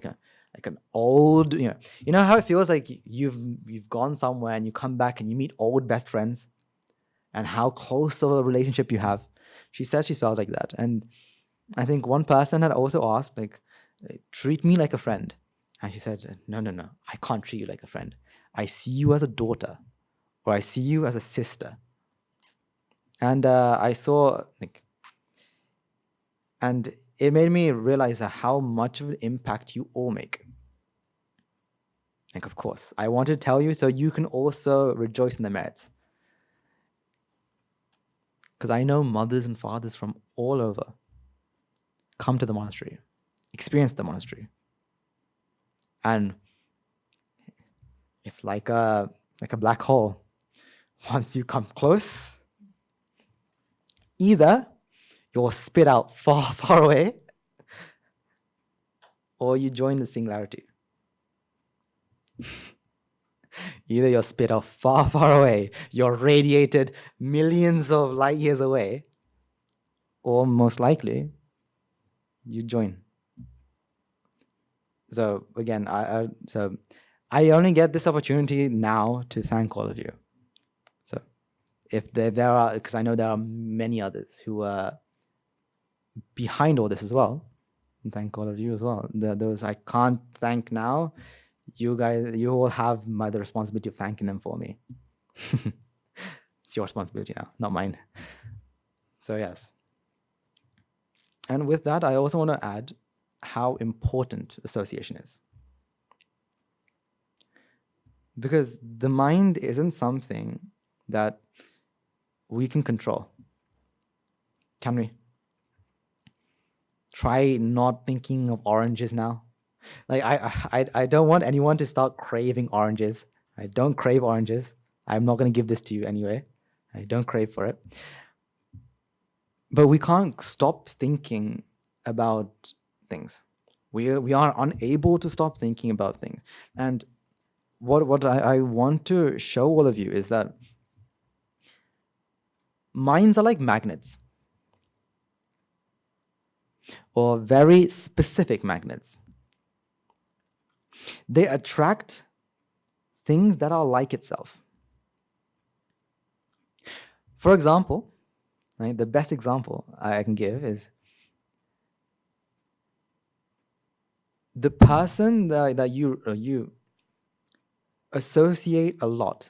an old, you know how it feels like you've gone somewhere and you come back and you meet old best friends, and how close of a relationship you have. She said she felt like that. And I think one person had also asked, like, treat me like a friend. And she said, no, I can't treat you like a friend. I see you as a daughter, or I see you as a sister. And I saw, like, and it made me realize how much of an impact you all make. Like, of course, I want to tell you so you can also rejoice in the merits. Because I know mothers and fathers from all over come to the monastery, experience the monastery. And it's like a black hole. Once you come close, either you're spit out far, far away, or you join the singularity. Either you're spit out far, far away, you're radiated millions of light years away, or most likely, you join. So again, I only get this opportunity now to thank all of you. So if there are, because I know there are many others who are behind all this as well, and thank all of you as well. Those I can't thank now, you guys, you all have the responsibility of thanking them for me. It's your responsibility now, not mine. So yes. And with that, I also want to add how important association is. Because the mind isn't something that we can control. Can we? Try not thinking of oranges now. Like I don't want anyone to start craving oranges. I don't crave oranges. I'm not going to give this to you anyway. I don't crave for it. But we can't stop thinking about things. We are unable to stop thinking about things. And what I want to show all of you is that minds are like magnets, or very specific magnets. They attract things that are like itself. For example, right, the best example I can give is the person that you associate a lot,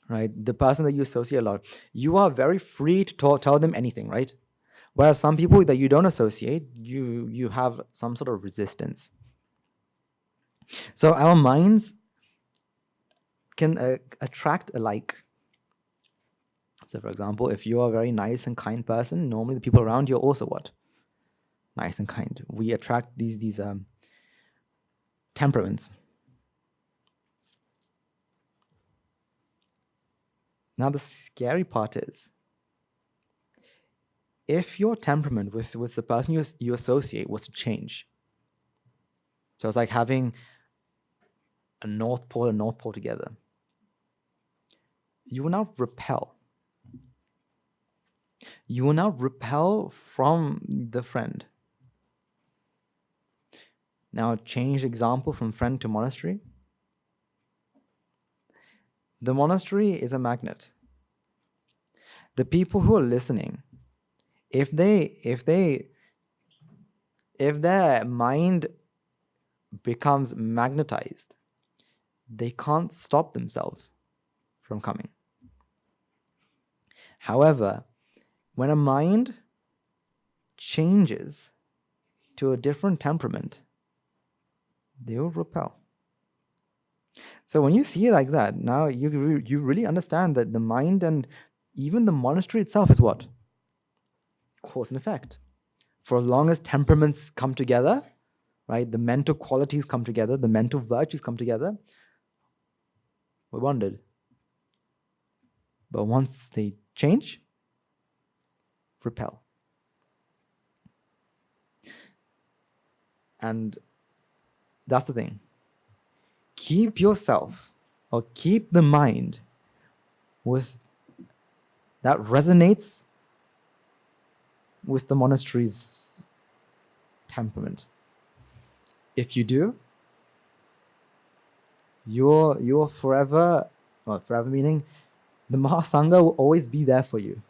right? The person that you associate a lot, you are very free to tell them anything, right? Whereas some people that you don't associate, you have some sort of resistance. So our minds can attract alike. So for example, if you are a very nice and kind person, normally the people around you are also what? Nice and kind. We attract these temperaments. Now the scary part is, if your temperament with the person you associate was to change, so it's like having a North Pole and North Pole together, you will now repel. You will now repel from the friend. Now change example from friend to monastery. The monastery is a magnet. The people who are listening, if their mind becomes magnetized, they can't stop themselves from coming. However, when a mind changes to a different temperament, they will repel. So when you see it like that, now you really understand that the mind and even the monastery itself is what? Cause and effect. For as long as temperaments come together, right, the mental qualities come together, the mental virtues come together, we're bonded. But once they change, repel. And that's the thing. Keep yourself, or keep the mind with that resonates with the monastery's temperament. If you do, you're forever, well, forever meaning the Mahasangha will always be there for you.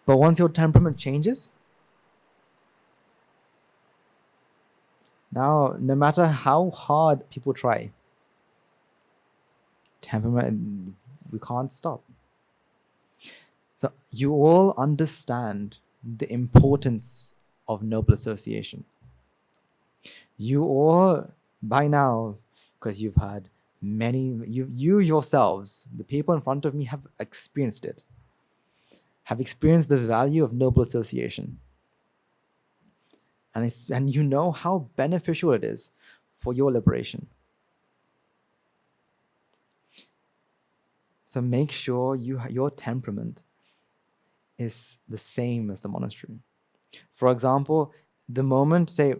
But once your temperament changes, now no matter how hard people try, temperament, we can't stop. So you all understand the importance of noble association. You all, by now, because you've had many, you yourselves, the people in front of me have experienced it, have experienced the value of noble association. And you know how beneficial it is for your liberation. So make sure your temperament is the same as the monastery. For example, the moment, say,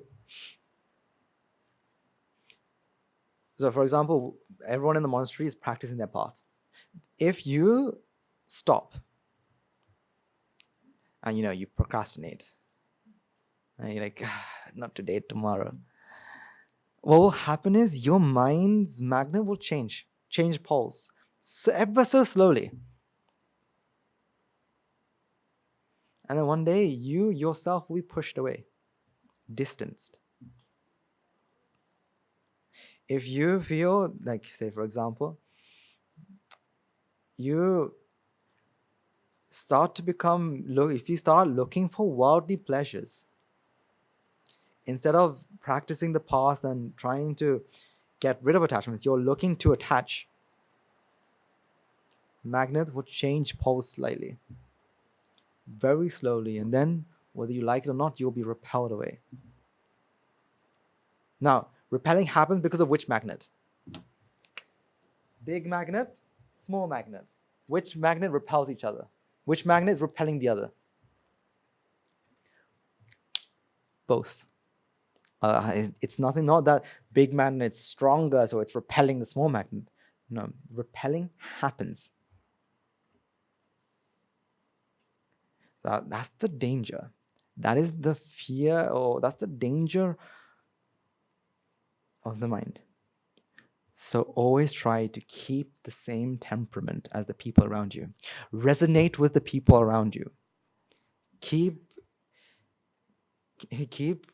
so for example, everyone in the monastery is practicing their path. If you stop and you procrastinate, and you're like, not today, tomorrow, what will happen is your mind's magnet will change poles, so ever so slowly. And then one day, you yourself will be pushed away, distanced. If you feel like, say, for example, you start to if you start looking for worldly pleasures, instead of practicing the path and trying to get rid of attachments, you're looking to attach, magnets will change poles slightly, very slowly, and then whether you like it or not, you'll be repelled away. Now, repelling happens because of which magnet? Big magnet, small magnet. Which magnet repels each other? Which magnet is repelling the other? Both. It's nothing, not that big magnet is stronger, so it's repelling the small magnet. No, repelling happens. That's the danger. That is the fear, or that's the danger of the mind. So always try to keep the same temperament as the people around you. Resonate with the people around you. Keep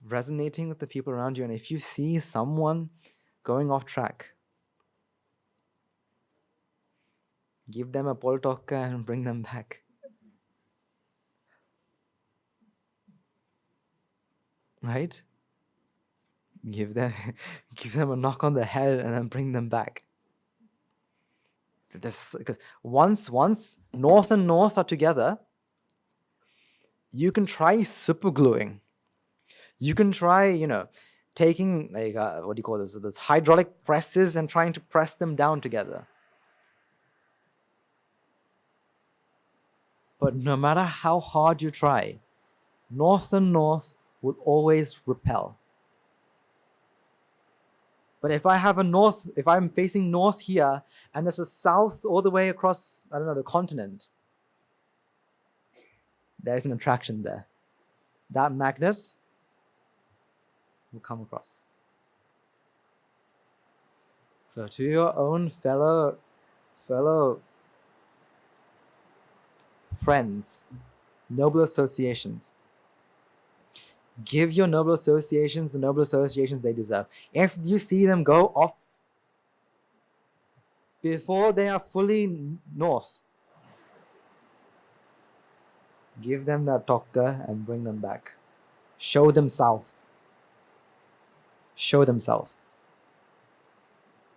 resonating with the people around you. And if you see someone going off track, give them a poltokka and bring them back. Right? Give them a knock on the head and then bring them back. Because once north and north are together, you can try super gluing. You can try, taking like what do you call this hydraulic presses and trying to press them down together. But no matter how hard you try, north and north will always repel. But if I'm facing north here and there's a south all the way across, I don't know, the continent, there's an attraction there. That magnet will come across. So to your own fellow friends, noble associations, give your noble associations the noble associations they deserve. If you see them go off before they are fully north, give them that tokka and bring them back. Show them south. Show them south.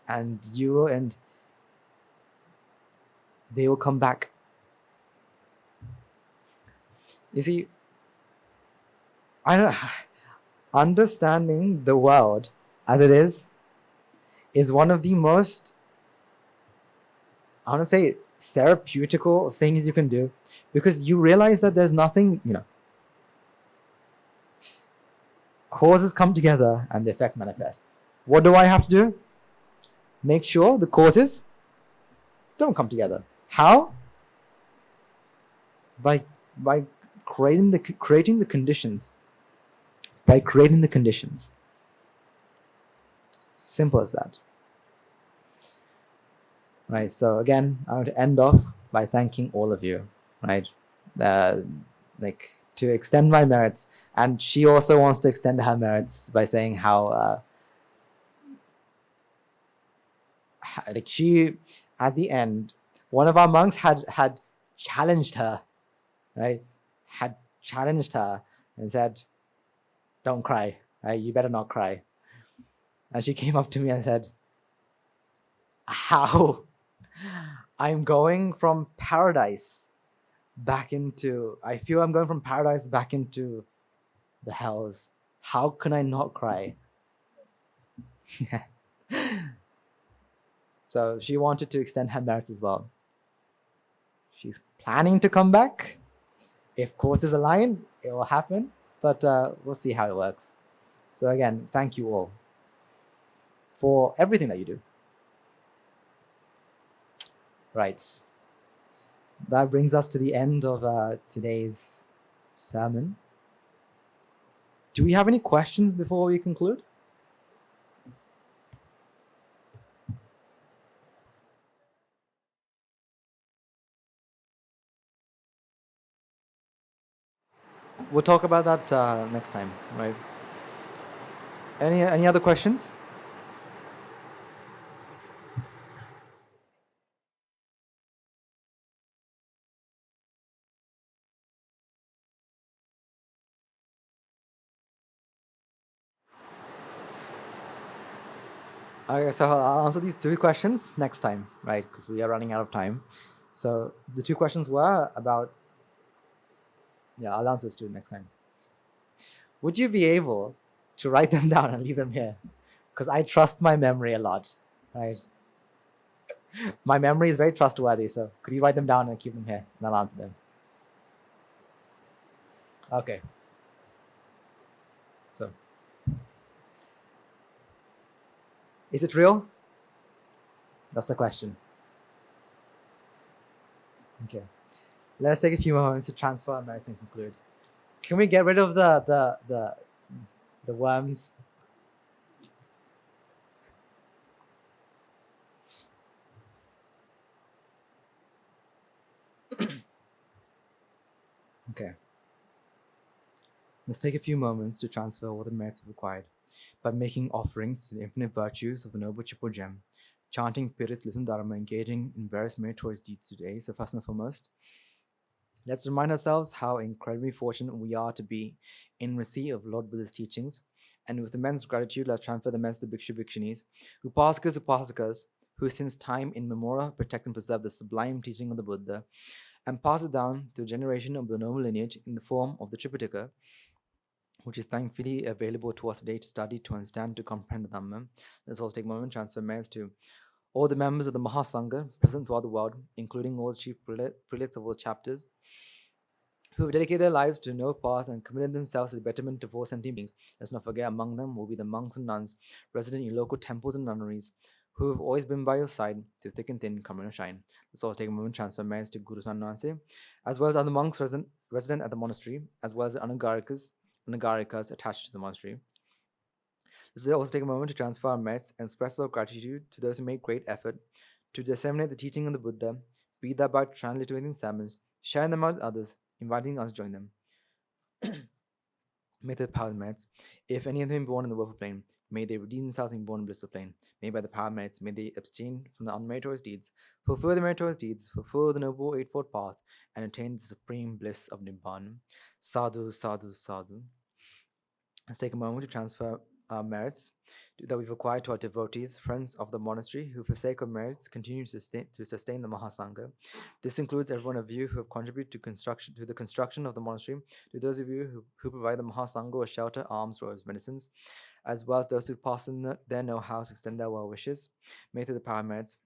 And they will come back. You see, understanding the world as it is one of the most, I want to say, therapeutical things you can do, because you realize that there's nothing, causes come together and the effect manifests. What do I have to do? Make sure the causes don't come together. How? By creating the conditions. By creating the conditions. Simple as that. Right. So again, I want to end off by thanking all of you. Right. To extend my merits, and she also wants to extend her merits by saying how she, at the end, one of our monks had challenged her, right? Had challenged her and said, "Don't cry, right? You better not cry." And she came up to me and said, "How? I'm going from paradise back into, I feel I'm going from paradise back into the hells. How can I not cry?" So she wanted to extend her merits as well. She's planning to come back. If courses align, it will happen, but we'll see how it works. So again, thank you all for everything that you do. Right. That brings us to the end of today's sermon. Do we have any questions before we conclude? We'll talk about that next time, right? Any other questions? Okay, so I'll answer these two questions next time, right? Because we are running out of time. So the two questions were about, I'll answer this two next time. Would you be able to write them down and leave them here? Because I trust my memory a lot, right? My memory is very trustworthy, so could you write them down and keep them here, and I'll answer them. Okay. So, is it real? That's the question. Okay. Let's take a few moments to transfer our merits and conclude. Can we get rid of the worms? Okay. Let's take a few moments to transfer all the merits required by making offerings to the infinite virtues of the Noble Triple Gem, chanting Pirits, Listen Dharma, engaging in various meritorious deeds today. So, first and foremost, let's remind ourselves how incredibly fortunate we are to be in receipt of Lord Buddha's teachings. And with immense gratitude, let's transfer the message to Bhikshu Bhikshunis, Upasakas, who since time immemorial protect and preserve the sublime teaching of the Buddha and pass it down to a generation of the noble lineage in the form of the Tripitaka, which is thankfully available to us today to study, to understand, to comprehend the Dhamma. Let's also take a moment to transfer merits to all the members of the Mahasangha present throughout the world, including all the chief prelates of all chapters, who have dedicated their lives to no path and committed themselves to the betterment of all sentient beings. Let's not forget, among them will be the monks and nuns resident in local temples and nunneries, who have always been by your side through thick and thin, come and shine. Let's also take a moment to transfer merits to Guru Sannanse, as well as other monks resident at the monastery, as well as the Anagarikas attached to the monastery. Let's also take a moment to transfer our merits and express our gratitude to those who made great effort to disseminate the teaching of the Buddha, be that by transliterating sermons, sharing them out with others, inviting us to join them. May the power of merits, if any of them be born in the willful plane, may they redeem themselves and be born in blissful plane. May by the power of merits, may they abstain from the unmeritorious deeds, fulfill the meritorious deeds, fulfill the noble eightfold path, and attain the supreme bliss of Nibbana. Sadhu, sadhu, sadhu. Let's take a moment to transfer our merits that we've acquired to our devotees, friends of the monastery, who for sake of merits continue to sustain the Mahasangha. This includes every one of you who have contributed to the construction of the monastery, to those of you who provide the Mahasangha with shelter, alms, robes, medicines, as well as those who pass in their know-how to extend their well wishes. May through the power of merits,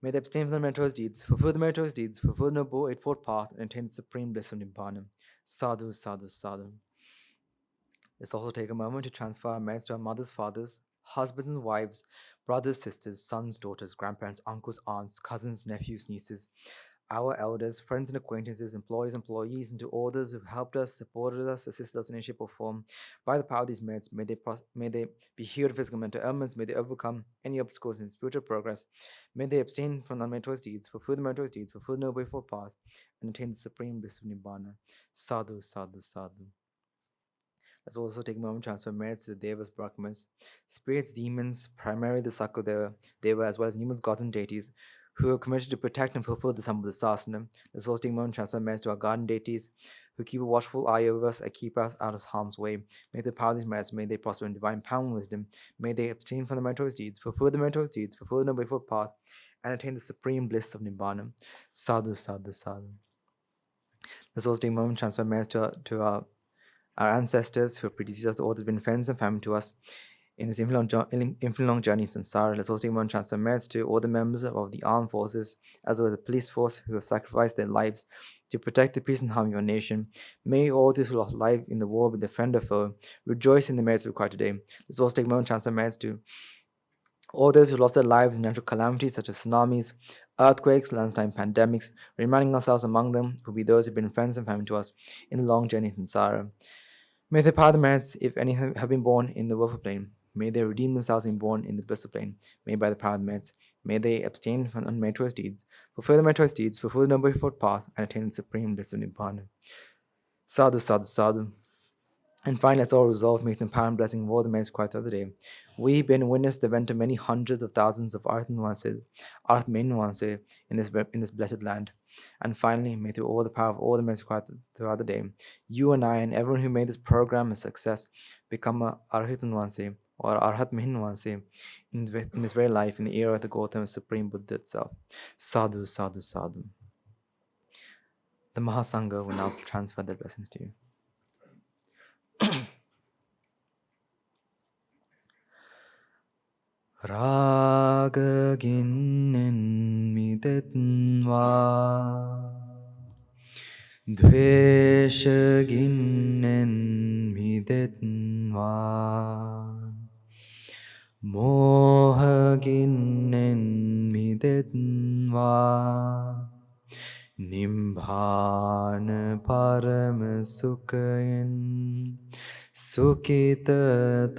may they abstain from the meritorious deeds, fulfill the meritorious deeds, fulfill the noble eightfold path, and attain the supreme bliss of Nibbana. Sadhu, sadhu, sadhu. Let's also take a moment to transfer our merits to our mothers, fathers, husbands and wives, brothers, sisters, sons, daughters, grandparents, uncles, aunts, cousins, nephews, nieces, our elders, friends and acquaintances, employees, and to all those who have helped us, supported us, assisted us in any shape or form. By the power of these merits, may they be healed of physical and mental ailments, may they overcome any obstacles in spiritual progress, may they abstain from unmeritorious deeds, fulfill the meritorious deeds, fulfill the noble eightfold path, and attain the supreme bliss of Nibbana. Sadhu, sadhu, sadhu. Let's also take a moment to transfer merits to the Devas, Brahmas, spirits, demons, primarily the Sakadeva, Deva, as well as numerous gods and deities, who are committed to protect and fulfill the Sambhava Sasana. Let's also take a moment to transfer merits to our garden deities, who keep a watchful eye over us and keep us out of harm's way. May the power of these merits, may they prosper in divine power and wisdom. May they abstain from the meritorious deeds, fulfill the meritorious deeds, fulfill the noble eightfold path, and attain the supreme bliss of Nibbana. Sadhu, sadhu, sadhu. Let's also take a moment to transfer merits to our ancestors who have predeceased us, all that have been friends and family to us in this infinite long journey in samsara. Let's also take one transfer merits to all the members of the armed forces, as well as the police force who have sacrificed their lives to protect the peace and harmony of our nation. May all those who lost life in the war with the friend or foe rejoice in the merits required today. Let's also take one transfer merits to all those who lost their lives in natural calamities such as tsunamis, earthquakes, landslide, pandemics. Reminding ourselves among them will be those who have been friends and family to us in the long journey in samsara. May the power of the merits, if any have been born in the willful plane, may they redeem themselves and be born in the blissful plane. May by the power of the merits, may they abstain from unmeritorious deeds, fulfill the meritorious deeds, fulfill the noble eightfold path, and attain the supreme bliss of Nibbana. Sadhu, sadhu, sadhu. And finally, let's all resolve, make the power and blessing of all the merits required throughout the day. We've been witness the event of many hundreds of thousands of Arthmanuanse in this blessed land. And finally, may through all the power of all the merits required throughout the day, you and I and everyone who made this program a success become a Arhitanwanse or Arhatmahinwanse in this very life, in the era of the Gautama Supreme Buddha itself. Sadhu, sadhu, sadhu. The Mahasangha will now transfer their blessings to you. Ragaginnen mitetva Dveshaginnen mitetva Mohaginnen mitetva නිම්භාන පරම සුඛයෙන් සුකිතතරවෙත්වා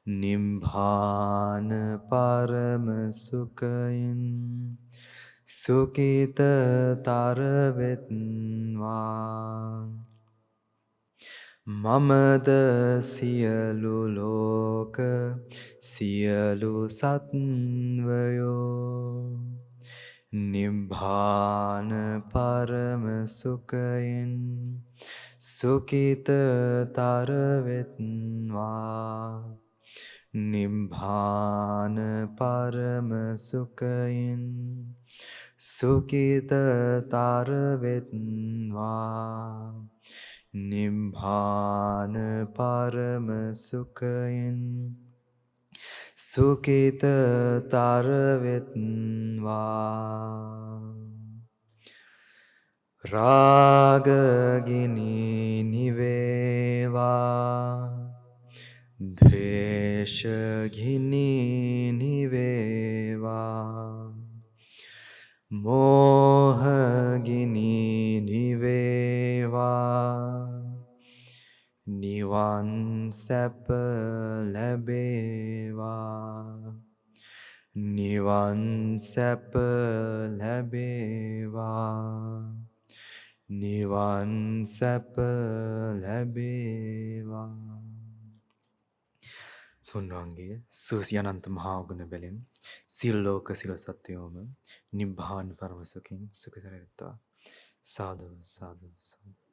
නිම්භාන පරම සුඛයෙන් සුකිතතරවෙත්වා මමද සියලු ලෝක සියලු සත්වයෝ නිබ්බාන පරම සුඛයෙන් සුඛිතතර වෙත්වා නිබ්බාන පරම සුඛයෙන් සුඛිතතර වෙත්වා නිබ්බාන පරම සුඛයෙන් සුඛිතතර වෙත්වා රාගගිනි නිවේවා ද්වේෂගිනි නිවේවා මෝහගිනි නිවේවා නිවන් සැප ලැබේවා නිවන් සැප ලැබේවා නිවන් සැප ලැබේවා තුන්වන්ගේ සූසි අනන්ත මහා ගුණ බැලෙන් සියලු ලෝක සියලු සත්වයෝම නිබ්බාන පරම සුඛින් සුඛතර වෙත්වා සාදු සාදු සාදු